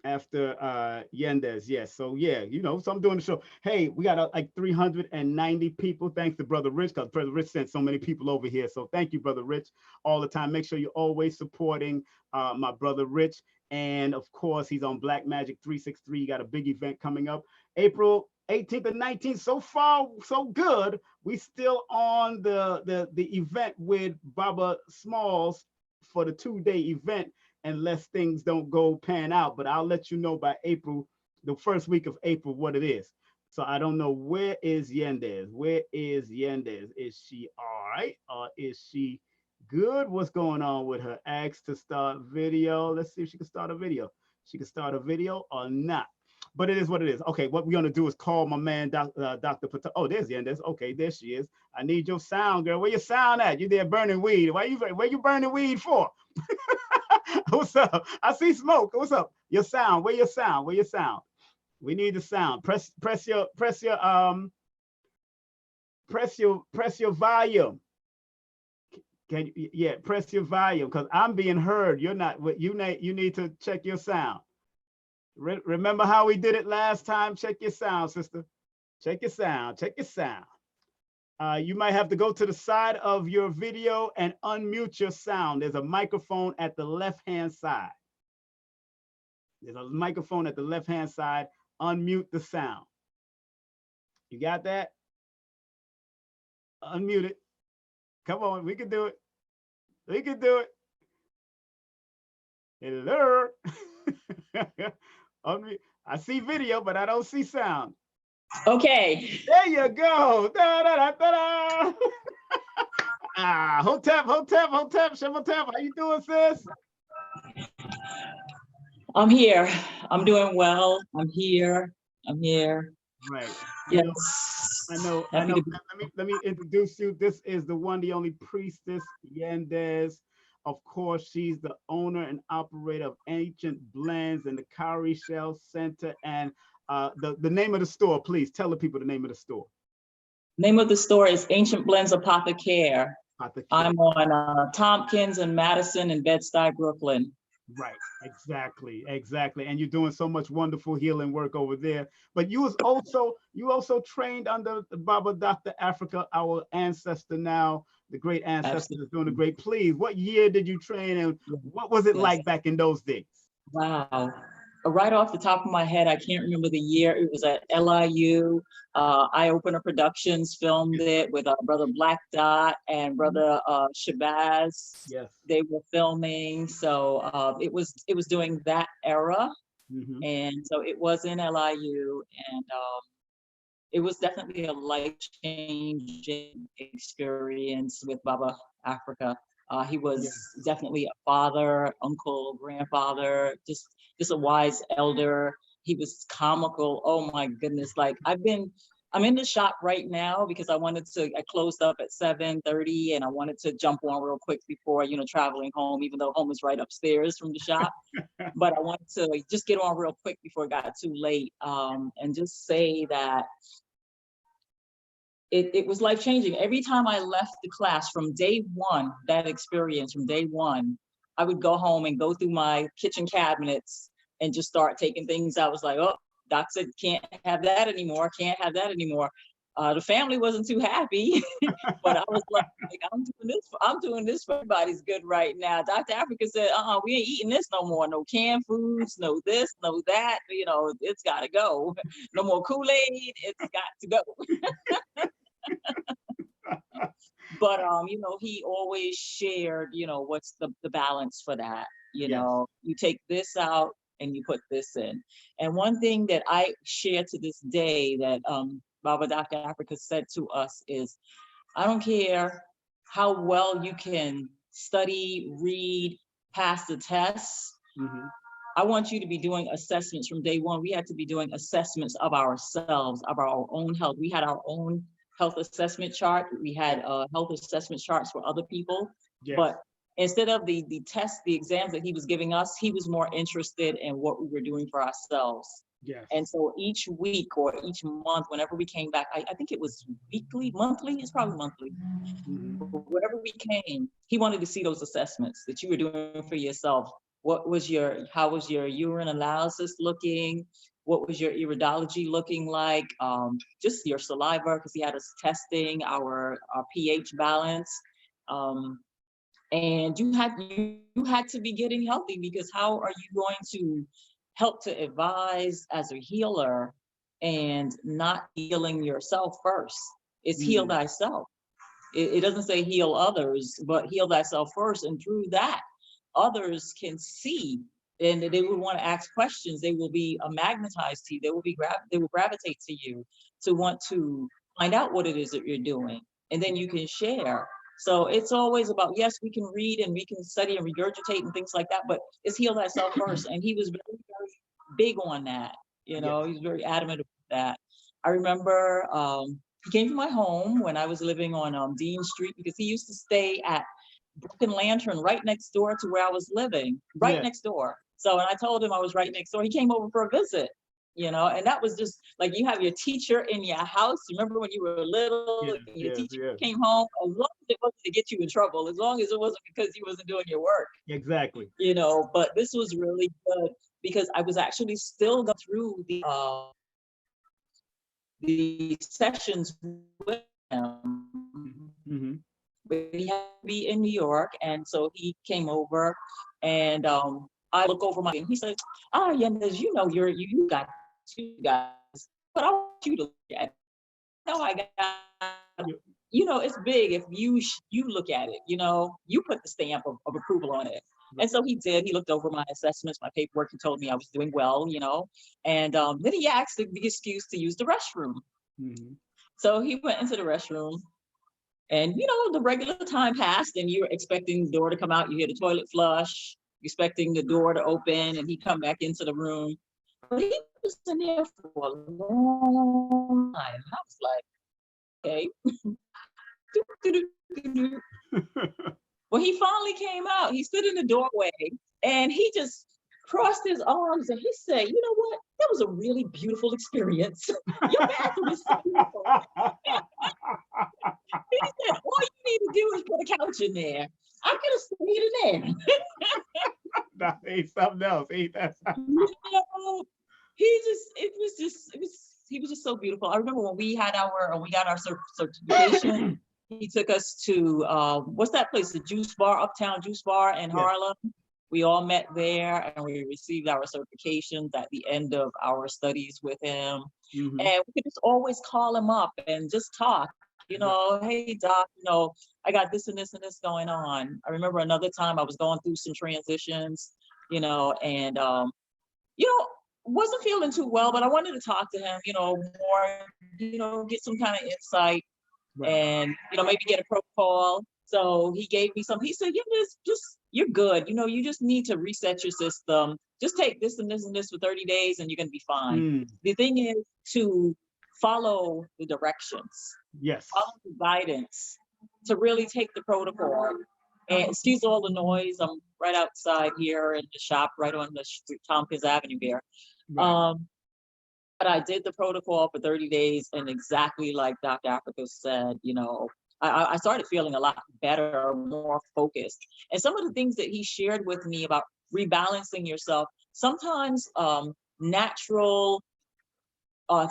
Yendys, yes. So yeah, so I'm doing the show. Hey, we got like 390 people. Thanks to Brother Rich, because Brother Rich sent so many people over here. So thank you, Brother Rich, all the time. Make sure you're always supporting my brother Rich. And of course, he's on Black Magic 363. You got a big event coming up, April 18th and 19th. So far, so good. We still on the event with Baba Smalls for the 2-day event, unless things don't go pan out. But I'll let you know by April, the first week of April, what it is. So I don't know, where is Yendys? Where is Yendys? Is she all right, or is she good? What's going on with her? Ask to start video. Let's see if she can start a video. She can start a video or not. But it is what it is. Okay, what we're gonna do is call my man, Dr. Ptah. Oh, there's Yendys. Okay, there she is. I need your sound, girl. Where your sound at? You there burning weed? Where you burning weed for? What's up? I see smoke. What's up? Your sound. Where your sound? Where your sound? We need the sound. Press your volume. Can you, yeah, press your volume, because I'm being heard. You're not. You need to check your sound. Remember how we did it last time? Check your sound, sister. Check your sound. Check your sound. You might have to go to the side of your video and unmute your sound. There's a microphone at the left-hand side. There's a microphone at the left-hand side. Unmute the sound. You got that? Unmute it. Come on, we can do it. We can do it. Hello. I see video, but I don't see sound. Okay. There you go. Da, da, da, da, da. Hotep, Shemotep, how you doing, sis? I'm here. I'm doing well. I'm here. Right. Yes. I know. Let me introduce you. This is the one, the only Priestess Yendys. Of course, she's the owner and operator of Ancient Blends and the Cowrie Shell Center. And the name of the store, please tell the people the name of the store. Name of the store is Ancient Blends Apothecare. I'm on Tompkins and Madison and Bed-Stuy, Brooklyn. Right, exactly. And you're doing so much wonderful healing work over there. But you also trained under Baba Dr. Afrika, our ancestor now, the great ancestor is doing a great. Please, what year did you train, and what was it like back in those days? Wow. right off the top of my head, I can't remember the year. It was at LIU. Eye Opener Productions filmed it with Brother Black Dot and Brother Shabazz. Yes. They were filming. So it was during that era. And so it was in LIU, and it was definitely a life-changing experience with Baba Afrika. He was definitely a father, uncle, grandfather, just a wise elder. He was comical. Oh my goodness. Like I'm in the shop right now because I closed up at 7:30 and I wanted to jump on real quick before, traveling home, even though home is right upstairs from the shop. But I wanted to just get on real quick before it got too late, and just say that it was life-changing. Every time I left the class from day one, that experience from day one, I would go home and go through my kitchen cabinets and just start taking things. I was like, oh, Doc said, can't have that anymore, can't have that anymore. The family wasn't too happy, but I was like, I'm doing this for everybody's good right now. Dr. Afrika said, we ain't eating this no more. No canned foods, no this, no that. It's got to go. No more Kool-Aid. It's got to go. But he always shared, what's the balance for that. You take this out and you put this in. And one thing that I share to this day that Baba Dr. Afrika said to us is, I don't care how well you can study, read, pass the tests. I want you to be doing assessments from day one. We had to be doing assessments of ourselves, of our own health. We had our own health assessment chart. We had health assessment charts for other people. But instead of the tests, the exams that he was giving us, he was more interested in what we were doing for ourselves. And so each week or each month, whenever we came back, I think it was weekly, monthly, it's probably monthly. Whenever we came, he wanted to see those assessments that you were doing for yourself. How was your urine analysis looking? What was your iridology looking like? Just your saliva, because he had us testing our pH balance. And you had to be getting healthy, because how are you going to help to advise as a healer and not healing yourself first? It's heal thyself. It doesn't say heal others, but heal thyself first. And through that, others can see, and they would want to ask questions. They will be magnetized to you. They will gravitate to you to want to find out what it is that you're doing. And then you can share. So it's always about, yes, we can read and we can study and regurgitate and things like that, but it's heal thyself first. And he was very, very big on that. He was very adamant about that. I remember he came to my home when I was living on Dean Street, because he used to stay at Broken Lantern right next door to where I was living, next door. So, and I told him I was right next door. He came over for a visit, and that was just like, you have your teacher in your house. Remember when you were little, your teacher came home, as long as it wasn't to get you in trouble, as long as it wasn't because you wasn't doing your work. Exactly. But this was really good, because I was actually still going through the sessions with him. But he had to be in New York, and so he came over, and I look over and he said, Yendys, you got two guys, but I want you to look at it. I got, it's big if you look at it, you put the stamp of approval on it. And so he did. He looked over my assessments, my paperwork. He told me I was doing well, and then he asked the excuse to use the restroom. So he went into the restroom. And, the regular time passed, and you're expecting the door to come out. You hear the toilet flush, expecting the door to open, and he come back into the room. But he was in there for a long time. I was like, okay. Well, he finally came out. He stood in the doorway, and he just crossed his arms, and he said, you know what? That was a really beautiful experience. Your bathroom is so beautiful. He said, all you need to do is put a couch in there. I could have stayed in there. That ain't something else. Ain't that something? He was just so beautiful. I remember when we got our certification, he took us to, what's that place? The juice bar, Uptown Juice Bar in Harlem. We all met there and we received our certifications at the end of our studies with him. And we could just always call him up and just talk, you know, hey doc, you know, I got this and this and this going on. I remember another time I was going through some transitions, you know, and you know, wasn't feeling too well, but I wanted to talk to him, you know, more, you know, get some kind of insight and, you know, maybe get a protocol. So he gave me some, he said, yeah, just, you're good. You know, you just need to reset your system. Just take this and this and this for 30 days and you're going to be fine. The thing is to follow the directions. Yes. Follow the guidance to really take the protocol. And excuse all the noise. I'm right outside here in the shop, right on the street, Tompkins Avenue here. But I did the protocol for 30 days, and exactly like Dr. Afrika said, you know, I started feeling a lot better, more focused. And some of the things that he shared with me about rebalancing yourself, sometimes natural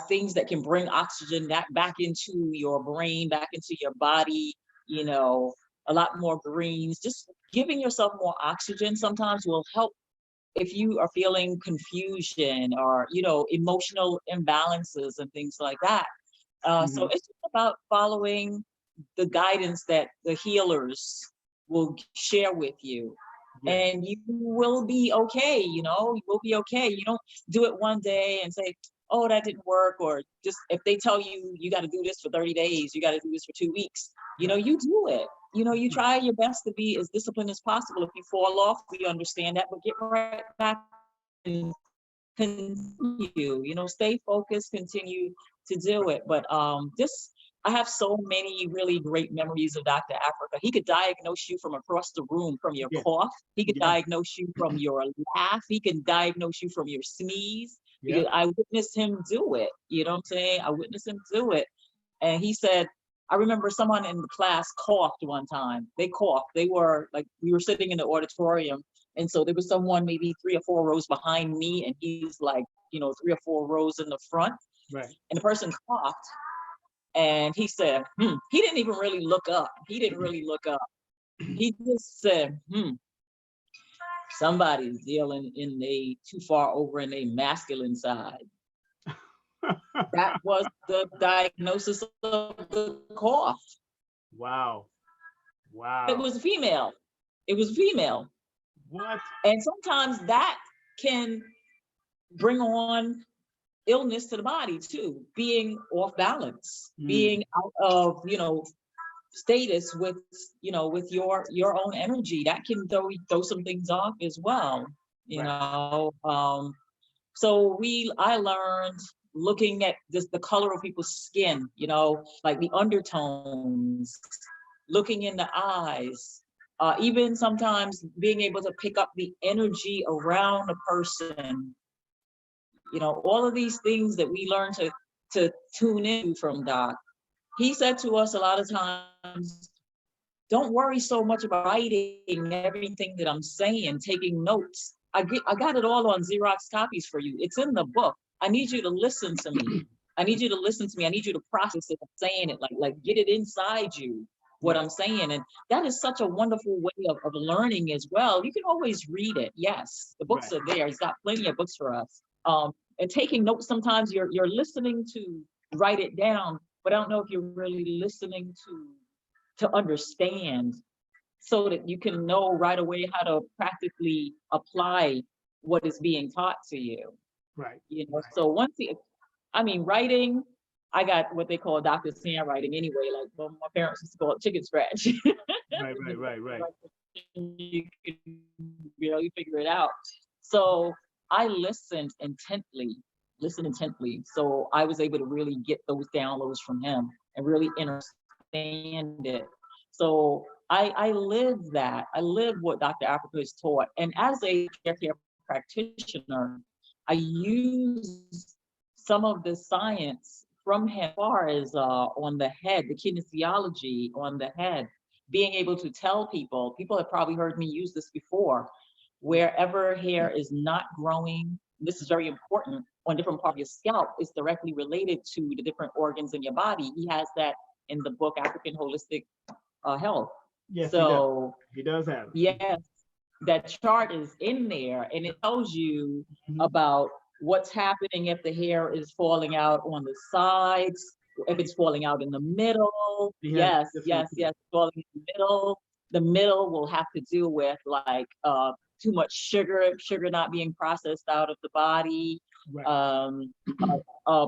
things that can bring oxygen back into your brain, back into your body, you know, a lot more greens, just giving yourself more oxygen sometimes will help if you are feeling confusion or, you know, emotional imbalances and things like that. So it's just about following the guidance that the healers will share with you. And you will be okay, you know, you will be okay. You don't do it one day and say, oh, that didn't work, or just if they tell you, you got to do this for 30 days, you got to do this for 2 weeks, you know, you do it. You know, you try your best to be as disciplined as possible. If you fall off, we understand that, but get right back and continue, you know, stay focused, continue to do it. But I have so many really great memories of Dr. Afrika. He could diagnose you from across the room from your cough. He could diagnose you from your laugh. He can diagnose you from your sneeze. Because I witnessed him do it. You know what I'm saying? I witnessed him do it. And he said, I remember someone in the class coughed one time. They coughed. They were like, we were sitting in the auditorium. And so there was someone maybe 3 or 4 rows behind me. And he's like, you know, 3 or 4 rows in the front. And the person coughed. And he said, he didn't even really look up. He didn't really look up. He just said, somebody's dealing too far over in a masculine side. That was the diagnosis of the cough. Wow. Wow. It was a female. It was female. What? And sometimes that can bring on illness to the body too, being off balance, being out of, you know, status with, you know, with your own energy. That can throw some things off as well, you know. So I learned looking at the color of people's skin, you know, like the undertones, looking in the eyes, even sometimes being able to pick up the energy around a person. You know, all of these things that we learn to tune in from Doc. He said to us a lot of times, don't worry so much about writing everything that I'm saying, taking notes. I got it all on Xerox copies for you. It's in the book. I need you to listen to me. I need you to listen to me. I need you to process it. I'm saying it, like get it inside you, what I'm saying. And that is such a wonderful way of learning as well. You can always read it. Yes, the books are there. He's got plenty of books for us. And taking notes, sometimes you're listening to write it down, but I don't know if you're really listening to understand, so that you can know right away how to practically apply what is being taught to you. You know, so once writing, I got what they call doctor's handwriting anyway, like, well, my parents used to call it chicken scratch. Right. You can really figure it out. So I listened intently. So I was able to really get those downloads from him and really understand it. So I live that. I live what Dr. Afrika has taught. And as a care practitioner, I use some of the science from him as far as on the head, the kinesiology on the head, being able to tell people have probably heard me use this before, wherever hair is not growing, this is very important, on different parts of your scalp, is directly related to the different organs in your body. He has that in the book, African Holistic Health. Yes, so he does have it. Yes. that chart is in there, and it tells you about what's happening if the hair is falling out on the sides, if it's falling out in the middle. Yes, falling in the middle. The middle will have to do with like too much sugar not being processed out of the body, maybe a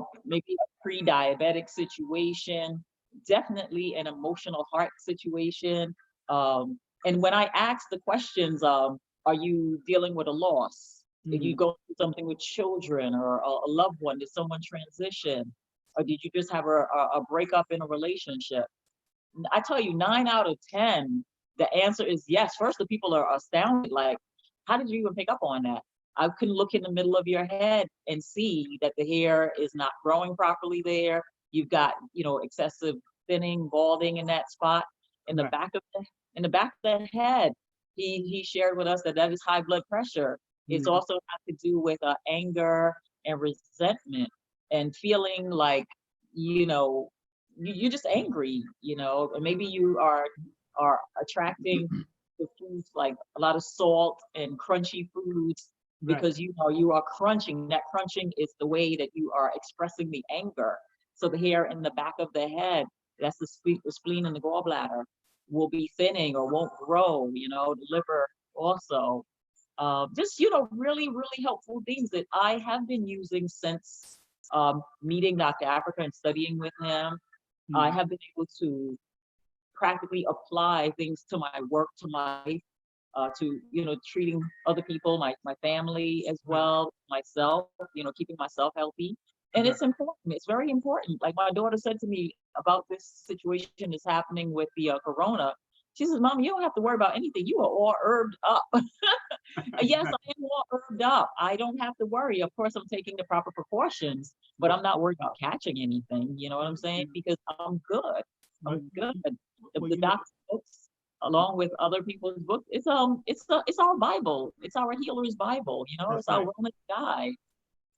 pre-diabetic situation, definitely an emotional heart situation. And when I ask the questions, are you dealing with a loss? Did you go through something with children or a loved one? Did someone transition? Or did you just have a breakup in a relationship? I tell you, 9 out of 10, the answer is yes. First, the people are astounded, like, how did you even pick up on that? I can look in the middle of your head and see that the hair is not growing properly there. You've got, excessive thinning, balding in that spot. In the back of the head, he shared with us that is high blood pressure. It's also has to do with anger and resentment and feeling like, you're just angry, and maybe you are attracting the foods like a lot of salt and crunchy foods because you are crunching. That crunching is the way that you are expressing the anger. So the hair in the back of the head, that's the spleen and the gallbladder, will be thinning or won't grow, the liver also. Just, really, really helpful things that I have been using since meeting Dr. Afrika and studying with him. I have been able to practically apply things to my work, to my life, to, treating other people, my family as well, myself, keeping myself healthy. And it's important. It's very important. Like my daughter said to me about this situation that's happening with the corona. She says, Mom, you don't have to worry about anything. You are all herbed up. Yes, I am all herbed up. I don't have to worry. Of course, I'm taking the proper precautions, but I'm not worried about catching anything. You know what I'm saying? Because I'm good. I'm good. The doctor's books, along with other people's books, it's our Bible. It's our healer's Bible. It's our wellness guide.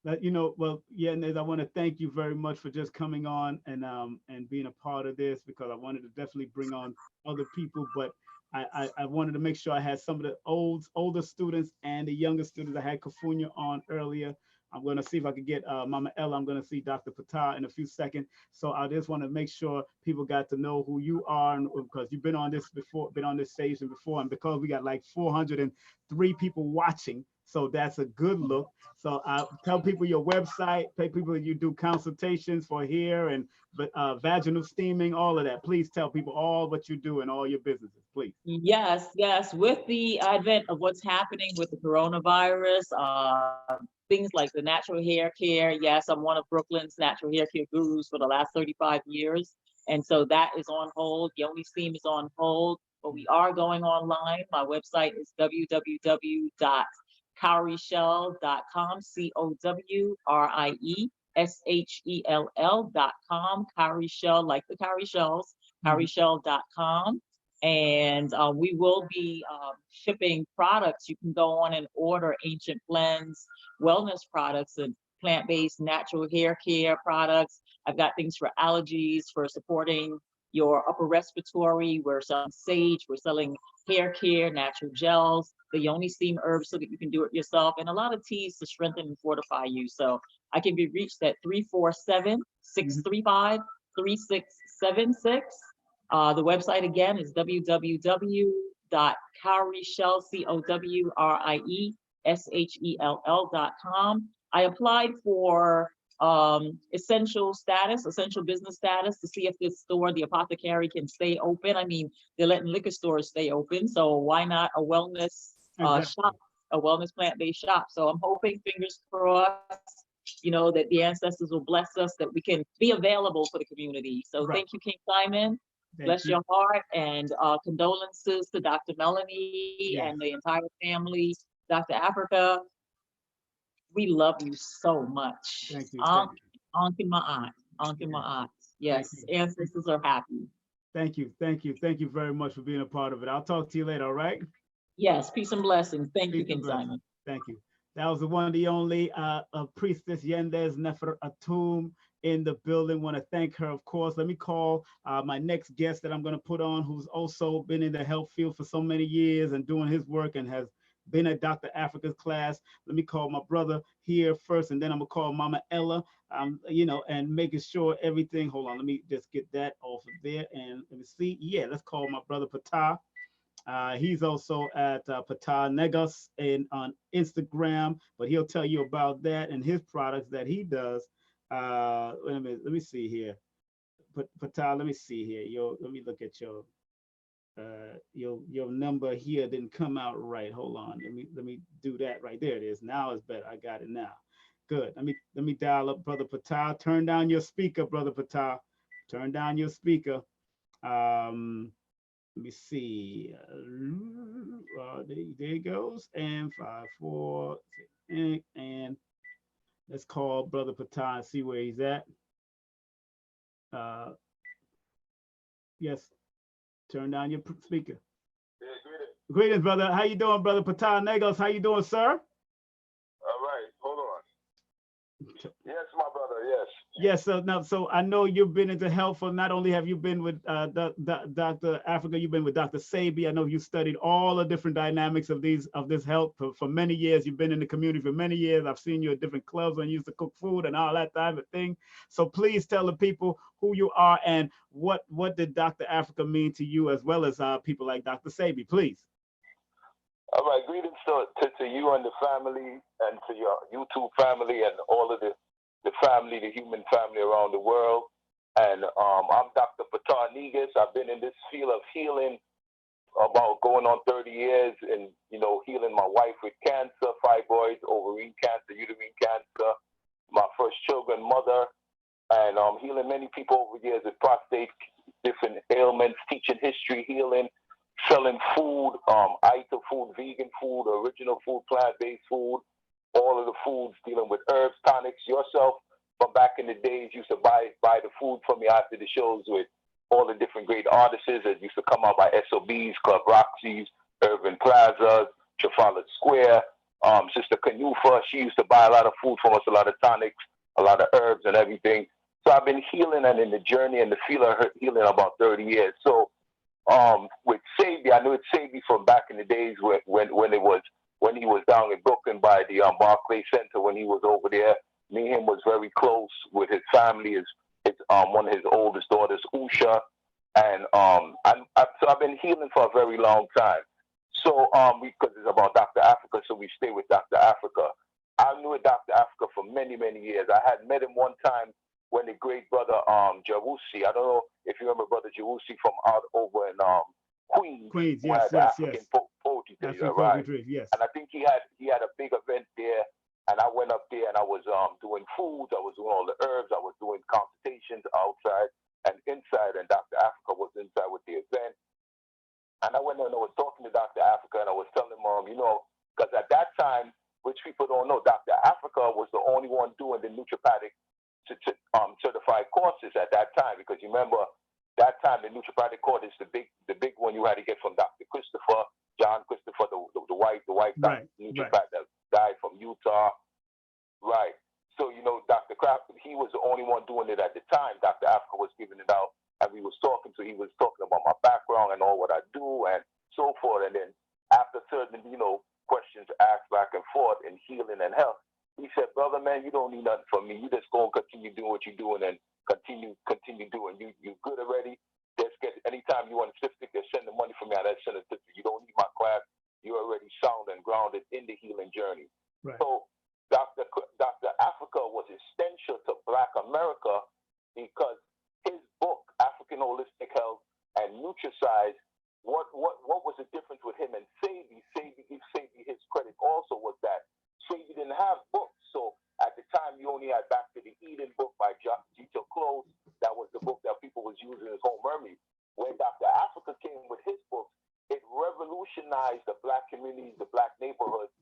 Yendys, I want to thank you very much for just coming on and being a part of this, because I wanted to definitely bring on other people, but I wanted to make sure I had some of the older students and the younger students. I had Kufunya on earlier. I'm going to see if I can get Mama Ella. I'm going to see Dr. Ptah in a few seconds. So I just want to make sure people got to know who you are, and because you've been on this before, been on this station before, and because we got like 403 people watching. So that's a good look. So tell people your website, tell people you do consultations for hair and vaginal steaming, all of that. Please tell people all what you do and all your businesses, please. Yes. With the advent of what's happening with the coronavirus, things like the natural hair care. Yes, I'm one of Brooklyn's natural hair care gurus for the last 35 years. And so that is on hold. The only steam is on hold, but we are going online. My website is www.cowrieshell.com, COWRIESHELL.com, Cowrie Shell, like the cowrie shells, cowrieshell.com. And we will be shipping products. You can go on and order Ancient Blends, wellness products, and plant-based natural hair care products. I've got things for allergies, for supporting your upper respiratory. We're selling sage, we're selling hair care, natural gels, the yoni steam herbs so that you can do it yourself, and a lot of teas to strengthen and fortify you. So I can be reached at 347-635-3676. The website again is www.cowrieshell, COWRIESHELL.com. I applied for essential business status, to see if this store, the apothecary, can stay open. I mean, they're letting liquor stores stay open, so why not a wellness shop, a wellness plant-based shop? So I'm hoping, fingers crossed, that the ancestors will bless us, that we can be available for the community. So thank you, King Simon. Bless your heart, and condolences to Dr. Melanie and the entire family. Dr. Afrika, we love you so much. Thank you. Anki Ma'at. Yes, ancestors are happy. Thank you very much for being a part of it. I'll talk to you later, all right? Yes, peace and blessings. Thank you, King Simon. Thank you. That was the one, the only Priestess Yendys Nefer-Atum in the building. Want to thank her, of course. Let me call my next guest that I'm going to put on, who's also been in the health field for so many years and doing his work and has been at Dr. Africa's class. Let me call my brother here first, and then I'm gonna call Mama Ella, you know, and making sure everything, hold on, let me just get that off of there, and let me see, yeah, let's call my brother Ptah. He's also at Ptah Negus on Instagram, but he'll tell you about that and his products that he does. Wait a minute, let me see here. Ptah, let me see here. Let me look at your number here didn't come out right. Hold on. Let me do that right there. It is. Now it's better. I got it now. Good. Let me dial up Brother Ptah. Turn down your speaker, Brother Ptah. Turn down your speaker. Let me see. There it goes. And 5, 4, and let's call Brother Ptah and see where he's at. Yes. Turn down your speaker. Yeah, greetings, brother. How you doing, Brother Ptah Negus? How you doing, sir? All right, hold on. Yes, my brother, yes. Yes, so I know you've been into health. For not only have you been with Dr. Africa, you've been with Dr. Sabi. I know you studied all the different dynamics of this health for many years. You've been in the community for many years. I've seen you at different clubs when you used to cook food and all that type of thing. So please tell the people who you are and what did Dr. Africa mean to you, as well as people like Dr. Sabi, please. All right, greetings to you and the family, and to your YouTube family and all of the family, the human family around the world. And I'm Dr. Ptah Negus. I've been in this field of healing about going on 30 years, and, you know, healing my wife with cancer, fibroids, ovarian cancer, uterine cancer, my first children, mother, and healing many people over the years with prostate, different ailments, teaching history, healing, selling food, ITA food, vegan food, original food, plant-based food, all of the foods, dealing with herbs, tonics. Yourself, from back in the days, used to buy the food from me after the shows with all the different great artists that used to come out by SOBs, Club Roxy's, Urban Plazas, Trafalgar Square. Sister Kanufa, she used to buy a lot of food from us, a lot of tonics, a lot of herbs and everything. So I've been healing and in the journey and the field of healing about 30 years. So with Sabi, I knew it Sabi from back in the days when he was down in Brooklyn by the Barclay Center, when he was over there. Me and him was very close with his family, his one of his oldest daughters, Usha, and so I've been healing for a very long time. So because it's about Dr. Africa, so we stay with Dr. Africa. I knew Dr. Africa for many, many years. I had met him one time when the great brother Jawusi, I don't know if you remember Brother Jawusi from out over in Queens, yes, African yes. poetry day, African right? poetry, yes. And I think he had a big event there, and I went up there and I was doing foods, I was doing all the herbs, I was doing consultations outside and inside, and Dr. Africa was inside with the event. And I went there and I was talking to Dr. Africa, and I was telling him, you know, because at that time, which people don't know, Dr. Africa was the only one doing the naturopathic certified courses at that time, because you remember that time the naturopathic course is the big one you had to get from Dr. John Christopher, the white Right, naturopath that died from Utah, right? So you know, Dr. Kraft, he was the only one doing it at the time. Dr. Africa was giving it out, and he was talking about my background and all what I do and so forth. And then after certain, you know, questions asked back and forth in healing and health, he said, brother, man, you don't need nothing from me. You just go and continue doing what you're doing and continue doing. You good already. Just get, anytime you want a certificate, just send the money for me. I send a certificate. You don't need my class. You're already sound and grounded in the healing journey. Right. So Dr. Africa was essential to Black America, because his book, African Holistic Health and Nutricize, what was the difference with him and Sabi? Give Sabi his credit also was that Sabi didn't have books. So at the time, you only had Back to the Eden book by G.T. Close. That was the book that people was using as home remedy. When Dr. Africa came with his books, it revolutionized the Black communities, the Black neighborhoods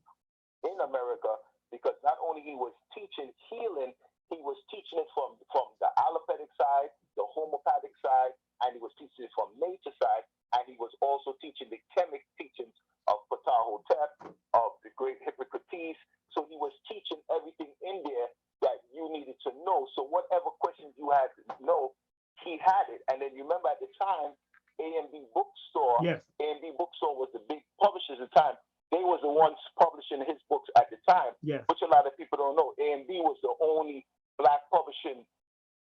in America, because not only he was teaching healing, he was teaching it from the allopathic side, the homeopathic side, and he was teaching it from nature side, and he was also teaching the chemic teachings of Ptah, of the great Hippocrates. So he was teaching everything in there that you needed to know. So whatever questions you had to know, he had it. And then you remember at the time, A&B Bookstore, yes. A&B Bookstore was the big publishers at the time. they was the ones publishing his books at the time, which a lot of people don't know. A&B was the only Black publishing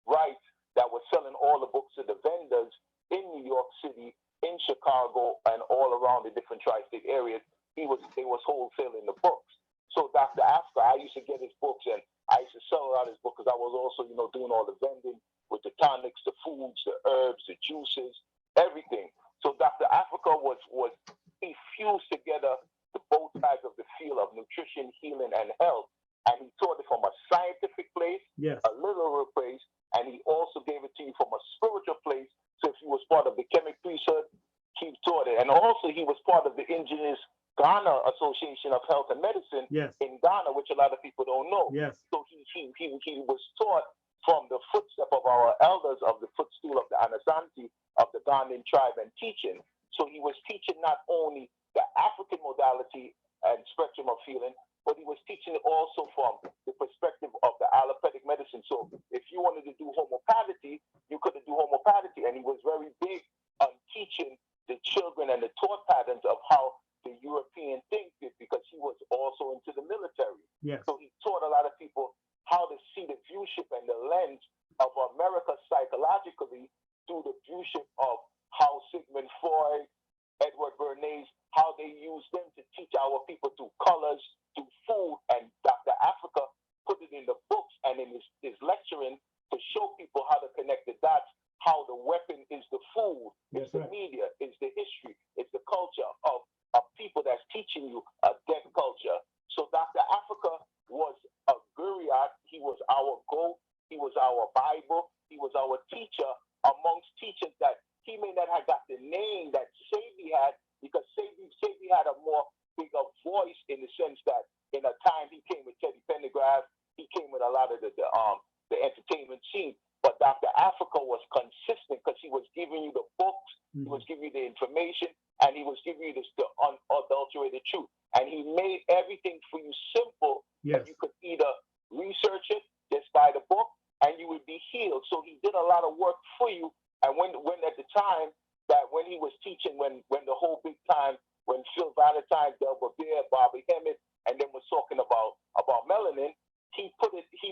rights that was selling all the books to the vendors in New York City, in Chicago, and all around the different tri-state areas. They was wholesaling the books. So Dr. Afrika, I used to get his books, and I used to sell out his book because I was also, you know, doing all the vending with the tonics, the foods, the herbs, the juices, everything. So Dr. Afrika he fused together the both sides of the field of nutrition, healing, and health. And he taught it from a scientific place, a literal place, and he also gave it to you from a spiritual place. So if he was part of the Kemet priesthood, he taught it. And also he was part of the Indigenous Ghana Association of Health and Medicine in Ghana, which a lot of people don't know. So he was taught from the footstep of our elders of the footstool of the Anasanti of the Ghanaian tribe and teaching. So he was teaching not only the African modality and spectrum of healing, but he was teaching it also from the perspective of the allopathic medicine. So if you wanted to do homeopathy, you could do homeopathy. And he was very big on teaching the children and the thought patterns of how the European thinks it, because he was also into the military. So he taught a lot of people how to see the viewship and the lens of America psychologically through the viewship of how Sigmund Freud, Edward Bernays, how they use them to teach our people through colors, through food. And Dr. Afrika put it in the books and in his lecturing to show people how to connect the dots, how the weapon is the food, it's the media, it's the history, it's the culture of people that's teaching you a dead culture. So Dr. Afrika was a guriat, he was our goat, he was our Bible, he was our teacher amongst teachers that he may not have got the name that Sabi had, because Sabi had a more bigger voice in the sense that in a time he came with Teddy Pendergrass, he came with a lot of the entertainment scene. But Dr. Afrika was consistent because he was giving you the books, he was giving you the information, and he was giving you the unadulterated truth. And he made everything for you simple. That you could either research it, just buy the book, and you would be healed. So he did a lot of work for you. And when at the time that when he was teaching, when the whole big time, when Phil Valentine, Delbert Bear, Bobby Hemmett, and then was talking about melanin, he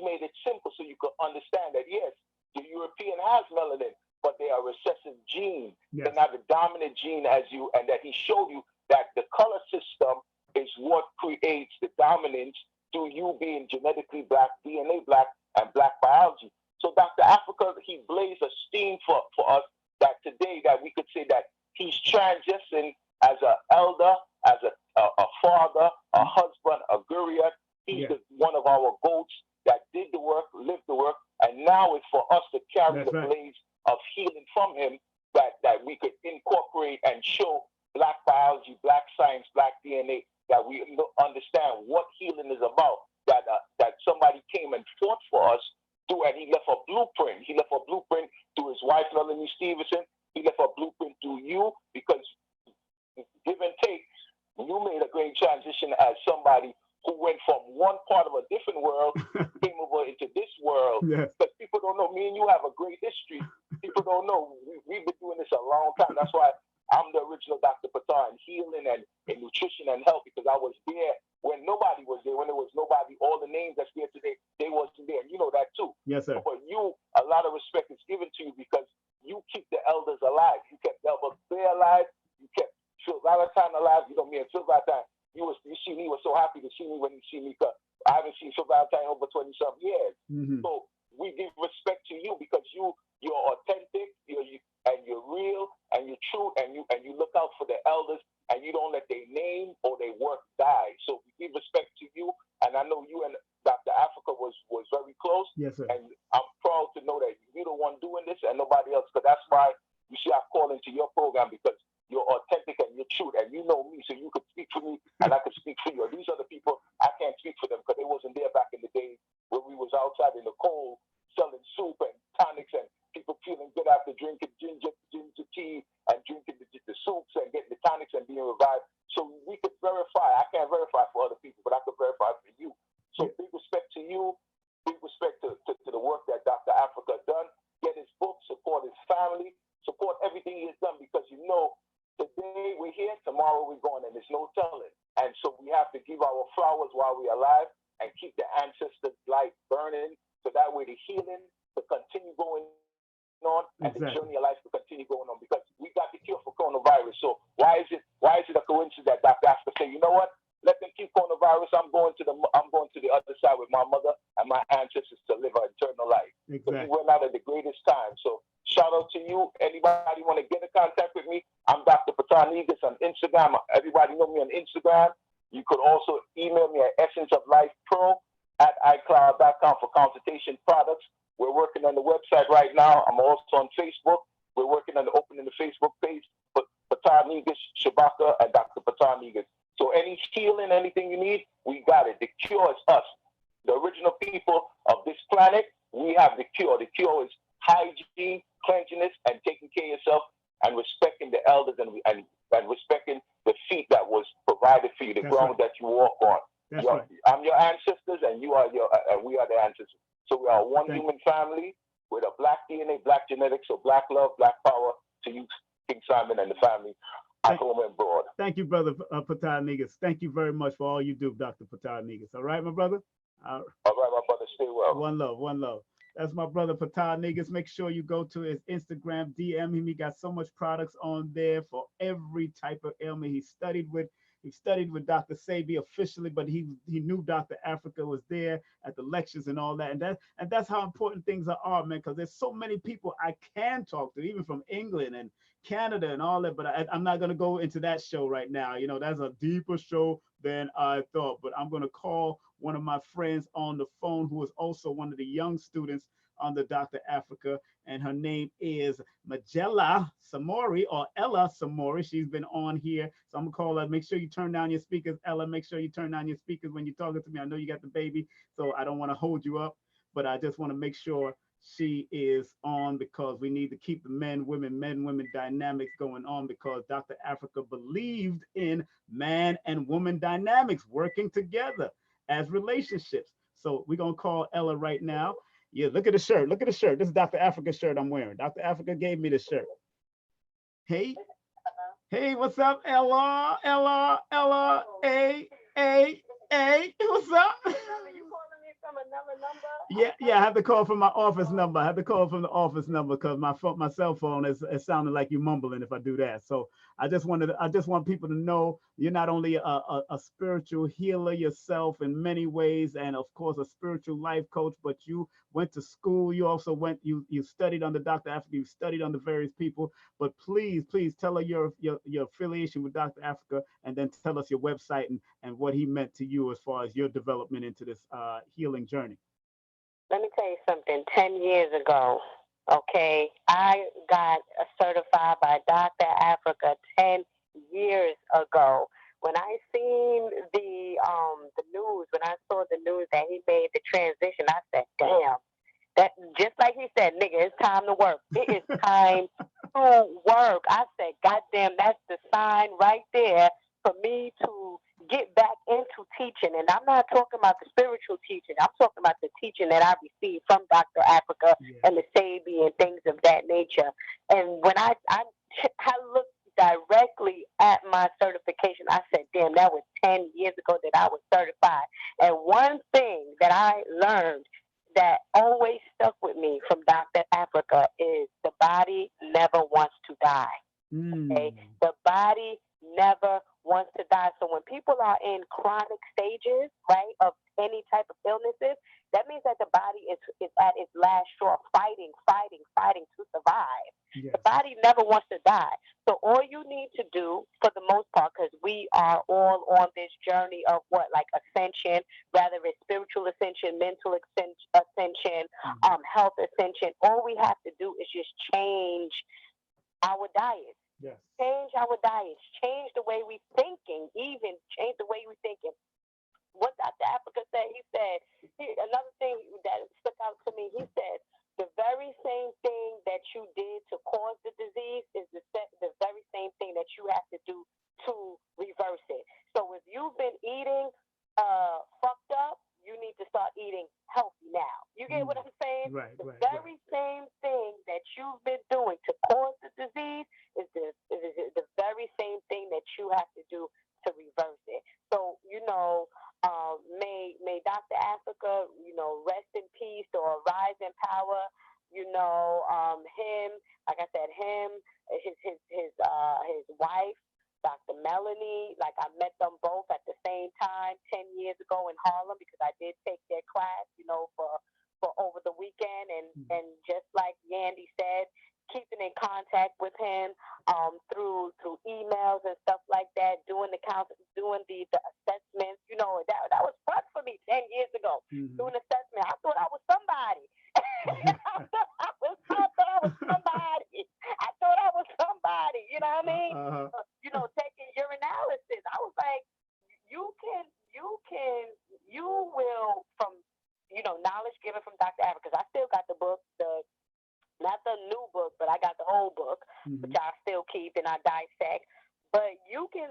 made it simple so you could understand that yes, the European has melanin, but they are a recessive gene. They're not the dominant gene as you, and that he showed you that the color system is what creates the dominance through you being genetically black, DNA black, and black biology. So Dr. Afrika, he blazed a steam for us that today that we could say that he's transitioning as an elder, as a father, a husband, a guriat. He's one of our goats that did the work, lived the work, and now it's for us to carry the blaze of healing from him that we could incorporate and show black biology, black science, black DNA, that we understand what healing is about, that somebody came and fought for us through, and he left a blueprint. He left a blueprint through his wife, Melanie Stevenson. He left a blueprint through you, because give and take, you made a great transition as somebody who went from one part of a different world, came over into this world. But people don't know, me and you have a great history. People don't know, we've been doing this a long time. That's why I'm the original Dr. Ptah in healing and in nutrition and health, because I was there when nobody was there, when there was nobody. All the names that's there today, they wasn't there. You know that too. Yes, sir. But you, a lot of respect is given to you because you keep the elders alive. You kept Delbert Bear alive. You kept Phil Valentine alive. You know, me and Phil Valentine, you see me, was so happy to see me when you see me. Cause I haven't seen Phil Valentine over 20-some years. So we give respect to you because you're authentic, and you're real, and you're true, and you look out for the elders, and you don't let their name or their work die. So we give respect to you, and I know you and Dr. Afrika was very close. Yes, sir. And I'm proud to know that you're the one doing this and nobody else, because that's why you see I call into your program, because you're authentic and you're true, and you know me, so you could speak for me and I could speak for you. These are the people, I can't speak for them because they wasn't there back in the days when we was outside in the cold selling soup and tonics and people feeling good after drinking ginger tea and drinking the soups and getting the tonics and being revived. So we could verify. I can't verify for other people, but I could verify for you. So big respect to you, big respect to the work that Dr. Afrika done. Get his book, support his family, support everything he has done, because you know, today we're here, tomorrow we're going, and there's no telling. And so we have to give our flowers while we're alive and keep the ancestors' light burning, so that way the healing to continue going on and the journey of life to continue going on, because we got the cure for coronavirus. So why is it a coincidence that Dr. Afrika say, you know what? Let them keep coronavirus. I'm going to the other side with my mother and my ancestors to live an eternal life. Exactly. We went out at the greatest time. So shout out to you. Anybody want to get in contact with me? I'm Dr. Ptah Negus on Instagram. Everybody know me on Instagram. You could also email me at essenceoflifepro@icloud.com for consultation products. We're working on the website right now. I'm also on Facebook. We're working on opening the Facebook page for Ptah Negus, Shabaka, and Dr. Ptah Negus. So any healing, anything you need, we got it. The cure is us. The original people of this planet, we have the cure. The cure is hygiene, cleanliness, and taking care of yourself and respecting the elders and respecting the feet that was provided for you, the ground that you walk on. I'm your ancestors, and you are we are the ancestors. So we are one human family with a black DNA, black genetics, so black love, black power to you, King Simon and the family. Thank you, brother Ptah Negus. Thank you very much for all you do, Dr. Ptah Negus. All right, my brother? All right, my brother. Stay well. One love, one love. That's my brother Ptah Negus. Make sure you go to his Instagram, DM him. He got so much products on there for every type of ailment he studied with. He studied with Dr. Sabi officially, but he knew Dr. Afrika was there at the lectures and all that. And that's how important things are, man, because there's so many people I can talk to, even from England and Canada and all that, but I'm not going to go into that show right now. You know, that's a deeper show than I thought, but I'm going to call one of my friends on the phone who is also one of the young students under Dr. Afrika, and her name is Llaila Samory, or Ella Samory. She's been on here, so I'm gonna call her. Make sure you turn down your speakers, Ella. Make sure you turn down your speakers when you're talking to me. I know you got the baby, so I don't want to hold you up, but I just want to make sure she is on, because we need to keep the men, women dynamics going on, because Dr. Afrika believed in man and woman dynamics working together as relationships. So we're gonna call Ella right now. Yeah, look at the shirt. Look at the shirt. This is Dr. Afrika's shirt I'm wearing. Dr. Afrika gave me the shirt. Hey, hey, what's up, Ella? Ella, hey, what's up? Yeah, I have to call from my office number. I have to call from the office number because my cell phone is sounding like you mumbling if I do that. So I just want people to know you're not only a spiritual healer yourself in many ways, and of course a spiritual life coach, but you went to school. You also you studied under Dr. Afrika. You studied under various people. But please tell her your affiliation with Dr. Afrika, and then tell us your website and what he meant to you as far as your development into this healing journey. Let me tell you something. 10 years ago, okay, I got certified by Dr. Afrika 10 years ago. When I seen the news, when I saw the news that he made the transition, I said, damn, that just like he said, nigga, it's time to work. It is time to work. I said, goddamn, that's the sign right there for me to get back into teaching. And I'm not talking about the spiritual teaching. I'm talking about the teaching that I received from Dr. Afrika and the Sabi and things of that nature. And when I looked directly at my certification, I said, damn, that was 10 years ago that I was certified. And one thing that I learned that always stuck with me from Dr. Afrika is the body never wants to die. Okay? The body never wants to die. So when people are in chronic stages, right, of any type of illnesses, that means that the body is at its last straw, fighting to survive. Yes. The body never wants to die. So all you need to do, for the most part, because we are all on this journey of ascension, rather it's spiritual ascension, mental ascension, health ascension. All we have to do is just change our diet. Yes. Change our diets, change the way we're thinking, even change the way we're thinking. What Dr. Afrika said, he said, another thing that stuck out to me, he said, the very same thing that you did to cause the disease is the very same thing that you have to do to reverse it. So if you've been eating fucked up, you need to start eating healthy now. You get what I'm saying? Right, the very same thing that you've been doing to cause the disease is the very same thing that you have to do to reverse it. increased or rise in power. You know, him, like I said, him, his wife, Dr. Melanie, like I met them both at the same time 10 years ago in Harlem because I did take their class, you know, for over the weekend. And just like Yandy said, keeping in contact with him through emails and stuff like that, doing the assessments, you know, that was fun for me 10 years ago. Doing assessment. I thought I was somebody. I thought I was somebody. I thought I was somebody, you know what I mean? You know, taking your analysis. I was like, you will, from, you know, knowledge given from Dr. Afrika, because I still got the book, not the new book, but I got the old book, which I still keep and I dissect. But you can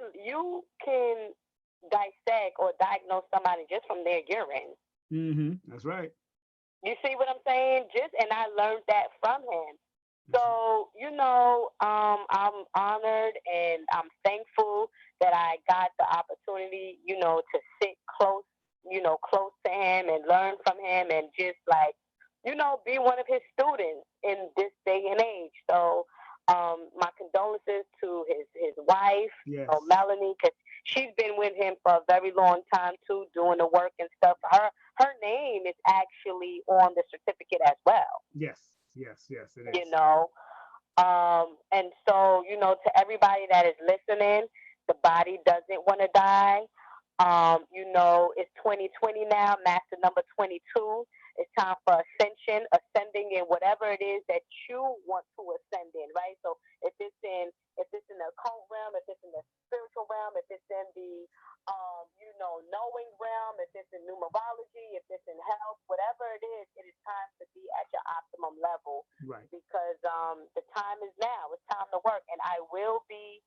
dissect or diagnose somebody just from their urine. That's right. You see what I'm saying? And I learned that from him. So, you know, I'm honored and I'm thankful that I got the opportunity, you know, to sit close to him and learn from him and just like, you know, be one of his students in this day and age. So my condolences to his wife, Melanie, because she's been with him for a very long time too, doing the work and stuff. Her name is actually on the certificate as well. Yes, it is. You know, and so, you know, to everybody that is listening, the body doesn't want to die. You know, it's 2020 now, master number 22. It's time for ascending in whatever it is that you want to ascend in, right? So if it's in the occult realm, if it's in the spiritual realm, if it's in the you know, knowing realm, if it's in numerology, if it's in health, whatever it is time to be at your optimum level. Right. Because the time is now. It's time to work. And I will be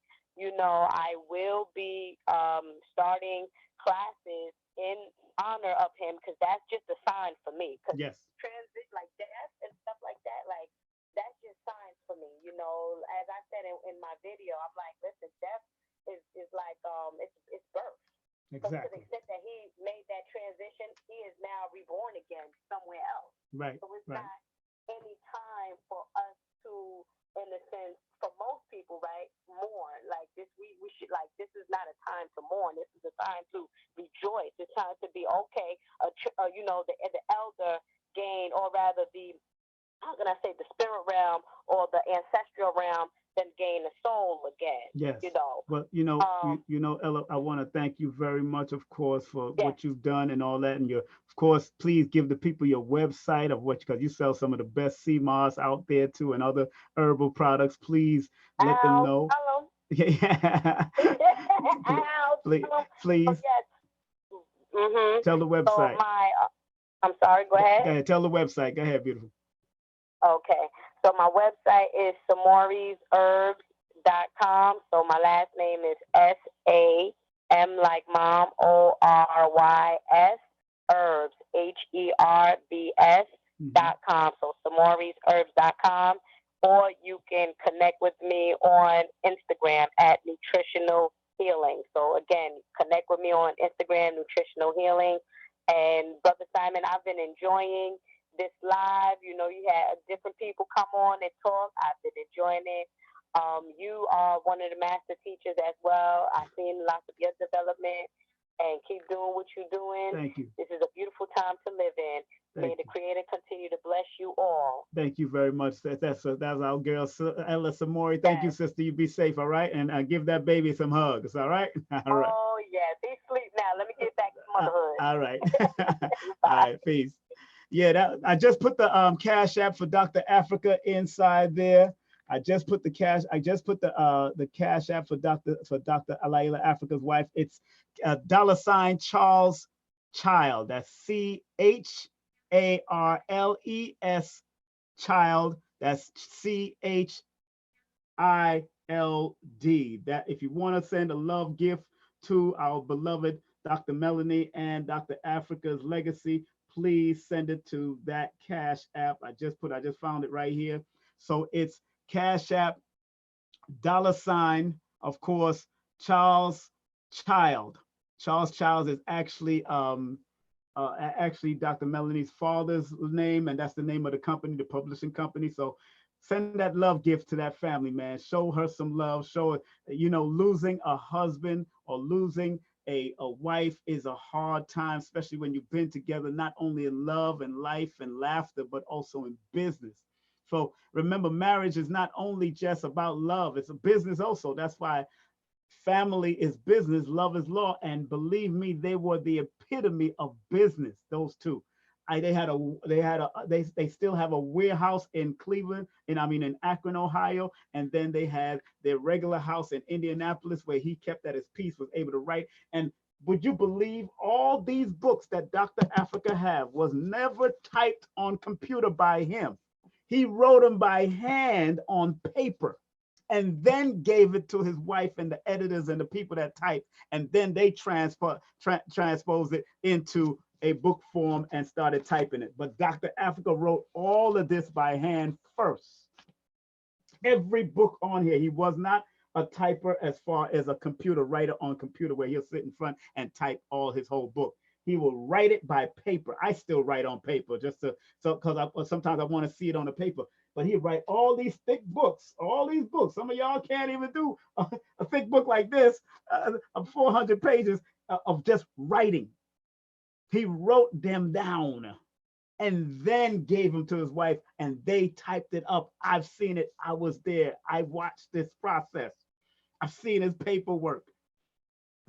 starting classes in honor of him, because that's just a sign for me. Because transit, like death and stuff like that, like that's just signs for me. You know, as I said in my video, I'm like, listen, death is like it's birth. Exactly. So to the extent that he made that transition, he is now reborn again somewhere else. Right. So it's not any time for us to, in a sense, for most people, right, mourn. Like this, we should, like, this is not a time to mourn. This is a time to rejoice. It's time to be okay. You know, the elder gain, or rather the, how can I say, the spirit realm or the ancestral realm, then gain the soul again. Yes. You know. Well, you know, you know, Ella, I want to thank you very much, of course, for what you've done and all that. And of course, please give the people your website of because you sell some of the best sea moss out there too, and other herbal products. Please let them know. Hello. Yeah. please. Oh, yes. Tell the website. So I'm sorry. Go ahead. Go ahead. Tell the website. Go ahead, beautiful. Okay. So my website is Samory'sHerbs.com. So my last name is SAM like mom, ORYS, herbs, HERBS.com. So Samory'sHerbs.com. Or you can connect with me on Instagram at Nutritional Healing. So again, connect with me on Instagram, Nutritional Healing. And Brother Simon, I've been enjoying this live. You know, you had different people come on and talk. I've been enjoying it. You are one of the master teachers as well. I've seen lots of your development, and keep doing what you're doing. Thank you. This is a beautiful time to live in. May the Creator continue to bless you all. Thank you very much. That's our girl, Ella Samory. Thank you, sister. You be safe, all right? And give that baby some hugs, all right? All right. Oh, yes. He's asleep now. Let me get back to motherhood. All right. All right. Peace. Yeah, I just put the Cash App for Dr. Afrika inside there. I just put the Cash App for Dr. Llaila Afrika's wife. It's $ Charles Child. That's CHARLES Child. That's CHILD. That if you want to send a love gift to our beloved Dr. Melanie and Dr. Afrika's legacy, please send it to that Cash App. I just found it right here. So it's Cash App, $, of course, Charles Child. Charles Child is actually actually Dr. Melanie's father's name, and that's the name of the company, the publishing company. So send that love gift to that family, man. Show her some love. Show it, you know, losing a husband or losing a wife is a hard time, especially when you've been together, not only in love and life and laughter, but also in business. So remember, marriage is not only just about love, it's a business also. That's why family is business, love is law. And believe me, they were the epitome of business, those two. They still have a warehouse in Cleveland, and I mean in Akron, Ohio, and then they had their regular house in Indianapolis where he kept at his peace, was able to write. And would you believe all these books that Dr. Afrika have was never typed on computer by him. He wrote them by hand on paper and then gave it to his wife and the editors and the people that typed, and then they transposed it into a book form and started typing it. But Dr. Afrika wrote all of this by hand first. Every book on here, he was not a typer as far as a computer writer on computer where he'll sit in front and type all his whole book. He will write it by paper. I still write on paper just to, so because sometimes I want to see it on the paper. But he write all these thick books, all these books. Some of y'all can't even do a thick book like this, of 400 pages of just writing. He wrote them down and then gave them to his wife, and they typed it up. I've seen it. I was there. I watched this process. I've seen his paperwork.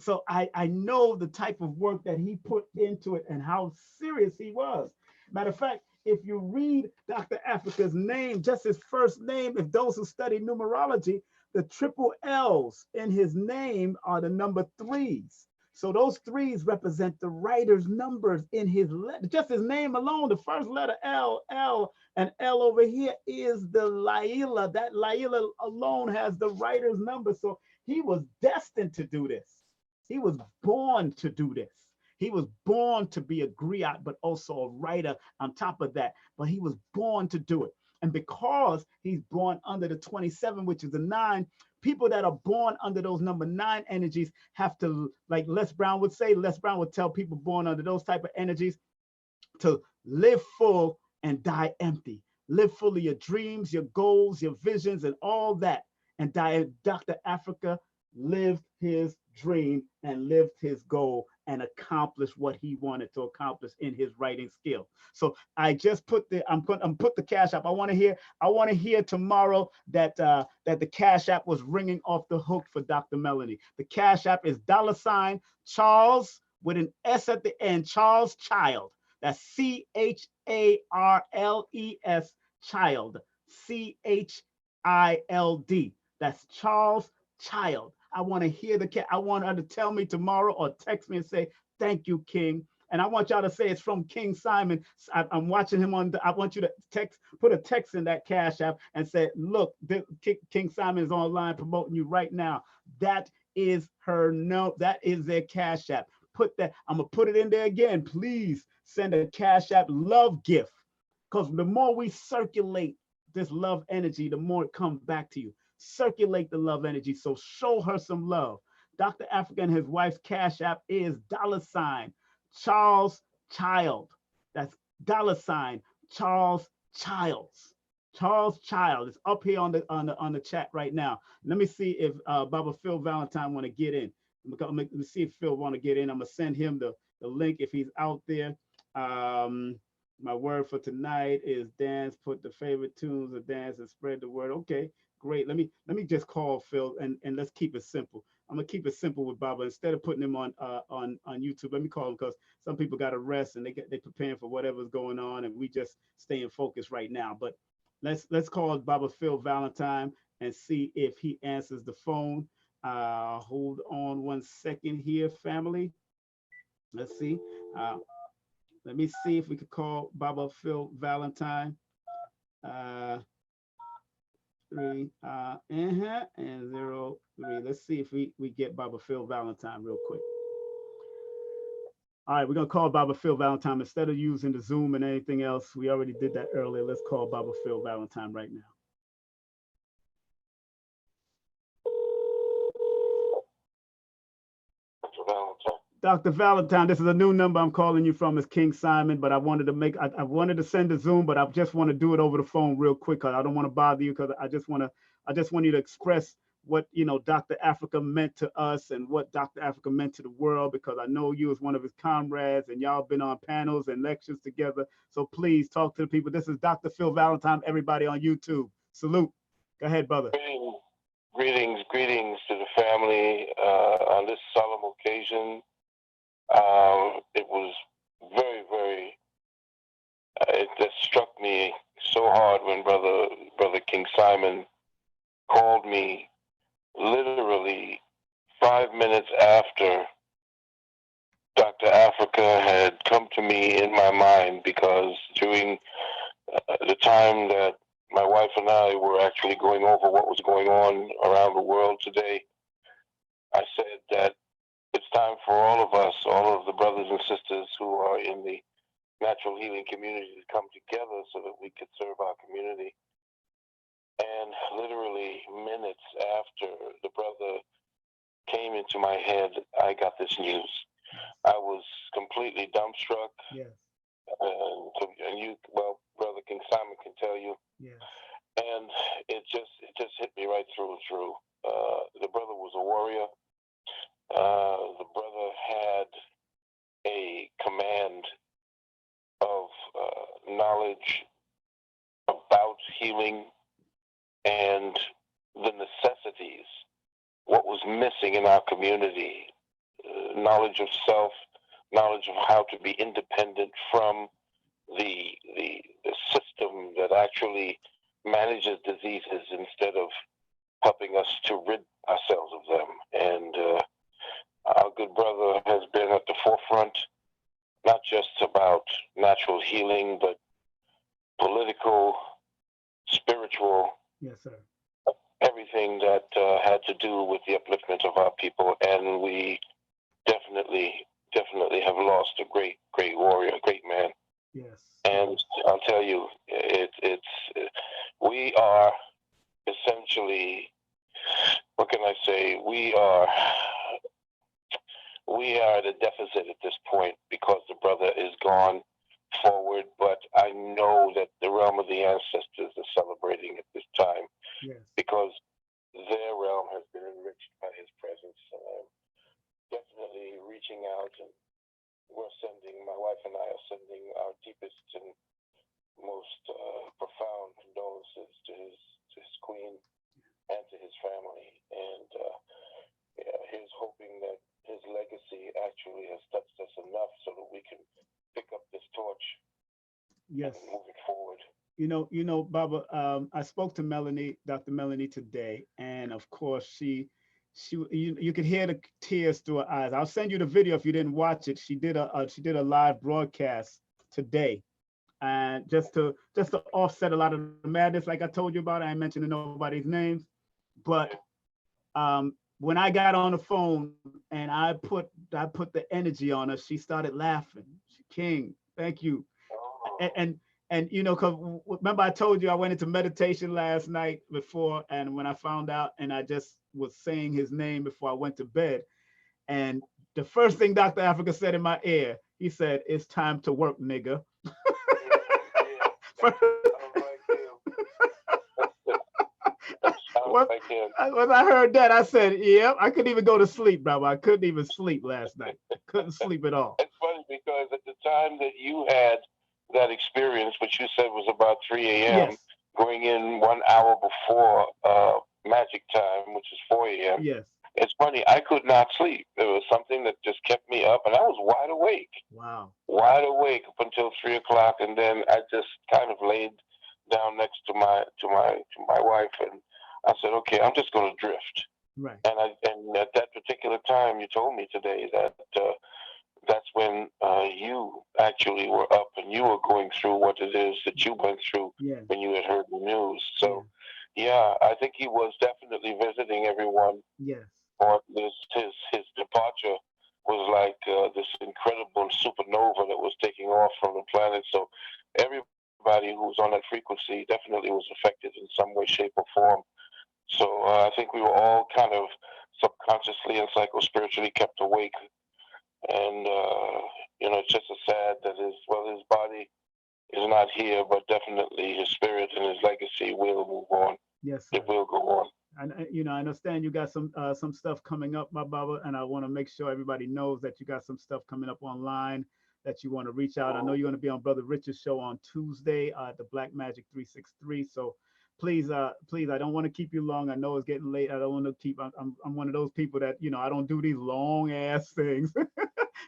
So I know the type of work that he put into it and how serious he was. Matter of fact, if you read Dr. Afrika's name, just his first name, if those who study numerology, the triple L's in his name are the number 3s. So those 3s represent the writer's numbers in his letter. Just his name alone, the first letter L, and L over here is the Llaila. That Llaila alone has the writer's number. So he was destined to do this. He was born to do this. He was born to be a griot, but also a writer on top of that. But he was born to do it. And because he's born under the 27, which is the 9, people that are born under those number 9 energies have to, like Les Brown would say, Les Brown would tell people born under those type of energies to live full and die empty. Live full of your dreams, your goals, your visions, and all that. And Dr. Afrika lived his dream and lived his goal and accomplished what he wanted to accomplish in his writing skill. So I just put I'm put the Cash App. I want to hear tomorrow that that the Cash App was ringing off the hook for Dr. Melanie. The Cash App is $ Charles with an S at the end, Charles Child. That's CHARLES Child, CHILD. That's Charles Child. I want to hear I want her to tell me tomorrow or text me and say, thank you, King. And I want y'all to say it's from King Simon. I'm watching him on I want you to put a text in that Cash App and say, look, King Simon is online promoting you right now. That is her note. That is their Cash App. Put that, I'm gonna put it in there again. Please send a Cash App love gift. Because the more we circulate this love energy, the more it comes back to you. Circulate the love energy. So show her some love. Dr. Afrika and his wife's Cash App is $ Charles Child. That's $ Charles Childs. Charles Child is up here on the chat right now. Let me see if Baba Phil Valentine want to get in. Let me see if Phil want to get in. I'm gonna send him the link if he's out there. My word for tonight is dance. Put the favorite tunes of dance and spread the word. Okay. Great. Let me just call Phil and let's keep it simple. I'm gonna keep it simple with Baba. Instead of putting him on YouTube, let me call him because some people got to rest and they're preparing for whatever's going on, and we just staying focused right now. But let's call Baba Phil Valentine and see if he answers the phone. Hold on 1 second here, family. Let's see. Let me see if we could call Baba Phil Valentine. 3 and 0 3. Let's see if we get Baba Phil Valentine real quick. All right, we're gonna call Baba Phil Valentine instead of using the Zoom and anything else. We already did that earlier. Let's call Baba Phil Valentine right now. Dr. Valentine, this is a new number I'm calling you from. It's King Simon, but I wanted to make, I wanted to send a Zoom, but I just want to do it over the phone real quick. Cause I don't want to bother you, because I just want you to express what, you know, Dr. Afrika meant to us and what Dr. Afrika meant to the world, because I know you as one of his comrades and y'all been on panels and lectures together. So please talk to the people. This is Dr. Phil Valentine, everybody on YouTube. Salute. Go ahead, brother. Greetings to the family on this solemn occasion. It was very, it just struck me so hard when brother King Simon called me literally 5 minutes after Dr. Afrika had come to me in my mind, because during the time that my wife and I were actually going over what was going on around the world today, I said that it's time for all of us, all of the brothers and sisters who are in the natural healing community, to come together so that we could serve our community. And literally minutes after the brother came into my head, I got this news. I was completely dumbstruck. Yes. And you, well, Brother King Simon can tell you. Yes. And it just hit me right through and through. The brother was a warrior. The brother had a command of knowledge about healing and the necessities, what was missing in our community, knowledge of self, knowledge of how to be independent from the system that actually manages diseases instead of helping us to rid ourselves of them. And our good brother has been at the forefront, not just about natural healing, but political, spiritual, yes, sir, everything that had to do with the upliftment of our people. And we definitely have lost a great warrior, a great man. Yes. And I'll tell you, we are essentially, what can I say? We are at a deficit at this point, because the brother is gone forward, but I know that the realm of the ancestors is celebrating at this time. Yes. Because their realm has been enriched by his presence. And I'm definitely reaching out, and my wife and I are sending our deepest and most profound condolences to his queen and to his family. And here's hoping that his legacy actually has touched us enough so that we can pick up this torch, yes, and move it forward. You know, Baba, I spoke to Melanie, Dr. Melanie today, and of course you could hear the tears through her eyes. I'll send you the video if you didn't watch it. She did a live broadcast today, and just to offset a lot of the madness, like I told you about. I ain't mentioning nobody's names, but when I got on the phone and I put the energy on her, she started laughing. King, thank you, and you know, because remember I told you I went into meditation last night before, and when I found out, and I just was saying his name before I went to bed, and the first thing Dr. Afrika said in my ear, he said, "It's time to work, nigga." When I heard that, I said, "Yeah, I couldn't even go to sleep, brother. I couldn't even sleep last night. Couldn't sleep at all." It's funny because at the time that you had that experience, which you said was about 3 a.m., yes, going in 1 hour before magic time, which is 4 a.m. Yes. It's funny, I could not sleep. There was something that just kept me up, and I was wide awake. Wow. Wide awake up until 3 o'clock, and then I just kind of laid down next to my wife, and I said, "Okay, I'm just going to drift." Right. And at that particular time, you told me today that that's when you actually were up and you were going through what it is that you went through when you had heard the news. So, yeah, I think he was definitely visiting everyone. Yes. Or his departure was like this incredible supernova that was taking off from the planet. So everybody who was on that frequency definitely was affected in some way, shape, or form. So I think we were all kind of subconsciously and psycho-spiritually kept awake And it's just a sad that his body is not here, but definitely his spirit and his legacy will move on. Yes, sir. It will go on. And I understand you got some stuff coming up, my brother, and I want to make sure everybody knows that you got some stuff coming up online that you want to reach out. I know you're going to be on Brother Richard's show on Tuesday at the Black Magic 363. So please, I don't want to keep you long. I know it's getting late. I don't want to keep. I'm one of those people that I don't do these long ass things.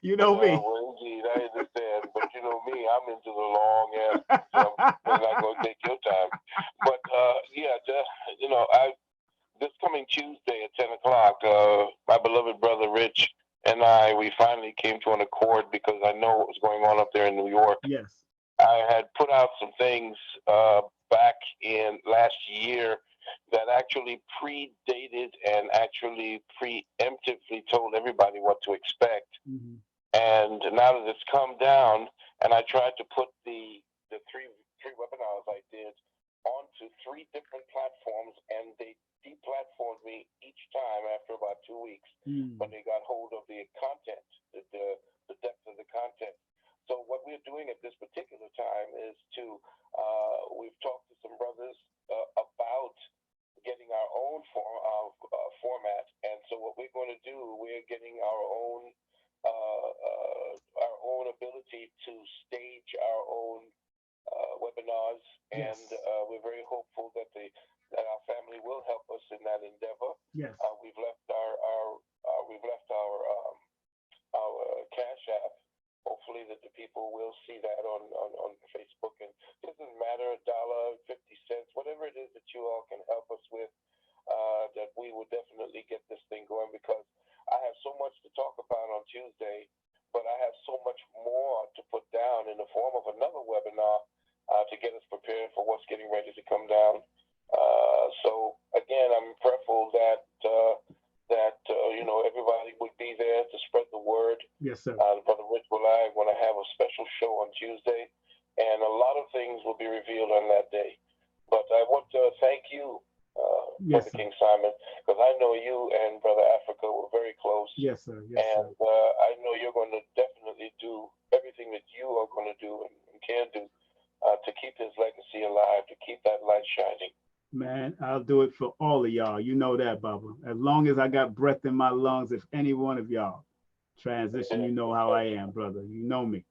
You know me. Well, indeed, I understand, but you know me, I'm into the long ass. So I'm not going to take your time. But this coming Tuesday at 10 o'clock, my beloved brother Rich and we finally came to an accord because I know what was going on up there in New York. Yes. I had put out some things back in last year that actually predated and actually preemptively told everybody what to expect. Mm-hmm. And now that it's come down, and I tried to put the three webinars I did onto 3 different platforms, and they deplatformed me each time after about 2 weeks when they got hold of the content, the depth of the content. So what we're doing at this particular time is we've talked to some brothers about getting our own format, and so what we're going to do, we're getting our own ability to stage our own webinars, yes. And we're very hopeful that our family will help us in that endeavor. Yes. We've left our Cash App. Hopefully that the people will see that on Facebook, and it doesn't matter, $1, 50 cents, whatever it is that you all can help us with, that we will definitely get this thing going, because I have so much to talk about on Tuesday, but I have so much more to put down in the form of another webinar to get us prepared for what's getting ready to come down. So again, I'm prayerful that everybody would be there to spread the word. Yes, sir. Brother Rich will I want to have a special show on Tuesday, and a lot of things will be revealed on that day. But I want to thank you, yes, Brother King Simon, because I know you and Brother Africa were very close. Yes, sir. Yes, and I know you're going to definitely do everything that you are going to do and can do to keep his legacy alive, to keep that light shining. Man, I'll do it for all of y'all. You know that, Baba. As long as I got breath in my lungs, if any one of y'all transition, you know how I am, brother. You know me.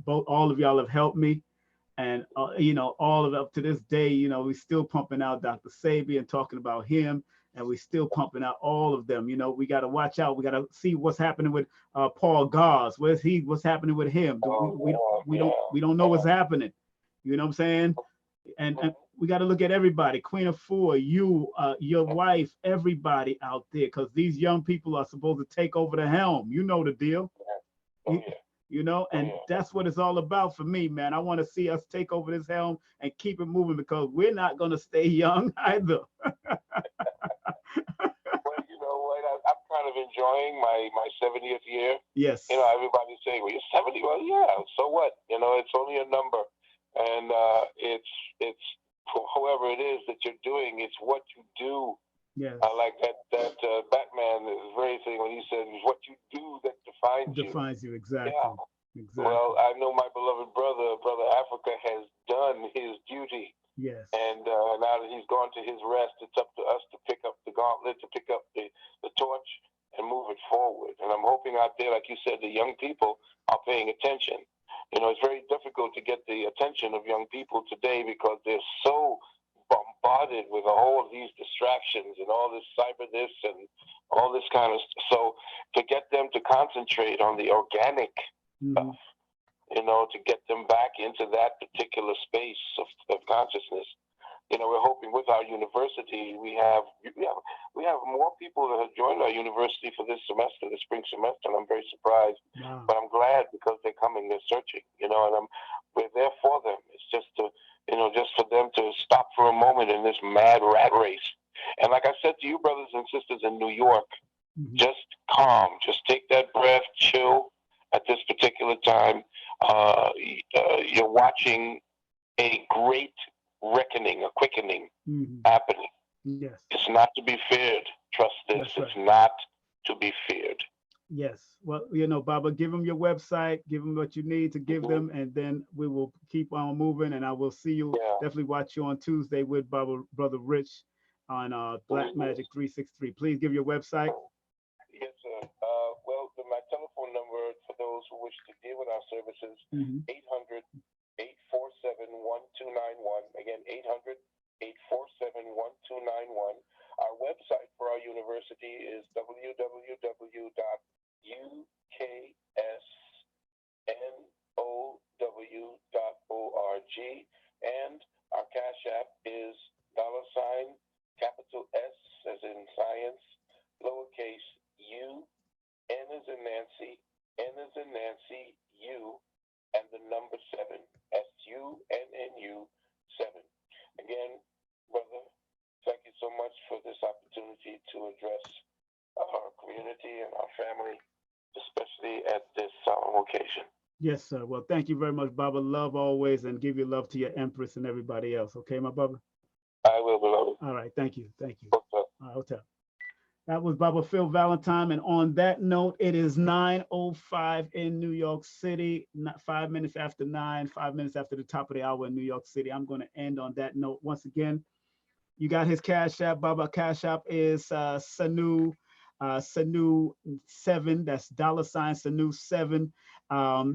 All of y'all have helped me. And, all of it up to this day, we still pumping out Dr. Sabi and talking about him. And we still pumping out all of them. We got to watch out. We got to see what's happening with Paul Gars. What's happening with him? We don't know what's happening. You know what I'm saying? And we got to look at everybody. Queen Afua, you, your wife, everybody out there, because these young people are supposed to take over the helm. You know the deal. And that's what it's all about for me, man. I want to see us take over this helm and keep it moving, because we're not going to stay young either. Well, you know what? I'm kind of enjoying my 70th year. Yes. Everybody's saying, well, you're 70. Well, yeah, so what? It's only a number. And it's however it is that you're doing, it's what you do. Yes. I like that Batman is very thing when he says it's what you do that defines you. Defines you, exactly. Yeah. Exactly. Well, I know my beloved brother Africa, has done his duty. Yes. And now that he's gone to his rest, it's up to us to pick up the gauntlet, to pick up the torch and move it forward. And I'm hoping out there, like you said, the young people are paying attention. It's very difficult to get the attention of young people today because they're so bombarded with all of these distractions and all this cyber this and all this kind of stuff. So to get them to concentrate on the organic stuff, to get them back into that particular space of consciousness. We're hoping with our university, we have more people that have joined our university for this semester, the spring semester, and I'm very surprised. Wow. But I'm glad because they're coming, they're searching, and we're there for them. It's just just for them to stop for a moment in this mad rat race. And like I said to you, brothers and sisters in New York, just calm, just take that breath, chill at this particular time. You're watching a great reckoning, a quickening happening. Yes. It's not to be feared. Trust this. That's right. It's not to be feared. Yes. Well, you know, Baba, give them your website, give them what you need to give them, and then we will keep on moving. And I will see you, definitely watch you on Tuesday with Baba, Brother Rich on Black Magic 363. Please give your website. Yes, sir. Well, my telephone number for those who wish to deal with our services, 800-847-1291. Again, 800-847-1291. Our website for our university is www.uksnow.org, and our Cash App is $, S as in science, lowercase u, N as in Nancy, N as in Nancy, U, and the number 7, SUNNU 7. Again, brother, thank you so much for this opportunity to address our community and our family, especially at this solemn occasion. Yes, sir. Well, thank you very much, Baba. Love always, and give your love to your Empress and everybody else. Okay, my Baba? I will, beloved. All right. Thank you. Thank you. All right, hotel. That was Baba Phil Valentine. And on that note, it is 9:05 in New York City, not 5 minutes after 9, 5 minutes after the top of the hour in New York City. I'm going to end on that note. Once again, you got his Cash App. Baba Cash App is Sanu 7. That's $Sanu 7.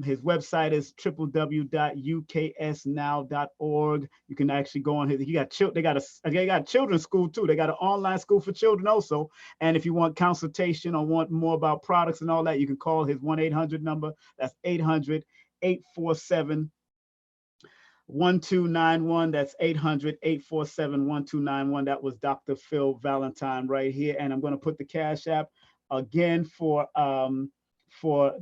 His website is www.uksnow.org. You can actually go on his. They got children's school too. They got an online school for children also. And if you want consultation or want more about products and all that, you can call his 1-800 number. That's 800-847-1291. That's 800-847-1291. That was Dr. Phil Valentine right here. And I'm going to put the Cash App again for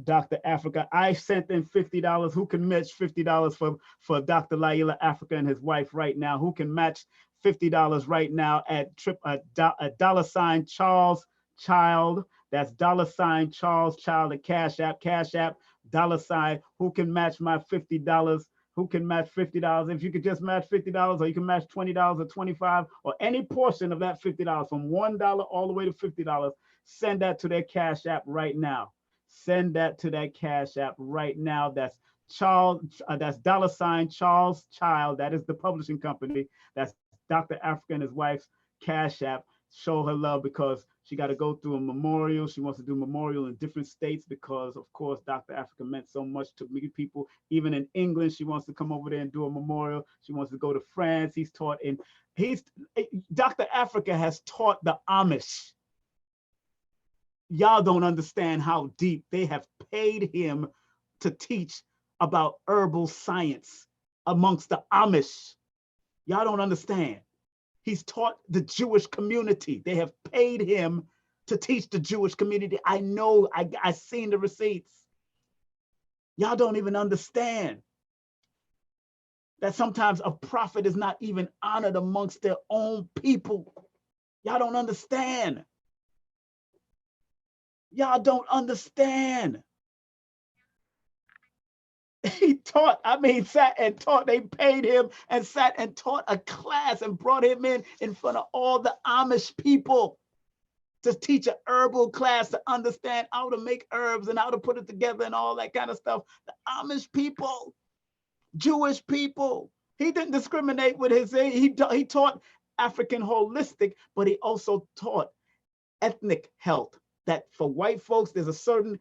Dr. Afrika. I sent in $50. Who can match $50 for Dr. Llaila Afrika and his wife right now? Who can match $50 right now at $ Charles Child? That's $ Charles Child at Cash App. Cash App $. Who can match my $50? Who can match $50? If you could just match $50, or you can match $20 or $25, or any portion of that $50, from $1 all the way to $50, send that to their Cash App right now. Send that to that Cash App right now. That's $ Charles Child. That is the publishing company. That's Dr. Afrika and his wife's Cash App. Show her love, because she got to go through a memorial. She wants to do memorial in different states because, of course, Dr. Afrika meant so much to many people. Even in England, she wants to come over there and do a memorial. She wants to go to France. Dr. Afrika has taught the Amish. Y'all don't understand how deep. They have paid him to teach about herbal science amongst the Amish. Y'all don't understand. He's taught the Jewish community. They have paid him to teach the Jewish community. I know, I seen the receipts. Y'all don't even understand that sometimes a prophet is not even honored amongst their own people. Y'all don't understand. Y'all don't understand. He taught, sat and taught. They paid him and sat and taught a class and brought him in front of all the Amish people to teach an herbal class to understand how to make herbs and how to put it together and all that kind of stuff. The Amish people, Jewish people. He didn't discriminate with he taught African holistic, but he also taught ethnic health. That for white folks, there's a certain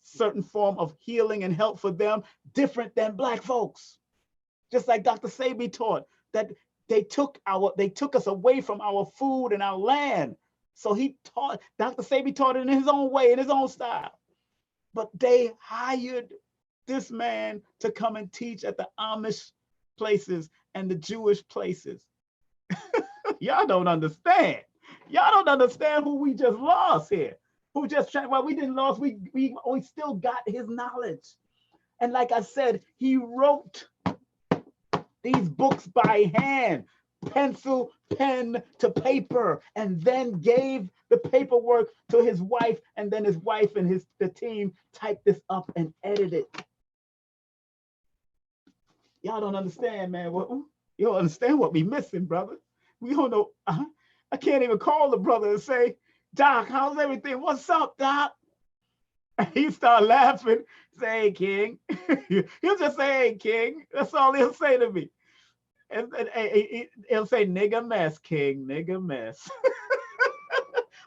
certain form of healing and help for them, different than Black folks. Just like Dr. Sebi taught, that they took us away from our food and our land. So Dr. Sebi taught it in his own way, in his own style. But they hired this man to come and teach at the Amish places and the Jewish places. Y'all don't understand. Y'all don't understand who we just lost here. We didn't lose, we still got his knowledge. And like I said, he wrote these books by hand, pencil, pen to paper, and then gave the paperwork to his wife, and then his wife and the team typed this up and edited it. Y'all don't understand, man. You don't understand what we missing, brother. We don't know. I can't even call the brother and say, Doc, how's everything? What's up, Doc? And he start laughing, say, "Hey, King." He'll just say, "Hey, King." That's all he'll say to me. And he'll say, "Nigga mess, King, nigga mess."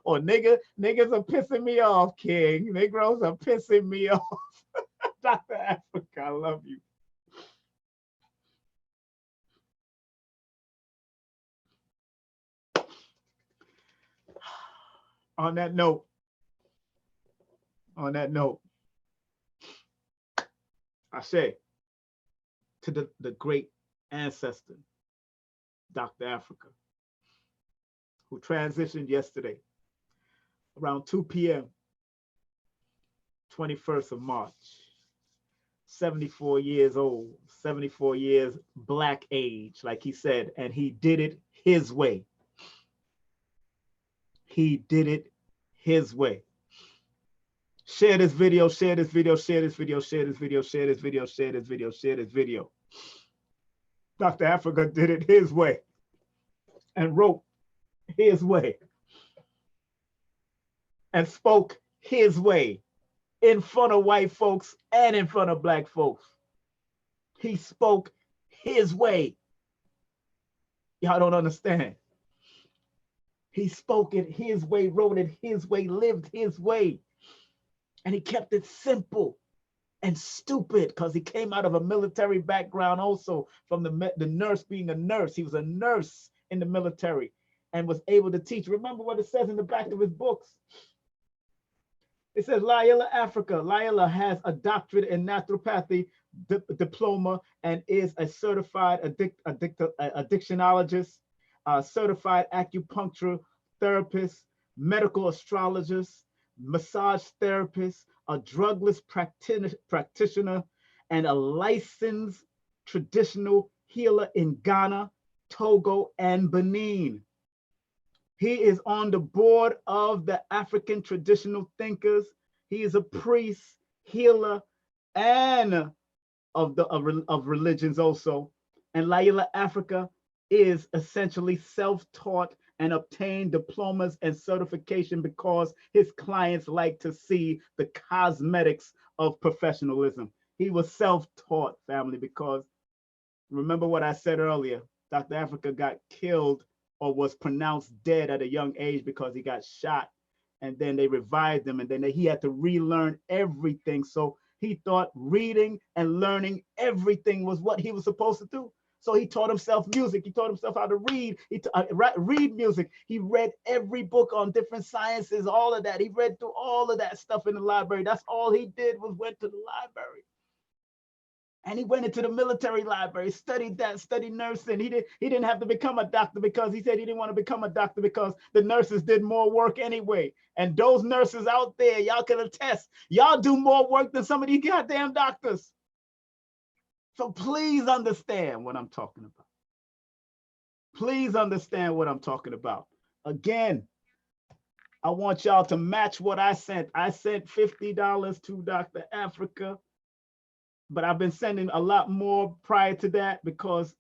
Or niggas are pissing me off, King. Negroes are pissing me off. Dr. Afrika, I love you. On that note, I say to the great ancestor, Dr. Afrika, who transitioned yesterday around 2 p.m., 21st of March, 74 years old, 74 years black age, like he said, and he did it his way. He did it his way. Share this video, share this video, share this video, share this video, share this video, share this video, share this video. Dr. Afrika did it his way and wrote his way and spoke his way in front of white folks and in front of black folks. He spoke his way. Y'all don't understand. He spoke it his way, wrote it his way, lived his way. And he kept it simple and stupid because he came out of a military background also, from the nurse being a nurse. He was a nurse in the military and was able to teach. Remember what it says in the back of his books? It says, Llaila Afrika. Llaila has a doctorate in naturopathy diploma and is a certified addictionologist, certified acupuncture therapist, medical astrologist, massage therapist, a drugless practitioner, and a licensed traditional healer in Ghana, Togo, and Benin. He is on the board of the African Traditional Thinkers. He is a priest, healer, and of religions also. And Llaila Afrika is essentially self-taught and obtained diplomas and certification because his clients like to see the cosmetics of professionalism. He was self-taught, family, because remember what I said earlier, Dr. Afrika got killed or was pronounced dead at a young age because he got shot, and then they revived him, and then he had to relearn everything. So he thought reading and learning everything was what he was supposed to do. So he taught himself music. He taught himself how to read. Read music. He read every book on different sciences, all of that. He read through all of that stuff in the library. That's all he did, was went to the library. And he went into the military library, studied that, studied nursing. He didn't have to become a doctor because he said he didn't want to become a doctor because the nurses did more work anyway. And those nurses out there, y'all can attest, y'all do more work than some of these goddamn doctors. So please understand what I'm talking about. Please understand what I'm talking about. Again, I want y'all to match what I sent. I sent $50 to Dr. Afrika, but I've been sending a lot more prior to that because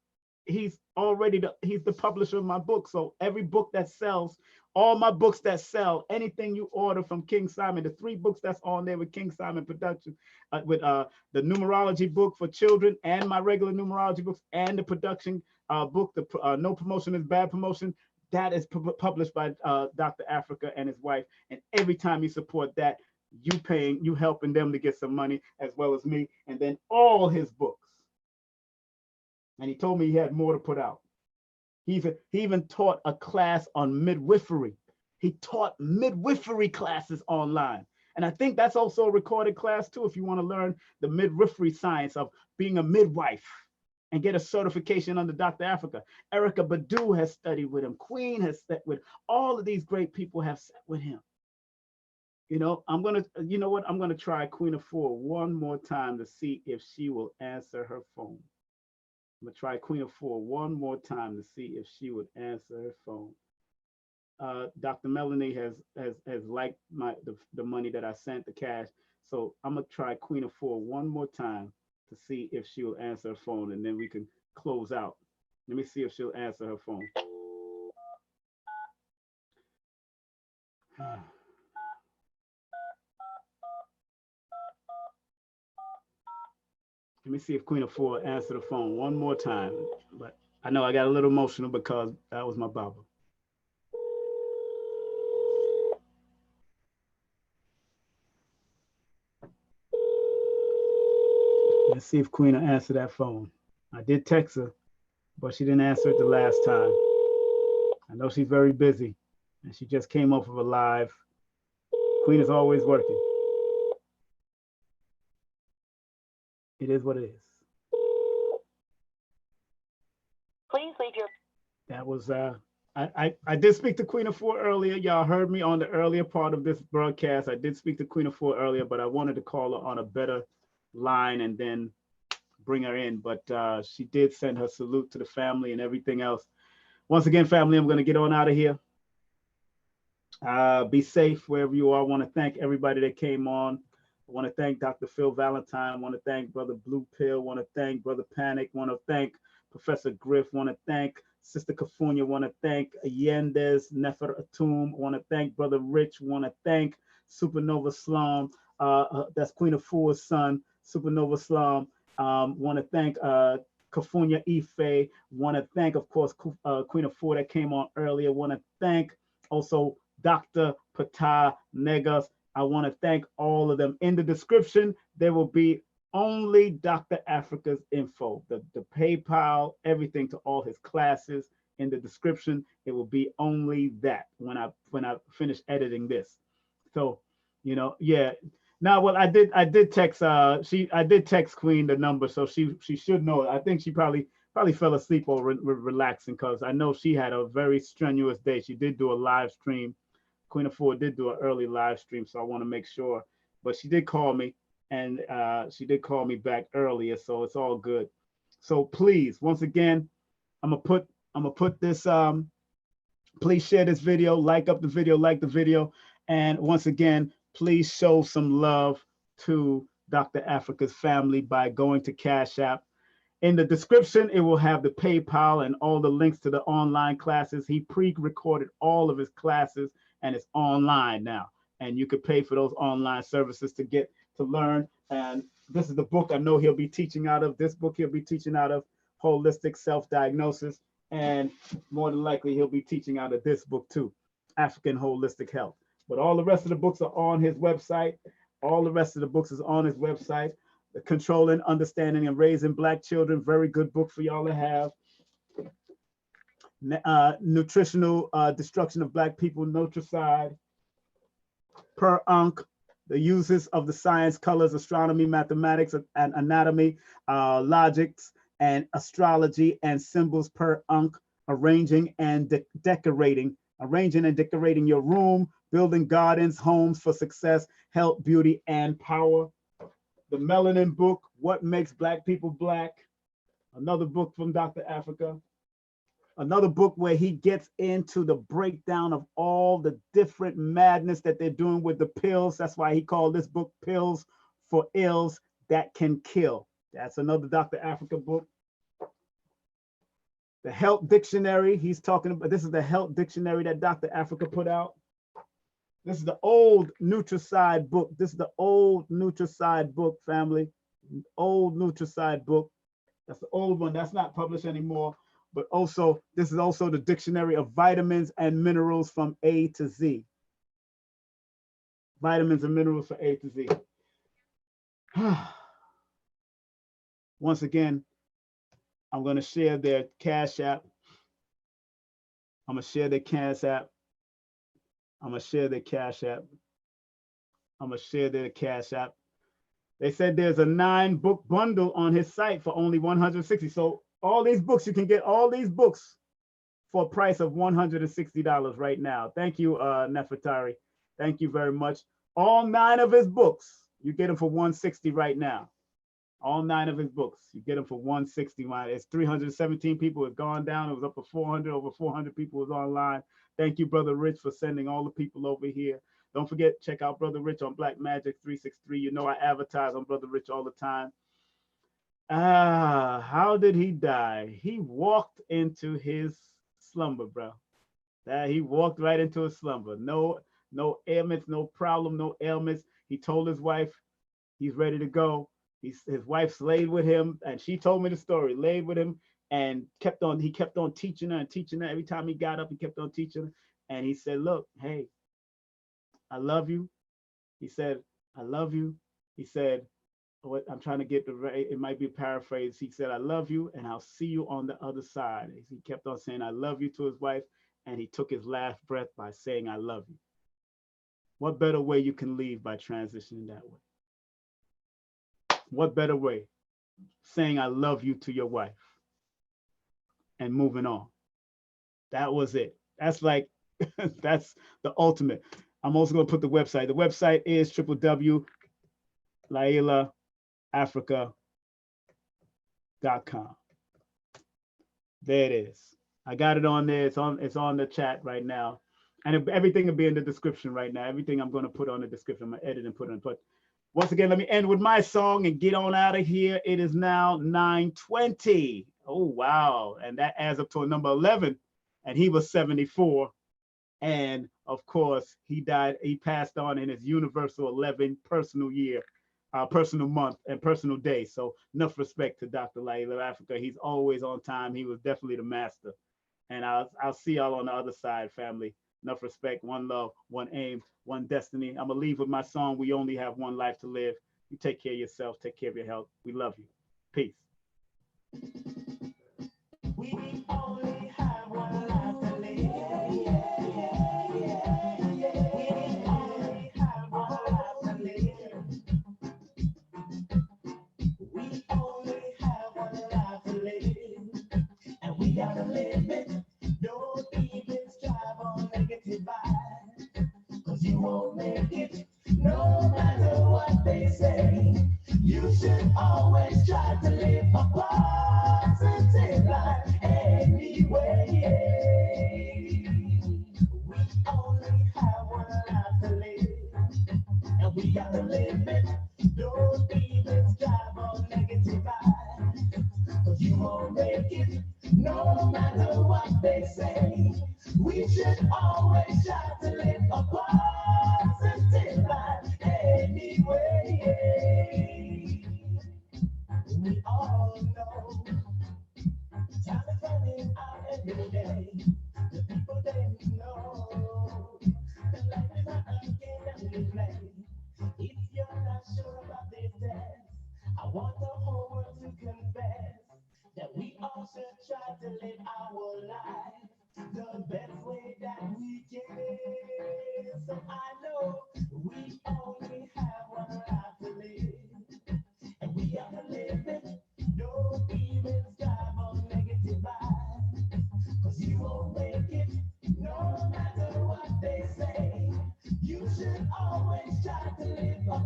he's the publisher of my book. So every book that sells, all my books that sell, anything you order from King Simon, the 3 books that's on there with King Simon Production, with the numerology book for children and my regular numerology books and the production book, the No Promotion is Bad Promotion, that is published by Dr. Afrika and his wife. And every time you support that, you helping them to get some money as well as me, and then all his books. And he told me he had more to put out. He even taught a class on midwifery. He taught midwifery classes online. And I think that's also a recorded class too, if you want to learn the midwifery science of being a midwife and get a certification under Dr. Afrika. Erykah Badu has studied with him. Queen has studied with, all of these great people have sat with him. You know, I'm gonna try Queen Afua one more time to see if she will answer her phone. I'm gonna try Queen Afua one more time to see if she would answer her phone. Dr. Melanie has liked the money that I sent, the cash. So I'm gonna try Queen Afua one more time to see if she will answer her phone, and then we can close out. Let me see if she'll answer her phone. Let me see if Queen Afua answer the phone one more time. But I know I got a little emotional because that was my Baba. Let's see if Queen will answer that phone. I did text her, but she didn't answer it the last time. I know she's very busy, and she just came off of a live. Queen is always working. It is what it is. Please leave your. That was I did speak to Queen Afua earlier. Y'all heard me on the earlier part of this broadcast. I did speak to Queen Afua earlier, but I wanted to call her on a better line and then bring her in. But she did send her salute to the family and everything else. Once again, family, I'm going to get on out of here. Be safe wherever you are. I want to thank everybody that came on. I want to thank Dr. Phil Valentine. I want to thank Brother Blue Pill. I want to thank Brother Panic. I want to thank Professor Griff. I want to thank Sister Kufunya. I want to thank Yendys, Nefer-Atum. I want to thank Brother Rich. I want to thank SupaNova Slom. That's Queen Afua's son, SupaNova Slom. Want to thank Kufunya Ife. Want to thank, of course, Queen Afua that came on earlier. Want to thank also Dr. Ptah, Negus. I want to thank all of them. In the description, there will be only Dr. Afrika's info, the PayPal, everything to all his classes. In the description, it will be only that when I finish editing this. So, you know, yeah. Now, well, I did text I did text Queen the number, so she should know. I think she probably fell asleep or relaxing because I know she had a very strenuous day. She did do a live stream. Queen Afua did do an early live stream, so I want to make sure. But she did call me, and she did call me back earlier, so it's all good. So please, once again, I'm gonna put this. Please share this video, like the video, and once again, please show some love to Dr. Afrika's family by going to Cash App. In the description, it will have the PayPal and all the links to the online classes. He pre-recorded all of his classes and it's online now. And you could pay for those online services to get to learn. And this is the book I know he'll be teaching out of. This book he'll be teaching out of, Holistic Self-Diagnosis. And more than likely, he'll be teaching out of this book too, African Holistic Health. But all the rest of the books are on his website. All the rest of the books is on his website. The Controlling, Understanding, and Raising Black Children, very good book for y'all to have. Nutritional Destruction of Black People, Nutricide. Per Unc, the uses of the science, colors, astronomy, mathematics, and anatomy, logics, and astrology and symbols per Unc, arranging and decorating your room, building gardens, homes for success, health, beauty, and power. The Melanin book, What Makes Black People Black, another book from Dr. Afrika. Another book where he gets into the breakdown of all the different madness that they're doing with the pills. That's why he called this book Pills for Ills That Can Kill. That's another Dr. Afrika book. The Health Dictionary, he's talking about, this is the Health Dictionary that Dr. Afrika put out. This is the old Nutricide book. This is the old Nutricide book, family. Old Nutricide book. That's the old one. That's not published anymore. But also, this is also the Dictionary of Vitamins and Minerals from A to Z. Vitamins and minerals from A to Z. Once again, I'm going to share their Cash App. I'm going to share their Cash App. I'm going to share their Cash App. I'm going to share their Cash App. They said there's a 9-book bundle on his site for only $160. So all these books, you can get all these books for a price of $160 right now. Thank you, Nefertari. Thank you very much. All 9 of his books, you get them for $160 right now. All 9 of his books, you get them for $160. It's 317 people. It's gone down. It was up to 400. Over 400 people was online. Thank you, Brother Rich, for sending all the people over here. Don't forget, check out Brother Rich on Black Magic 363. You know I advertise on Brother Rich all the time. How did he die? He walked into his slumber, bro. He walked right into his slumber. No ailments, no problem, no ailments. He told his wife he's ready to go. His wife laid with him, and she told me the story, laid with him, and he kept on teaching her and teaching her. Every time he got up, he kept on teaching her. And he said, look, hey, I love you. He said, I love you. He said, what I'm trying to get the right, it might be paraphrased. He said, I love you, and I'll see you on the other side. He kept on saying, I love you to his wife, and he took his last breath by saying, I love you. What better way you can leave by transitioning that way? What better way? Saying I love you to your wife and moving on. That was it. That's like, that's the ultimate. I'm also going to put the website. The website is www.LailaAfrika.com. There it is. I got it on there. It's on the chat right now. And everything will be in the description right now. Everything I'm going to put on the description. I'm going to edit and put it in. But once again, let me end with my song and get on out of here. It is now 9:20. Oh, wow. And that adds up to a number 11. And he was 74. And of course, he passed on in his universal 11 personal year, personal month, and personal day. So enough respect to Dr. Llaila Afrika. He's always on time. He was definitely the master. And I'll see y'all on the other side, family. Enough respect, one love, one aim, one destiny. I'm gonna leave with my song, We Only Have One Life to Live. You take care of yourself, take care of your health. We love you. Peace. We only have one life to live. We only have one life to live. We only have one life to live. And we gotta live it. Don't even strive on negative vibes, 'cause you won't make it no matter what they say. You should always try to live a positive life anyway. We only have one life to live, and we gotta live it. Don't even strive on negative vibes, 'cause you won't make it no matter what they say. We should always try to live a positive life anyway. We all know time is running out every day. The people they know that life is not a game that we play. If you're not sure about this dance, I want the whole world to confess that we all should try to live our life the best way that we can. So I know we only have one life to live, and we gotta live it. Don't even strive on negative vibes, 'cause you won't make it no matter what they say. You should always try to live a